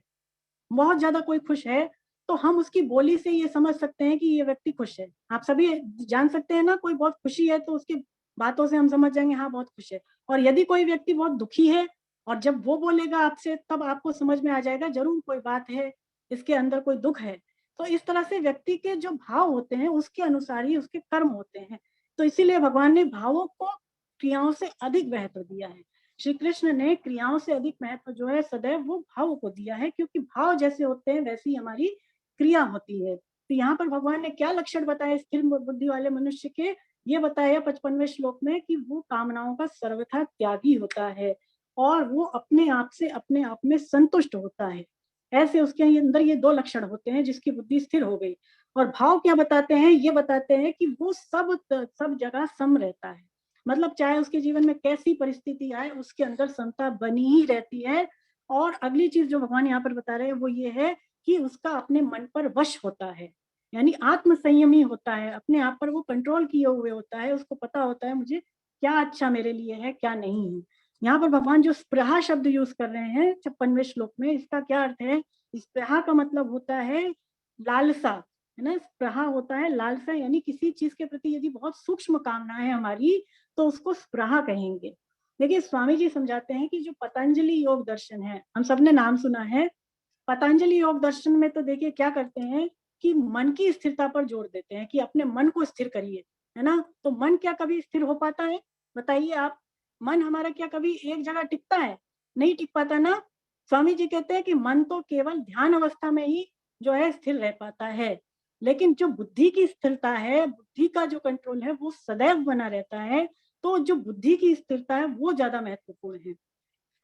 बहुत ज्यादा कोई खुश है, तो हम उसकी बोली से ये समझ सकते हैं कि ये व्यक्ति खुश है। आप सभी जान सकते हैं ना, कोई बहुत खुशी है तो उसके बातों से हम समझ जाएंगे हाँ बहुत खुश है। और यदि कोई व्यक्ति बहुत दुखी है और जब वो बोलेगा आपसे तब आपको समझ में आ जाएगा जरूर कोई बात है, इसके अंदर कोई दुख है। तो इस तरह से व्यक्ति के जो भाव होते हैं उसके अनुसार ही उसके कर्म होते हैं। तो इसीलिए भगवान ने भावों को क्रियाओं से अधिक महत्व दिया है। श्री कृष्ण ने क्रियाओं से अधिक महत्व जो है सदैव वो भाव को दिया है, क्योंकि भाव जैसे होते हैं वैसी हमारी क्रिया होती है। तो यहाँ पर भगवान ने क्या लक्षण बताए स्थिर बुद्धि वाले मनुष्य के, ये बताया 55वें श्लोक में कि वो कामनाओं का सर्वथा त्यागी होता है और वो अपने आप से अपने आप में संतुष्ट होता है। ऐसे उसके अंदर ये दो लक्षण होते हैं जिसकी बुद्धि स्थिर हो गई। और भाव क्या बताते हैं, ये बताते हैं कि वो सब जगह सम रहता है। मतलब चाहे उसके जीवन में कैसी परिस्थिति आए उसके अंदर समता बनी ही रहती है। और अगली चीज जो भगवान यहाँ पर बता रहे हैं वो ये है कि उसका अपने मन पर वश होता है, यानी आत्म संयमी होता है, अपने आप पर वो कंट्रोल किए हुए होता है, उसको पता होता है मुझे क्या अच्छा मेरे लिए है क्या नहीं है। यहाँ पर भगवान जो स्पृहा शब्द यूज कर रहे हैं 56वें श्लोक में, इसका क्या अर्थ है, स्पृहा का मतलब होता है लालसा, है ना। स्पृहा होता है लालसा, यानी किसी चीज के प्रति यदि बहुत सूक्ष्म कामना है हमारी तो उसको स्पृहा कहेंगे। देखिए स्वामी जी समझाते हैं कि जो पतंजलि योग दर्शन है, हम सबने नाम सुना है, पतंजलि योग दर्शन में तो देखिए क्या करते हैं कि मन की स्थिरता पर जोर देते हैं कि अपने मन को स्थिर करिए, है ना। तो मन क्या कभी स्थिर हो पाता है, बताइए आप। मन हमारा क्या कभी एक जगह टिकता है, नहीं टिक पाता ना। स्वामी जी कहते हैं कि मन तो केवल ध्यान अवस्था में ही जो है स्थिर रह पाता है, लेकिन जो बुद्धि की स्थिरता है, बुद्धि का जो कंट्रोल है वो सदैव बना रहता है। तो जो बुद्धि की स्थिरता है वो ज्यादा महत्वपूर्ण है।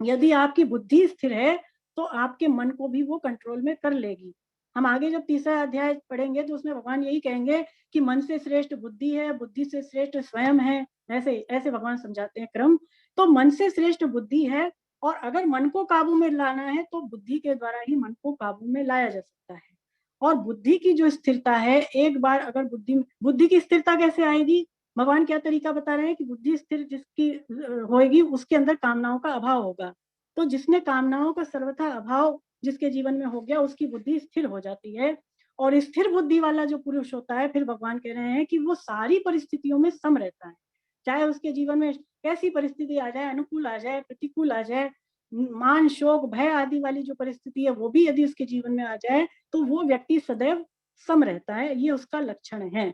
यदि आपकी बुद्धि स्थिर है तो आपके मन को भी वो कंट्रोल में कर लेगी। हम आगे जब तीसरा अध्याय पढ़ेंगे तो उसमें भगवान यही कहेंगे कि मन से श्रेष्ठ बुद्धि है, बुद्धि से श्रेष्ठ स्वयं है। ऐसे ऐसे भगवान समझाते हैं क्रम। तो मन से श्रेष्ठ बुद्धि है, और अगर मन को काबू में लाना है तो बुद्धि के द्वारा ही मन को काबू में लाया जा सकता है। और बुद्धि की जो स्थिरता है, एक बार अगर बुद्धि की स्थिरता कैसे आएगी, भगवान क्या तरीका बता रहे हैं कि बुद्धि स्थिर जिसकी होएगी उसके अंदर कामनाओं का अभाव होगा। तो जिसने कामनाओं का सर्वथा अभाव जिसके जीवन में हो गया उसकी बुद्धि स्थिर हो जाती है। और स्थिर बुद्धि वाला जो पुरुष होता है, फिर भगवान कह रहे हैं कि वो सारी परिस्थितियों में सम रहता है। चाहे उसके जीवन में कैसी परिस्थिति आ जाए, अनुकूल आ जाए प्रतिकूल आ जाए, मान शोक भय आदि वाली जो परिस्थिति है वो भी यदि उसके जीवन में आ जाए तो वो व्यक्ति सदैव सम रहता है, ये उसका लक्षण है।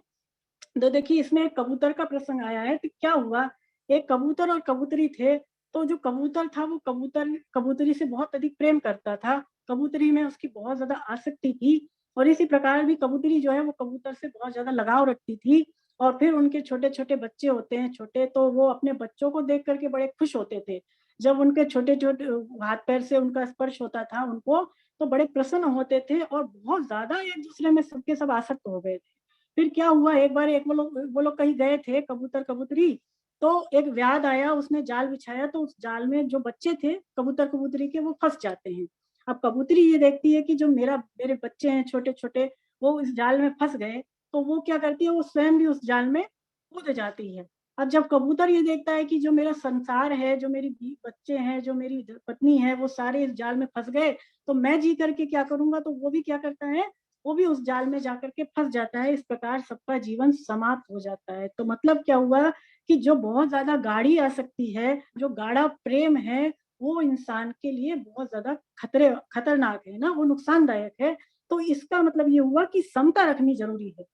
तो देखिए इसमें एक कबूतर का प्रसंग आया है। तो क्या हुआ, एक कबूतर और कबूतरी थे। तो जो कबूतर था वो कबूतरी से बहुत अधिक प्रेम करता था, कबूतरी में उसकी बहुत ज्यादा आसक्ति थी। और इसी प्रकार भी कबूतरी जो है वो कबूतर से बहुत ज्यादा लगाव रखती थी। और फिर उनके छोटे छोटे बच्चे होते हैं छोटे, तो वो अपने बच्चों को देख करके बड़े खुश होते थे। जब उनके छोटे छोटे हाथ पैर से उनका स्पर्श होता था उनको, तो बड़े प्रसन्न होते थे और बहुत ज्यादा एक दूसरे में सबके सब आसक्त हो गए थे। फिर क्या हुआ, एक बार एक वो लोग कहीं गए थे कबूतर कबूतरी। तो एक व्याध आया, उसने जाल बिछाया, तो उस जाल में जो बच्चे थे कबूतर कबूतरी के वो फंस जाते हैं। अब कबूतरी ये देखती है कि जो मेरे बच्चे हैं छोटे छोटे वो इस जाल में फंस गए, तो वो क्या करती है, वो स्वयं भी उस जाल में कूद जाती है। अब जब कबूतर ये देखता है कि जो मेरा संसार है, जो मेरी बच्चे हैं, जो मेरी पत्नी है, वो सारे इस जाल में फंस गए, तो मैं जी करके क्या करूंगा, तो वो भी क्या करता है, वो भी उस जाल में जाकर के फंस जाता है। इस प्रकार सबका जीवन समाप्त हो जाता है। तो मतलब क्या हुआ कि जो बहुत ज्यादा गाढ़ी आसक्ति है, जो गाढ़ा प्रेम है, वो इंसान के लिए बहुत ज्यादा खतरनाक है ना, वो नुकसानदायक है। तो इसका मतलब ये हुआ कि समता रखनी जरूरी है।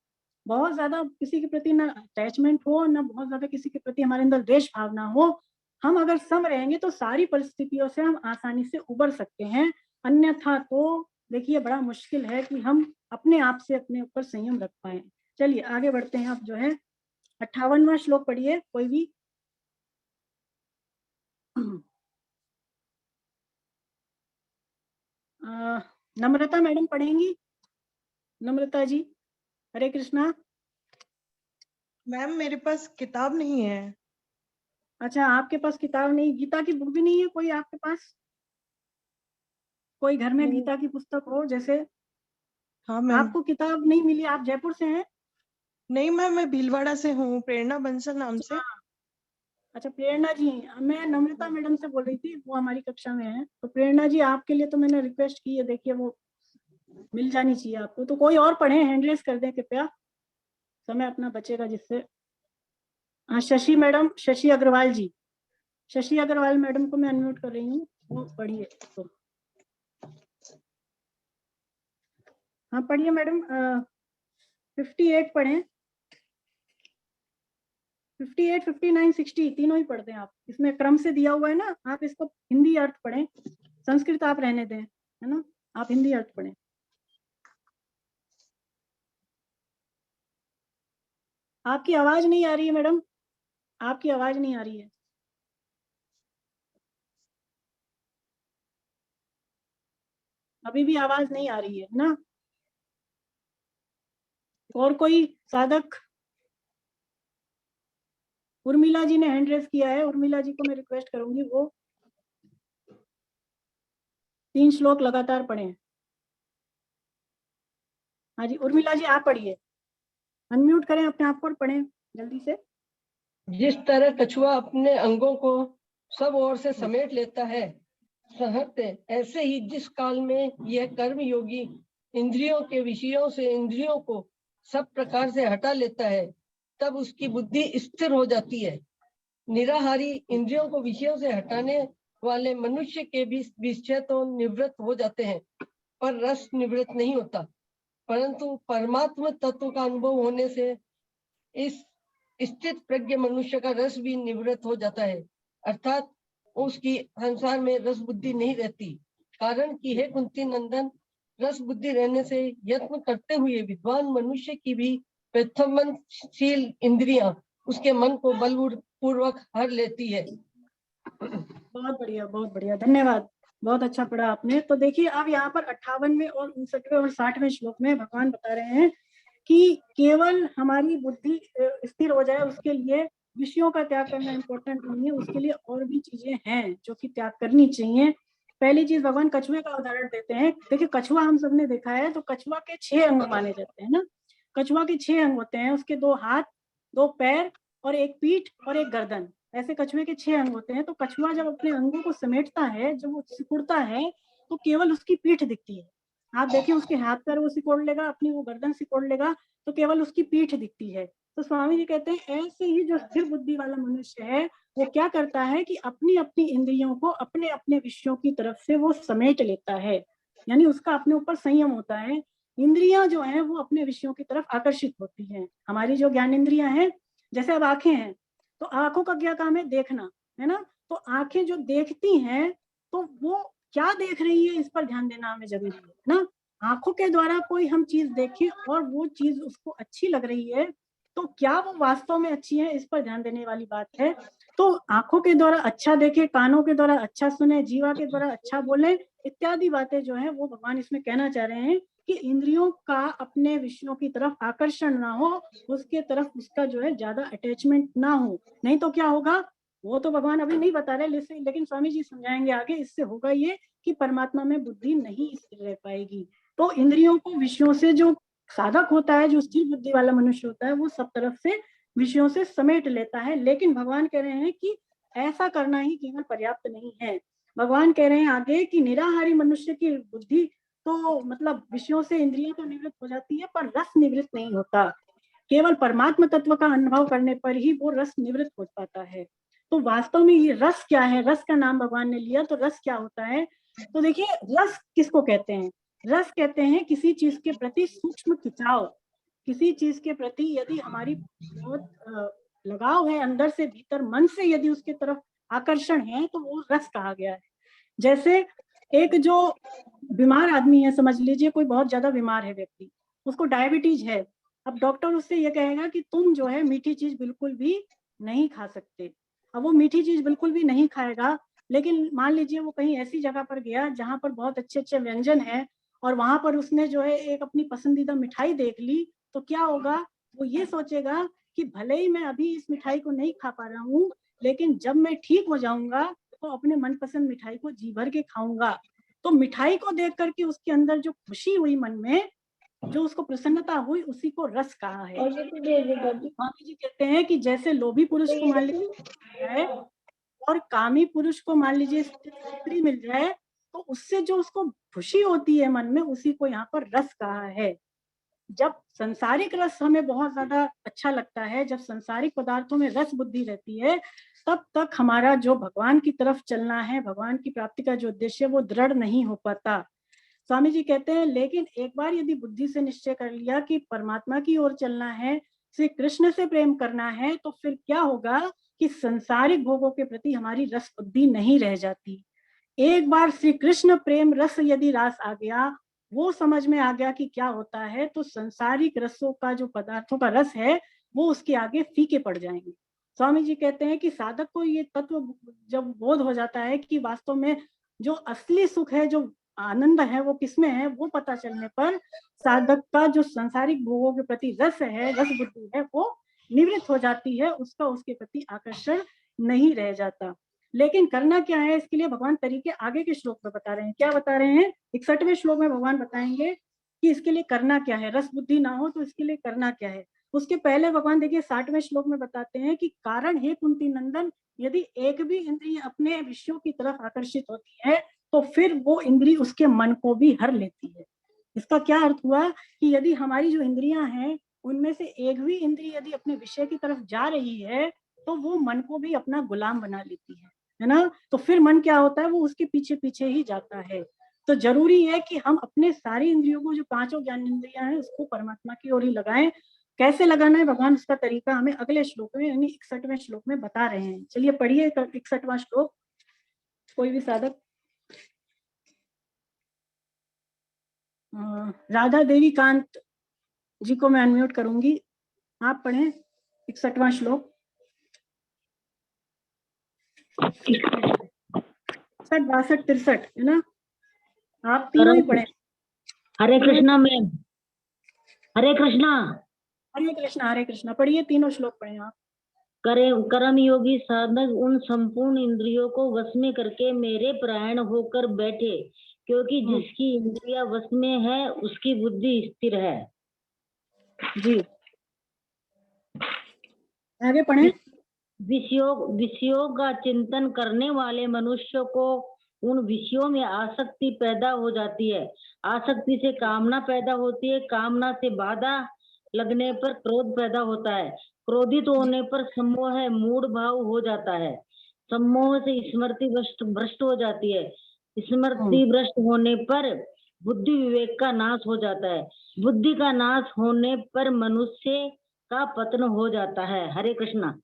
बहुत ज्यादा किसी के प्रति ना अटैचमेंट हो, ना बहुत ज्यादा किसी के प्रति हमारे अंदर द्वेष भावना हो। हम अगर सम रहेंगे तो सारी परिस्थितियों से हम आसानी से उबर सकते हैं। अन्यथा तो देखिए बड़ा मुश्किल है कि हम अपने आप से अपने ऊपर संयम रख पाए। चलिए आगे बढ़ते हैं। आप जो है 58वां श्लोक पढ़िए कोई भी। नम्रता मैडम पढ़ेंगी, नम्रता जी। हरे कृष्णा। मैम मेरे पास किताब नहीं है। अच्छा आपके पास किताब नहीं, गीता की बुक भी नहीं है कोई आपके पास? कोई घर में नहीं। गीता की पुस्तक हो जैसे? हाँ मैम। आपको किताब नहीं मिली, आप जयपुर से हैं? नहीं मैम, मैं भीलवाड़ा से हूँ, प्रेरणा बंसल नाम से। अच्छा प्रेरणा जी, मैं नम्रता मैडम से बोल रही थी, वो हमारी कक्षा में है। तो प्रेरणा जी आपके लिए तो मैंने रिक्वेस्ट की है, देखिए वो मिल जानी चाहिए आपको। तो कोई और पढ़े, हैंड रेस कर दें कृपया, समय अपना बचेगा जिससे। हाँ, शशि मैडम, शशि अग्रवाल जी, शशि अग्रवाल मैडम को मैं अनम्यूट कर रही हूँ, वो पढ़िए तो। हाँ पढ़िए मैडम, 58 पढ़ें, 58, 59, 60 तीनों ही पढ़ते हैं आप, इसमें क्रम से दिया हुआ है ना, आप इसको हिंदी अर्थ पढ़ें, संस्कृत आप रहने दें, है ना, आप हिंदी अर्थ पढ़ें। आपकी आवाज नहीं आ रही है मैडम, आपकी आवाज नहीं आ रही है। अभी भी आवाज नहीं आ रही है ना। और कोई साधक? उर्मिला जी ने हैंड रेज किया है, उर्मिला जी को मैं रिक्वेस्ट करूंगी वो 3 श्लोक लगातार पढ़ें। हाँ जी उर्मिला जी आप पढ़िए, अनम्यूट करें अपने आप को और पढ़ें जल्दी से। जिस तरह कछुआ अपने अंगों को सब ओर से समेट लेता है सहते, ऐसे ही जिस काल में यह कर्म योगी इंद्रियों के विषयों से इंद्रियों को सब प्रकार से हटा लेता है, तब उसकी बुद्धि स्थिर हो जाती है। निराहारी इंद्रियों को विषयों से हटाने वाले मनुष्य के भी विषय तो निवृत्त हो जाते हैं, पर रस निवृत्त नहीं होता। परंतु परमात्मा तत्व का अनुभव होने से इस स्थित प्रज्ञ मनुष्य का रस भी निवृत्त हो जाता है, अर्थात उसकी संसार में रस बुद्धि नहीं रहती। कारण कि हे कुंती नंदन, रस बुद्धि रहने से यत्न करते हुए विद्वान मनुष्य की भी प्रथमशील इंद्रियां उसके मन को बलपूर्वक हर लेती है। बहुत बढ़िया, धन्यवाद, बहुत अच्छा पढ़ा आपने। तो देखिए अब यहाँ पर 58वें और 59वें और 60वें श्लोक में भगवान बता रहे हैं कि केवल हमारी बुद्धि स्थिर हो जाए उसके लिए विषयों का त्याग करना इम्पोर्टेंट नहीं है, उसके लिए और भी चीजें हैं जो कि त्याग करनी चाहिए। पहली चीज भगवान कछुए का उदाहरण देते हैं। देखिए कछुआ हम सबने देखा है, तो कछुआ के 6 अंग माने जाते हैं ना। कछुआ के 6 अंग होते हैं, उसके 2 हाथ, 2 पैर और 1 पीठ और 1 गर्दन, ऐसे कछुए के 6 अंग होते हैं। तो कछुआ जब अपने अंगों को समेटता है, जब वो सिकुड़ता है, तो केवल उसकी पीठ दिखती है। आप देखिए उसके हाथ पैर वो सिकोड़ लेगा, अपनी वो गर्दन सिकोड़ लेगा, तो केवल उसकी पीठ दिखती है। तो स्वामी जी कहते हैं ऐसे ही जो स्थिर बुद्धि वाला मनुष्य है वो क्या करता है कि अपनी अपनी इंद्रियों को अपने अपने विषयों की तरफ से वो समेट लेता है, यानी उसका अपने ऊपर संयम होता है। इंद्रियां जो है वो अपने विषयों की तरफ आकर्षित होती हैं। हमारी जो ज्ञान इंद्रियां हैं, जैसे अब आंखें हैं, तो आंखों का क्या काम है? देखना, है ना। तो आंखें जो देखती हैं तो वो क्या देख रही है इस पर ध्यान देना हमें जरूरी है ना। आंखों के द्वारा कोई हम चीज देखें और वो चीज उसको अच्छी लग रही है, तो क्या वो वास्तव में अच्छी है, इस पर ध्यान देने वाली बात है। तो आंखों के द्वारा अच्छा देखे, कानों के द्वारा अच्छा सुने, जीवा के द्वारा अच्छा बोले, इत्यादि बातें जो है वो भगवान इसमें कहना चाह रहे हैं कि इंद्रियों का अपने विषयों की तरफ आकर्षण ना हो, उसके तरफ उसका जो है ज्यादा अटैचमेंट ना हो। नहीं तो क्या होगा, वो तो भगवान अभी नहीं बता रहे, लेकिन स्वामी जी समझाएंगे आगे। इससे होगा ये कि परमात्मा में बुद्धि नहीं स्थिर रह पाएगी। तो इंद्रियों को विषयों से, जो साधक होता है, जो स्थिर बुद्धि वाला मनुष्य होता है, वो सब तरफ से विषयों से समेट लेता है। लेकिन भगवान कह रहे हैं कि ऐसा करना ही केवल पर्याप्त नहीं है। भगवान कह रहे हैं आगे कि निराहारी मनुष्य की बुद्धि तो मतलब विषयों से इंद्रियां तो निवृत्त हो जाती है, पर रस निवृत्त नहीं होता। केवल परमात्मा तत्व का अनुभव करने पर ही वो रस निवृत्त हो पाता है। तो वास्तव में ये रस क्या है? रस का नाम भगवान ने लिया, तो रस क्या होता है? तो देखिए रस किसको कहते हैं? रस कहते हैं किसी चीज के प्रति सूक्ष्म खिंचाव, किसी चीज के प्रति यदि हमारी बहुत लगाव है, अंदर से भीतर मन से यदि उसके तरफ आकर्षण है, तो वो रस कहा गया है। जैसे एक जो बीमार आदमी है, समझ लीजिए कोई बहुत ज्यादा बीमार है व्यक्ति, उसको डायबिटीज है। अब डॉक्टर उससे ये कहेगा कि तुम जो है मीठी चीज बिल्कुल भी नहीं खा सकते। अब वो मीठी चीज बिल्कुल भी नहीं खाएगा, लेकिन मान लीजिए वो कहीं ऐसी जगह पर गया जहां पर बहुत अच्छे अच्छे व्यंजन है, और वहां पर उसने जो है एक अपनी पसंदीदा मिठाई देख ली, तो क्या होगा? वो ये सोचेगा कि भले ही मैं अभी इस मिठाई को नहीं खा पा रहा हूँ, लेकिन जब मैं ठीक हो जाऊंगा तो अपने मनपसंद मिठाई को जी भर के खाऊंगा। तो मिठाई को देख करके उसके अंदर जो खुशी हुई, मन में जो उसको प्रसन्नता हुई, उसी को रस कहा है। स्वामी जी कहते हैं कि जैसे लोभी पुरुष को मान लीजिए और कामी पुरुष को मान लीजिए स्त्री मिल जाए, तो उससे जो उसको खुशी होती है मन में, उसी को यहाँ पर रस कहा है। जब संसारिक रस हमें बहुत ज्यादा अच्छा लगता है, जब संसारिक पदार्थों में रस बुद्धि रहती है, तब तक हमारा जो भगवान की तरफ चलना है, भगवान की प्राप्ति का जो उद्देश्य है, वो दृढ़ नहीं हो पाता। स्वामी जी कहते हैं लेकिन एक बार यदि बुद्धि से निश्चय कर लिया कि परमात्मा की ओर चलना है, श्री कृष्ण से प्रेम करना है, तो फिर क्या होगा कि संसारिक भोगों के प्रति हमारी रस बुद्धि नहीं रह जाती। एक बार श्री कृष्ण प्रेम रस यदि रास आ गया, वो समझ में आ गया कि क्या होता है, तो संसारिक रसों का जो पदार्थों का रस है वो उसके आगे फीके पड़ जाएंगे। स्वामी जी कहते हैं कि साधक को ये तत्व जब बोध हो जाता है कि वास्तव में जो असली सुख है, जो आनंद है, वो किसमें है, वो पता चलने पर साधक का जो संसारिक भोगों के प्रति रस है, रस बुद्धि है, वो निवृत्त हो जाती है, उसका उसके प्रति आकर्षण नहीं रह जाता। लेकिन करना क्या है, इसके लिए भगवान तरीके आगे के श्लोक में बता रहे हैं। क्या बता रहे हैं? 61वें श्लोक में भगवान बताएंगे कि इसके लिए करना क्या है, रस बुद्धि ना हो तो इसके लिए करना क्या है। उसके पहले भगवान देखिए 60वें श्लोक में बताते हैं कि कारण हे कुंती नंदन, यदि एक भी इंद्रिय अपने विषयों की तरफ आकर्षित होती है तो फिर वो इंद्रिय उसके मन को भी हर लेती है। इसका क्या अर्थ हुआ कि यदि हमारी जो इंद्रियां हैं उनमें से एक भी इंद्रिय यदि अपने विषय की तरफ जा रही है तो वो मन को भी अपना गुलाम बना लेती है ना। तो फिर मन क्या होता है, वो उसके पीछे पीछे ही जाता है। तो जरूरी है कि हम अपने सारी इंद्रियों को, जो पांचों ज्ञान इंद्रियां हैं, उसको परमात्मा की ओर ही लगाएं। कैसे लगाना है भगवान उसका तरीका हमें अगले श्लोक में यानी 61वें श्लोक में बता रहे हैं। चलिए पढ़िए 61वां श्लोक, कोई भी साधक। राधा देवी कांत जी को मैं अनम्यूट करूंगी, आप पढ़ें 61वां श्लोक। 62, 63 है ना, आप तीनों ही पढ़े। हरे कृष्णा मैम, हरे कृष्णा। हरे कृष्णा, हरे कृष्णा, पढ़िए तीनों श्लोक पढ़े आप। कर्म योगी साधक उन संपूर्ण इंद्रियों को वश में करके मेरे परायण होकर बैठे, क्योंकि जिसकी इंद्रिया वश में है उसकी बुद्धि स्थिर है। जी आगे पढ़े। विषयों का चिंतन करने वाले मनुष्य को उन विषयों में आसक्ति पैदा हो जाती है। आसक्ति से कामना पैदा होती है, कामना से बाधा लगने पर क्रोध पैदा होता है, क्रोधित होने पर सम्मोह है, मूढ़ भाव हो जाता है, सम्मोह से स्मृति भ्रष्ट हो जाती है, स्मृति भ्रष्ट होने पर बुद्धि विवेक का नाश हो जाता है, बुद्धि का नाश होने पर मनुष्य का पतन हो जाता है। हरे कृष्णा।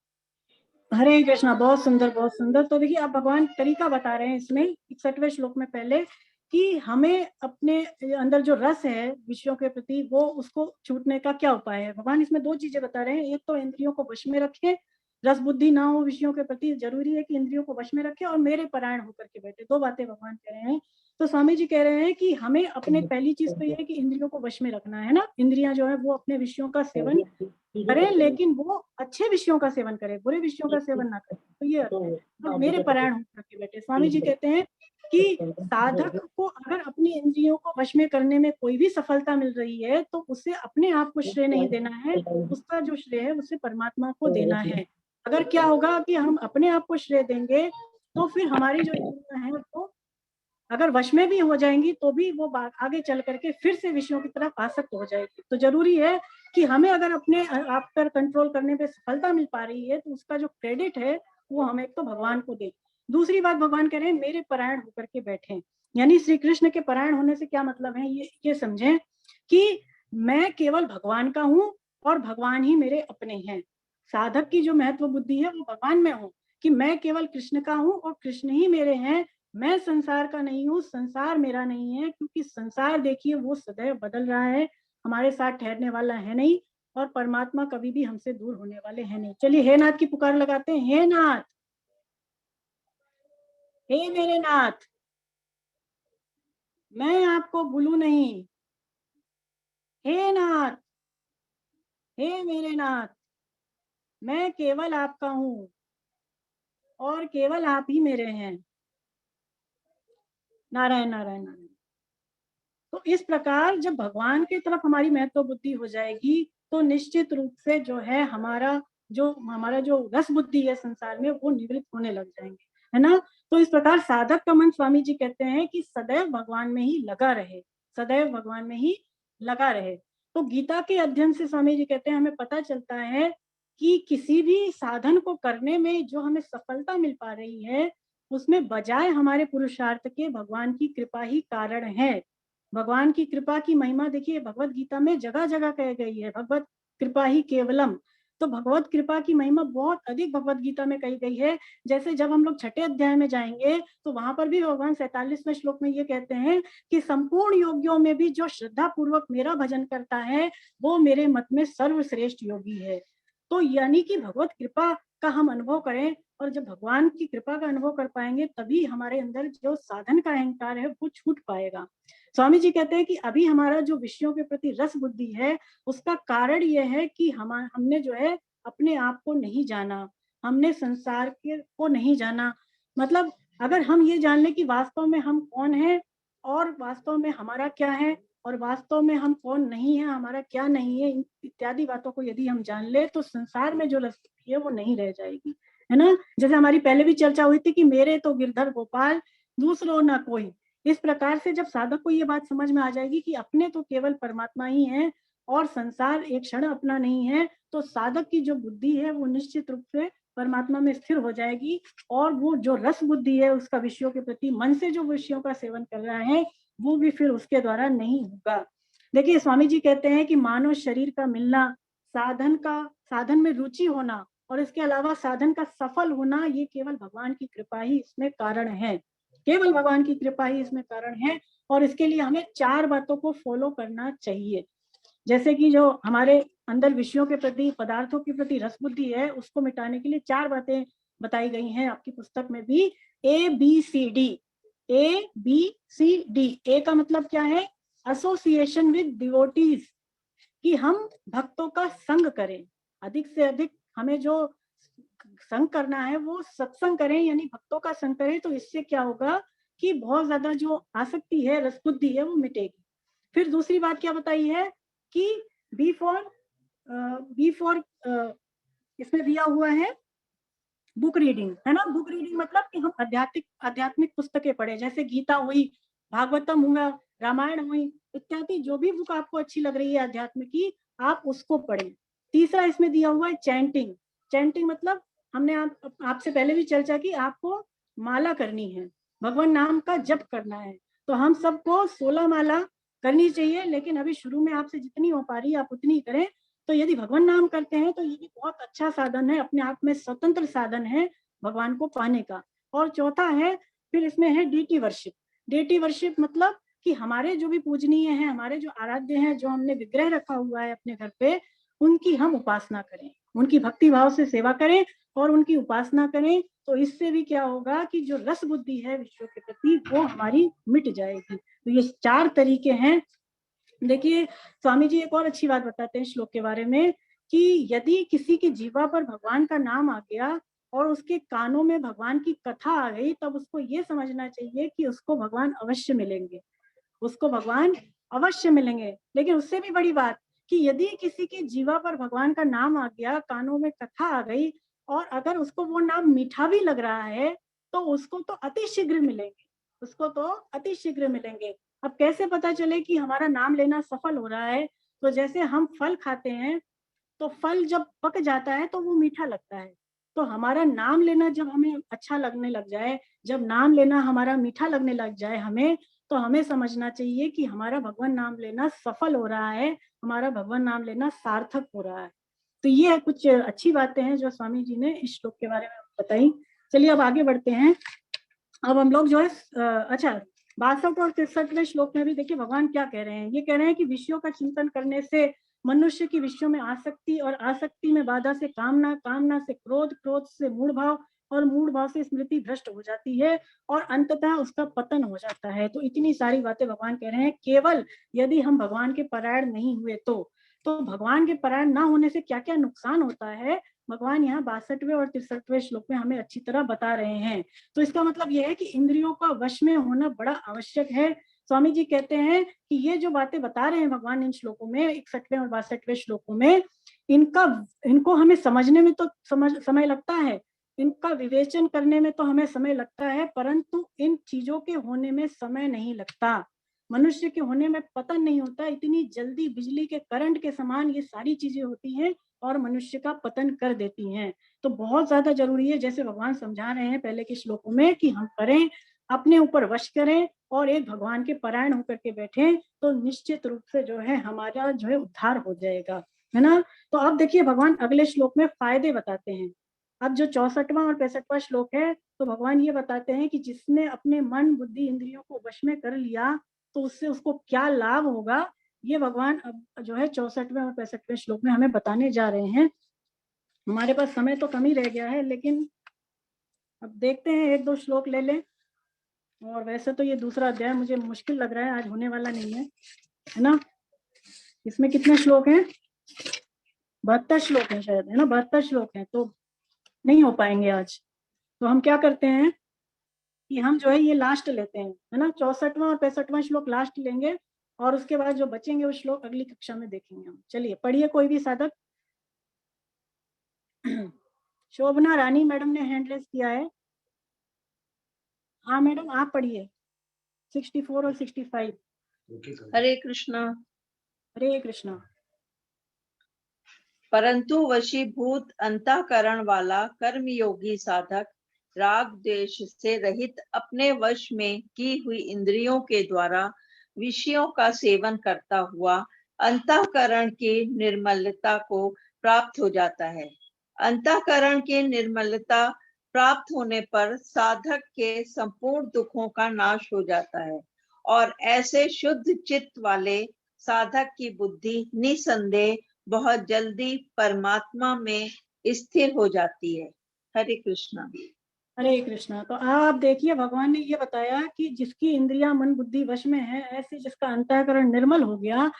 हरे कृष्णा, बहुत सुंदर, बहुत सुंदर। तो देखिए आप भगवान तरीका बता रहे हैं इसमें 61वें श्लोक में पहले कि हमें अपने अंदर जो रस है विषयों के प्रति, वो उसको छूटने का क्या उपाय है। भगवान इसमें दो चीजें बता रहे हैं, एक तो इंद्रियों को वश में रखें, रस बुद्धि ना हो विषयों के प्रति, जरूरी है कि इंद्रियों को वश में रखें, और मेरे परायण होकर के बैठे। दो बातें भगवान कह रहे हैं। तो स्वामी जी कह रहे हैं कि हमें अपने पहली चीज तो ये है कि इंद्रियों को वश में रखना है ना। इंद्रियां जो है वो अपने विषयों का सेवन करें, लेकिन वो अच्छे विषयों का सेवन करें, बुरे विषयों का सेवन ना करें। तो ये अर्थ है, तो मेरे परायण होकर के बैठे। स्वामी जी कहते हैं कि साधक को अगर अपनी इंद्रियों को वश में करने में कोई भी सफलता मिल रही है तो उसे अपने आप को श्रेय नहीं देना है, उसका जो श्रेय है उसे परमात्मा को देना है। अगर क्या होगा कि हम अपने आप को श्रेय देंगे तो फिर हमारी जो इंद्रियां हैं वो अगर वश में भी हो जाएंगी तो भी वो बात आगे चल करके फिर से विषयों की तरफ आसक्त हो जाएगी। तो जरूरी है कि हमें अगर अपने आप पर कंट्रोल करने पे सफलता मिल पा रही है तो उसका जो क्रेडिट है वो हम एक तो भगवान को दें। दूसरी बात भगवान कह रहे हैं मेरे परायण होकर के बैठे, यानी श्री कृष्ण के परायण होने से क्या मतलब है, ये समझें कि मैं केवल भगवान का हूँ और भगवान ही मेरे अपने हैं। साधक की जो महत्व बुद्धि है वो भगवान में हो कि मैं केवल कृष्ण का हूँ और कृष्ण ही मेरे हैं, मैं संसार का नहीं हूँ, संसार मेरा नहीं है, क्योंकि संसार देखिए वो सदैव बदल रहा है, हमारे साथ ठहरने वाला है नहीं, और परमात्मा कभी भी हमसे दूर होने वाले हैं नहीं। चलिए हे नाथ की पुकार लगाते हैं, हे नाथ, हे मेरे नाथ, मैं आपको भूलूं नहीं, हे नाथ, हे मेरे नाथ, मैं केवल आपका हूँ और केवल आप ही मेरे हैं। नारायण नारायण नारायण। तो इस प्रकार जब भगवान की तरफ हमारी महत्व बुद्धि हो जाएगी तो निश्चित रूप से जो है हमारा जो रस बुद्धि है संसार में वो निवृत्त होने लग जाएंगे, है ना। तो इस प्रकार साधक का मन, स्वामी जी कहते हैं कि सदैव भगवान में ही लगा रहे, सदैव भगवान में ही लगा रहे। तो गीता के अध्ययन से स्वामी जी कहते हैं हमें पता चलता है कि किसी भी साधन को करने में जो हमें सफलता मिल पा रही है उसमें बजाय हमारे पुरुषार्थ के भगवान की कृपा ही कारण है। भगवान की कृपा की महिमा देखिए भगवत गीता में जगह जगह कह गई है, भगवत कृपा ही केवलम। तो भगवत कृपा की महिमा बहुत अधिक भगवत गीता में कही गई है। जैसे जब हम लोग छठे अध्याय में जाएंगे तो वहां पर भी भगवान 47वें श्लोक में ये कहते हैं कि संपूर्ण योगियों में भी जो श्रद्धा पूर्वक मेरा भजन करता है वो मेरे मत में सर्वश्रेष्ठ योगी है। तो यानी कि भगवत कृपा का हम अनुभव करें, और जब भगवान की कृपा का अनुभव कर पाएंगे तभी हमारे अंदर जो साधन का अहंकार है वो छूट पाएगा। स्वामी जी कहते हैं कि अभी हमारा जो विषयों के प्रति रस बुद्धि है उसका कारण ये है कि हमने जो है अपने आप को नहीं जाना, हमने संसार के को नहीं जाना। मतलब अगर हम ये जान लें कि वास्तव में हम कौन है और वास्तव में हमारा क्या है और वास्तव में हम कौन नहीं है, हमारा क्या नहीं है, इत्यादि बातों को यदि हम जान ले तो संसार में जो रस है वो नहीं रह जाएगी, है ना। जैसे हमारी पहले भी चर्चा हुई थी कि मेरे तो गिरधर गोपाल दूसरो ना कोई। इस प्रकार से जब साधक को ये बात समझ में आ जाएगी कि अपने तो केवल परमात्मा ही है और संसार एक क्षण अपना नहीं है, तो साधक की जो बुद्धि है वो निश्चित रूप से परमात्मा में स्थिर हो जाएगी और वो जो रस बुद्धि है उसका विषयों के प्रति मन से जो विषयों का सेवन कर रहा है वो भी फिर उसके द्वारा नहीं होगा। देखिए स्वामी जी कहते हैं कि मानव शरीर का मिलना, साधन में रुचि होना और इसके अलावा साधन का सफल होना, ये केवल भगवान की कृपा ही इसमें कारण है, केवल भगवान की कृपा ही इसमें कारण है। और इसके लिए हमें 4 बातों को फॉलो करना चाहिए। जैसे कि जो हमारे अंदर विषयों के प्रति, पदार्थों के प्रति रस बुद्धि है उसको मिटाने के लिए 4 बातें बताई गई हैं आपकी पुस्तक में भी, ABCD। ABCD। ए का मतलब क्या है? एसोसिएशन विद डिवोटीज, कि हम भक्तों का संग करें, अधिक से अधिक हमें जो संग करना है वो सत्संग करें, यानी भक्तों का संग करें। तो इससे क्या होगा कि बहुत ज्यादा जो आसक्ति है, रस बुद्धि है वो मिटेगी। फिर दूसरी बात क्या बताई है कि बी फॉर इसमें दिया हुआ है बुक रीडिंग, है ना। बुक रीडिंग मतलब कि हम आध्यात्मिक पुस्तकें पढ़े, जैसे गीता हुई, भागवतम हुआ, रामायण हुई इत्यादि, जो भी बुक आपको अच्छी लग रही है आध्यात्म की आप उसको पढ़ें। तीसरा इसमें दिया हुआ है चैंटिंग। चैंटिंग मतलब हमने आपसे पहले भी चर्चा की, आपको माला करनी है, भगवान नाम का जप करना है। तो हम सबको 16 माला करनी चाहिए, लेकिन अभी शुरू में आपसे जितनी हो पा रही है आप उतनी करें। तो यदि भगवान नाम करते हैं तो ये भी बहुत अच्छा साधन है, अपने आप में स्वतंत्र साधन है भगवान को पाने का। और चौथा है, फिर इसमें है डीटी वर्शिप। डीटी वर्शिप मतलब कि हमारे जो भी पूजनीय हैं, हमारे जो आराध्य हैं, जो हमने विग्रह रखा हुआ है अपने घर पे, उनकी हम उपासना करें, उनकी भक्ति भाव से सेवा करें और उनकी उपासना करें। तो इससे भी क्या होगा कि जो रस बुद्धि है विश्व के प्रति वो हमारी मिट जाएगी। तो ये 4 तरीके हैं। देखिए स्वामी जी एक और अच्छी बात बताते हैं श्लोक के बारे में कि यदि किसी की जीवा पर भगवान का नाम आ गया और उसके कानों में भगवान की कथा आ गई, तब उसको ये समझना चाहिए कि उसको भगवान अवश्य मिलेंगे, उसको भगवान अवश्य मिलेंगे। लेकिन उससे भी बड़ी बात कि यदि किसी की जीवा पर भगवान का नाम आ गया, कानों में कथा आ गई और अगर उसको वो नाम मीठा भी लग रहा है तो उसको तो अति शीघ्र मिलेंगे, उसको तो अति शीघ्र मिलेंगे। अब कैसे पता चले कि हमारा नाम लेना सफल हो रहा है? तो जैसे हम फल खाते हैं तो फल जब पक जाता है तो वो मीठा लगता है। तो हमारा नाम लेना जब हमें अच्छा लगने लग जाए, जब नाम लेना हमारा मीठा लगने लग जाए हमें, तो हमें समझना चाहिए कि हमारा भगवान नाम लेना सफल हो रहा है, हमारा भगवान नाम लेना सार्थक हो रहा है। तो ये कुछ अच्छी बातें हैं जो स्वामी जी ने इस श्लोक के बारे में बताई। चलिए अब आगे बढ़ते हैं। अब हम लोग जो है 62 और 63वें श्लोक में भी देखिए भगवान क्या कह रहे हैं। ये कह रहे हैं कि विषयों का चिंतन करने से मनुष्य की विषयों में आसक्ति और आसक्ति में बाधा से कामना, कामना से क्रोध, क्रोध से मूढ़ भाव और मूढ़ भाव से स्मृति भ्रष्ट हो जाती है और अंततः उसका पतन हो जाता है। तो इतनी सारी बातें भगवान कह रहे हैं। केवल यदि हम भगवान के परायण नहीं हुए तो भगवान के परायण ना होने से क्या क्या नुकसान होता है भगवान यहाँ 62वें और 63वें श्लोक में हमें अच्छी तरह बता रहे हैं। तो इसका मतलब यह है कि इंद्रियों का वश में होना बड़ा आवश्यक है। स्वामी जी कहते हैं कि ये जो बातें बता रहे हैं भगवान इन श्लोकों में, 61वें और 62वें श्लोकों में, इनको हमें समझने में तो समय लगता है, इनका विवेचन करने में तो हमें समय लगता है, परंतु इन चीजों के होने में समय नहीं लगता। मनुष्य के होने में पता नहीं होता, इतनी जल्दी बिजली के करंट के समान ये सारी चीजें होती हैं और मनुष्य का पतन कर देती हैं। तो बहुत ज्यादा जरूरी है, जैसे भगवान समझा रहे हैं पहले के श्लोकों में, कि हम करें, अपने ऊपर वश करें और एक भगवान के परायण होकर के बैठे, तो निश्चित रूप से जो है हमारा जो है उद्धार हो जाएगा, है ना। तो अब देखिए भगवान अगले श्लोक में फायदे बताते हैं। अब जो 64वां और 65वां श्लोक है, तो भगवान ये बताते हैं कि जिसने अपने मन बुद्धि इंद्रियों को वश में कर लिया तो उससे उसको क्या लाभ होगा, ये भगवान अब जो है 64वें और 65वें श्लोक में हमें बताने जा रहे हैं। हमारे पास समय तो कम ही रह गया है, लेकिन अब देखते हैं, एक दो श्लोक ले लें। और वैसे तो ये दूसरा अध्याय मुझे मुश्किल लग रहा है, आज होने वाला नहीं है ना। इसमें कितने श्लोक हैं? 72 श्लोक हैं शायद, है ना, 72 श्लोक हैं, तो नहीं हो पाएंगे आज। तो हम क्या करते हैं कि हम जो है ये लास्ट लेते हैं, है ना, 64वां और 65वां श्लोक लास्ट लेंगे और उसके बाद जो बचेंगे वो श्लोक अगली कक्षा में देखेंगे हम। चलिए पढ़िए कोई भी साधक। शोभना रानी मैडम ने हैंड रेज किया है। हाँ मैडम आप पढ़िए 64 और 65। हरे कृष्णा। हरे कृष्णा। परंतु वशीभूत अंतःकरण वाला कर्मयोगी साधक राग द्वेष से रहित अपने वश में की हुई इंद्रियों के द्वारा विषयों का सेवन करता हुआ अंतःकरण की निर्मलता को प्राप्त हो जाता है। अंतःकरण की निर्मलता प्राप्त होने पर साधक के संपूर्ण दुखों का नाश हो जाता है और ऐसे शुद्ध चित्त वाले साधक की बुद्धि निसंदेह बहुत जल्दी परमात्मा में स्थिर हो जाती है। हरे कृष्णा। हरे कृष्णा। तो आप देखिए भगवान ने ये बताया कि जिसकी इंद्रियां मन बुद्धि वश में है, ऐसे जिसका अंतःकरण निर्मल हो गया,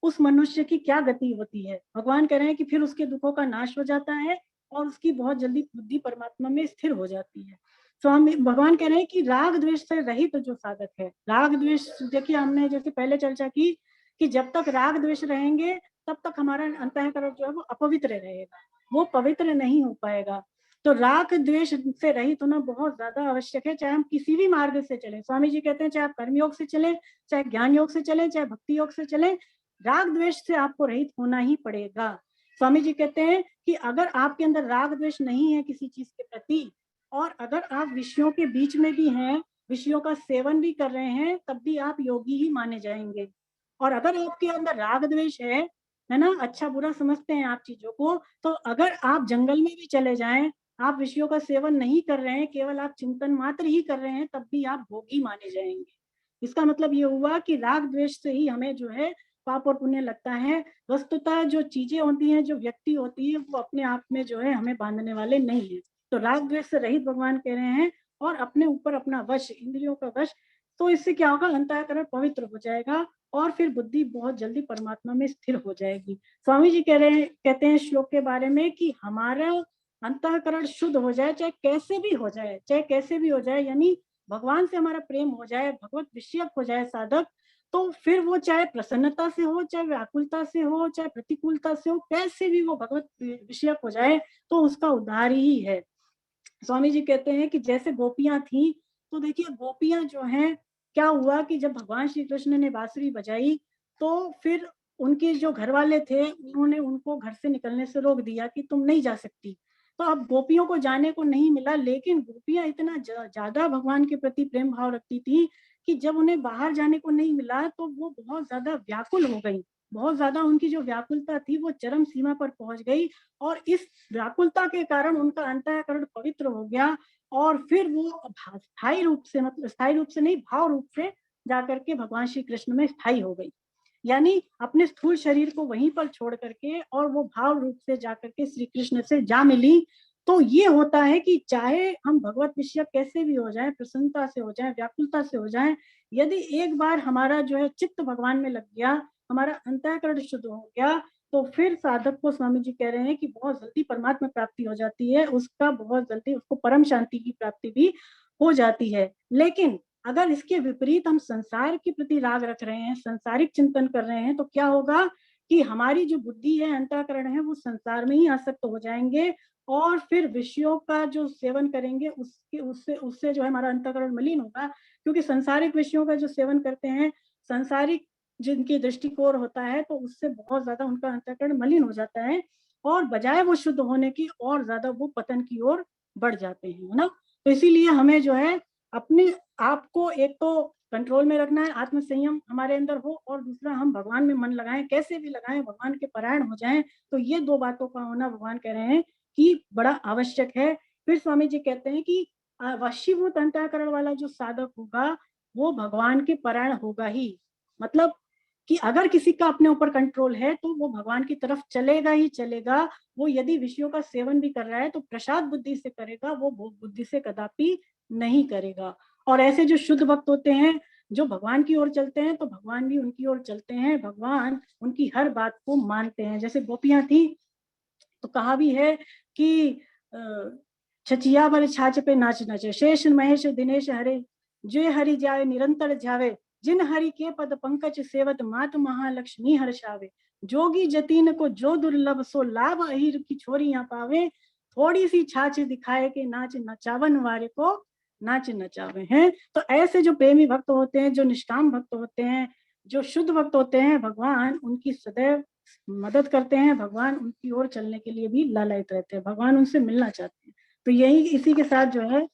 उस मनुष्य की क्या गति होती है। भगवान कह रहे हैं कि फिर उसके दुखों का नाश हो जाता है और उसकी बहुत जल्दी बुद्धि परमात्मा में स्थिर हो जाती है। तो हम भगवान कह रहे हैं कि राग द्वेष से रहित जो साधक है, राग द्वेष देखिए हमने जैसे पहले चर्चा की कि जब तक राग द्वेष रहेंगे तब तक हमारा अंतःकरण जो है वो अपवित्र रहेगा, वो पवित्र नहीं हो पाएगा। तो राग द्वेष से रहित होना बहुत ज्यादा आवश्यक है, चाहे हम किसी भी मार्ग से चलें। स्वामी जी कहते हैं चाहे आप कर्मयोग से चलें, चाहे ज्ञान योग से चलें, चाहे भक्ति योग से चलें, राग द्वेष से आपको रहित होना ही पड़ेगा। स्वामी जी कहते हैं कि अगर आपके अंदर राग द्वेष नहीं है किसी चीज के प्रति, और अगर आप विषयों के बीच में भी हैं, विषयों का सेवन भी कर रहे हैं, तब भी आप योगी ही माने जाएंगे। और अगर आपके अंदर राग द्वेष है ना, अच्छा बुरा समझते हैं आप चीजों को, तो अगर आप जंगल में भी चले जाएं, आप विषयों का सेवन नहीं कर रहे हैं, केवल आप चिंतन मात्र ही कर रहे हैं, तब भी आप भोगी माने जाएंगे। इसका मतलब ये हुआ कि राग द्वेष से ही हमें जो है पाप और पुण्य लगता है। वस्तुतः जो चीजें होती हैं, जो व्यक्ति होती है, वो अपने आप में जो है हमें बांधने वाले नहीं है। तो राग द्वेष से रहित भगवान कह रहे हैं, और अपने ऊपर अपना वश, इंद्रियों का वश, तो इससे क्या होगा, अंतःकरण पवित्र हो जाएगा और फिर बुद्धि बहुत जल्दी परमात्मा में स्थिर हो जाएगी। स्वामी जी कहते हैं श्लोक के बारे में कि हमारा अंतःकरण शुद्ध हो जाए, चाहे कैसे भी हो जाए, चाहे कैसे भी हो जाए, यानी भगवान से हमारा प्रेम हो जाए, भगवत विषयक हो जाए साधक, तो फिर वो चाहे प्रसन्नता से हो, चाहे व्याकुलता से हो, चाहे प्रतिकूलता से हो, कैसे भी वो भगवत विषयक हो जाए, तो उसका उद्धार ही है। स्वामी जी कहते हैं कि जैसे गोपियां थी, तो देखिए गोपियां जो हैं, क्या हुआ कि जब भगवान श्री कृष्ण ने बांसुरी बजाई, तो फिर उनके जो घर वाले थे, उन्होंने उनको घर से निकलने से रोक दिया कि तुम नहीं जा सकती। तो अब गोपियों को जाने को नहीं मिला, लेकिन गोपियां इतना ज्यादा भगवान के प्रति प्रेम भाव रखती थी कि जब उन्हें बाहर जाने को नहीं मिला, तो वो बहुत ज्यादा व्याकुल हो गई। बहुत ज्यादा उनकी जो व्याकुलता थी वो चरम सीमा पर पहुंच गई, और इस व्याकुलता के कारण उनका अंतःकरण पवित्र हो गया, और फिर वो स्थायी रूप से, मतलब स्थायी रूप से नहीं, भाव रूप से जाकर के भगवान श्री कृष्ण में स्थायी हो गई। यानी अपने स्थूल शरीर को वहीं पर छोड़ करके और वो भाव रूप से जाकर के श्री कृष्ण से जा मिली। तो ये होता है कि चाहे हम भगवत विषय कैसे भी हो जाए, प्रसन्नता से हो जाए, व्याकुलता से हो जाए, यदि एक बार हमारा जो है चित्त भगवान में लग गया, हमारा अंतःकरण शुद्ध हो गया, तो फिर साधक को स्वामी जी कह रहे हैं कि बहुत जल्दी परमात्मा प्राप्ति हो जाती है, उसका बहुत जल्दी उसको परम शांति की प्राप्ति भी हो जाती है। लेकिन अगर इसके विपरीत हम संसार के प्रति राग रख रहे हैं, संसारिक चिंतन कर रहे हैं, तो क्या होगा कि हमारी जो बुद्धि है, अंतःकरण है, वो संसार में ही आसक्त हो जाएंगे और फिर विषयों का जो सेवन करेंगे उसके उससे उससे जो है हमारा अंतःकरण मलिन होगा, क्योंकि संसारिक विषयों का जो सेवन करते हैं, संसारिक जिनकी दृष्टिकोण होता है, तो उससे बहुत ज्यादा उनका अंतःकरण मलिन हो जाता है और बजाय वो शुद्ध होने की और ज्यादा वो पतन की ओर बढ़ जाते हैं, है ना। तो इसीलिए हमें जो है अपने आप को एक तो कंट्रोल में रखना है, आत्म संयम हमारे अंदर हो, और दूसरा हम भगवान में मन लगाएं, कैसे भी लगाएं, भगवान के परायण हो जाएं। तो ये दो बातों का होना भगवान कह रहे हैं कि बड़ा आवश्यक है। फिर स्वामी जी कहते हैं कि वशीभूत अंतःकरण वाला जो साधक होगा वो भगवान के परायण होगा ही, मतलब कि अगर किसी का अपने ऊपर कंट्रोल है तो वो भगवान की तरफ चलेगा ही चलेगा। वो यदि विषयों का सेवन भी कर रहा है तो प्रसाद बुद्धि से करेगा, वो भोग बुद्धि से कदापि नहीं करेगा। और ऐसे जो शुद्ध भक्त होते हैं, जो भगवान की ओर चलते हैं, तो भगवान भी उनकी ओर चलते हैं, भगवान उनकी हर बात को मानते हैं। जैसे गोपियां थी तो कहा भी है कि छचिया भर छाछ पे नाच नाचे, शेष महेश दिनेश हरे, जे हरि जाए निरंतर जावे, जिन हरि के पद पंकज सेवत मात महालक्ष्मी हर्षावे, जोगी जतीन को जो दुर्लभ सो लाभ अहिर की छोरियां पावे, थोड़ी सी छाछ दिखाए के नाच नचावन वारे को नाच नचावे हैं। तो ऐसे जो प्रेमी भक्त होते हैं, जो निष्काम भक्त होते हैं, जो शुद्ध भक्त होते हैं, भगवान उनकी सदैव मदद करते हैं, भगवान उनकी ओर चलने के लिए भी लालायित रहते हैं, भगवान उनसे मिलना चाहते हैं। तो यही इसी के साथ जो है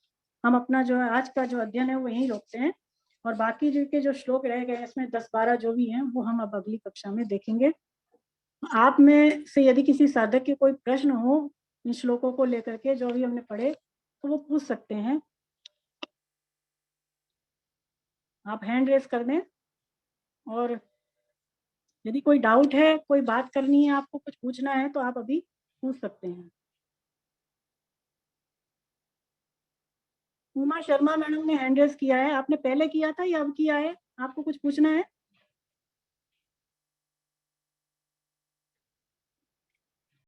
हम अपना जो है आज का जो अध्ययन है वो यहीं रोकते हैं, और बाकी जो श्लोक रह गए इसमें 10-12 जो भी हैं वो हम अब अगली कक्षा में देखेंगे। आप में से यदि किसी साधक के कोई प्रश्न हो इन श्लोकों को लेकर के जो भी हमने पढ़े तो वो पूछ सकते हैं, आप हैंड रेस कर दें, और यदि कोई डाउट है, कोई बात करनी है, आपको कुछ पूछना है तो आप अभी पूछ सकते हैं। उमा शर्मा मैडम ने हैंड रेस किया है, आपने पहले किया था या अब किया है, आपको कुछ पूछना है?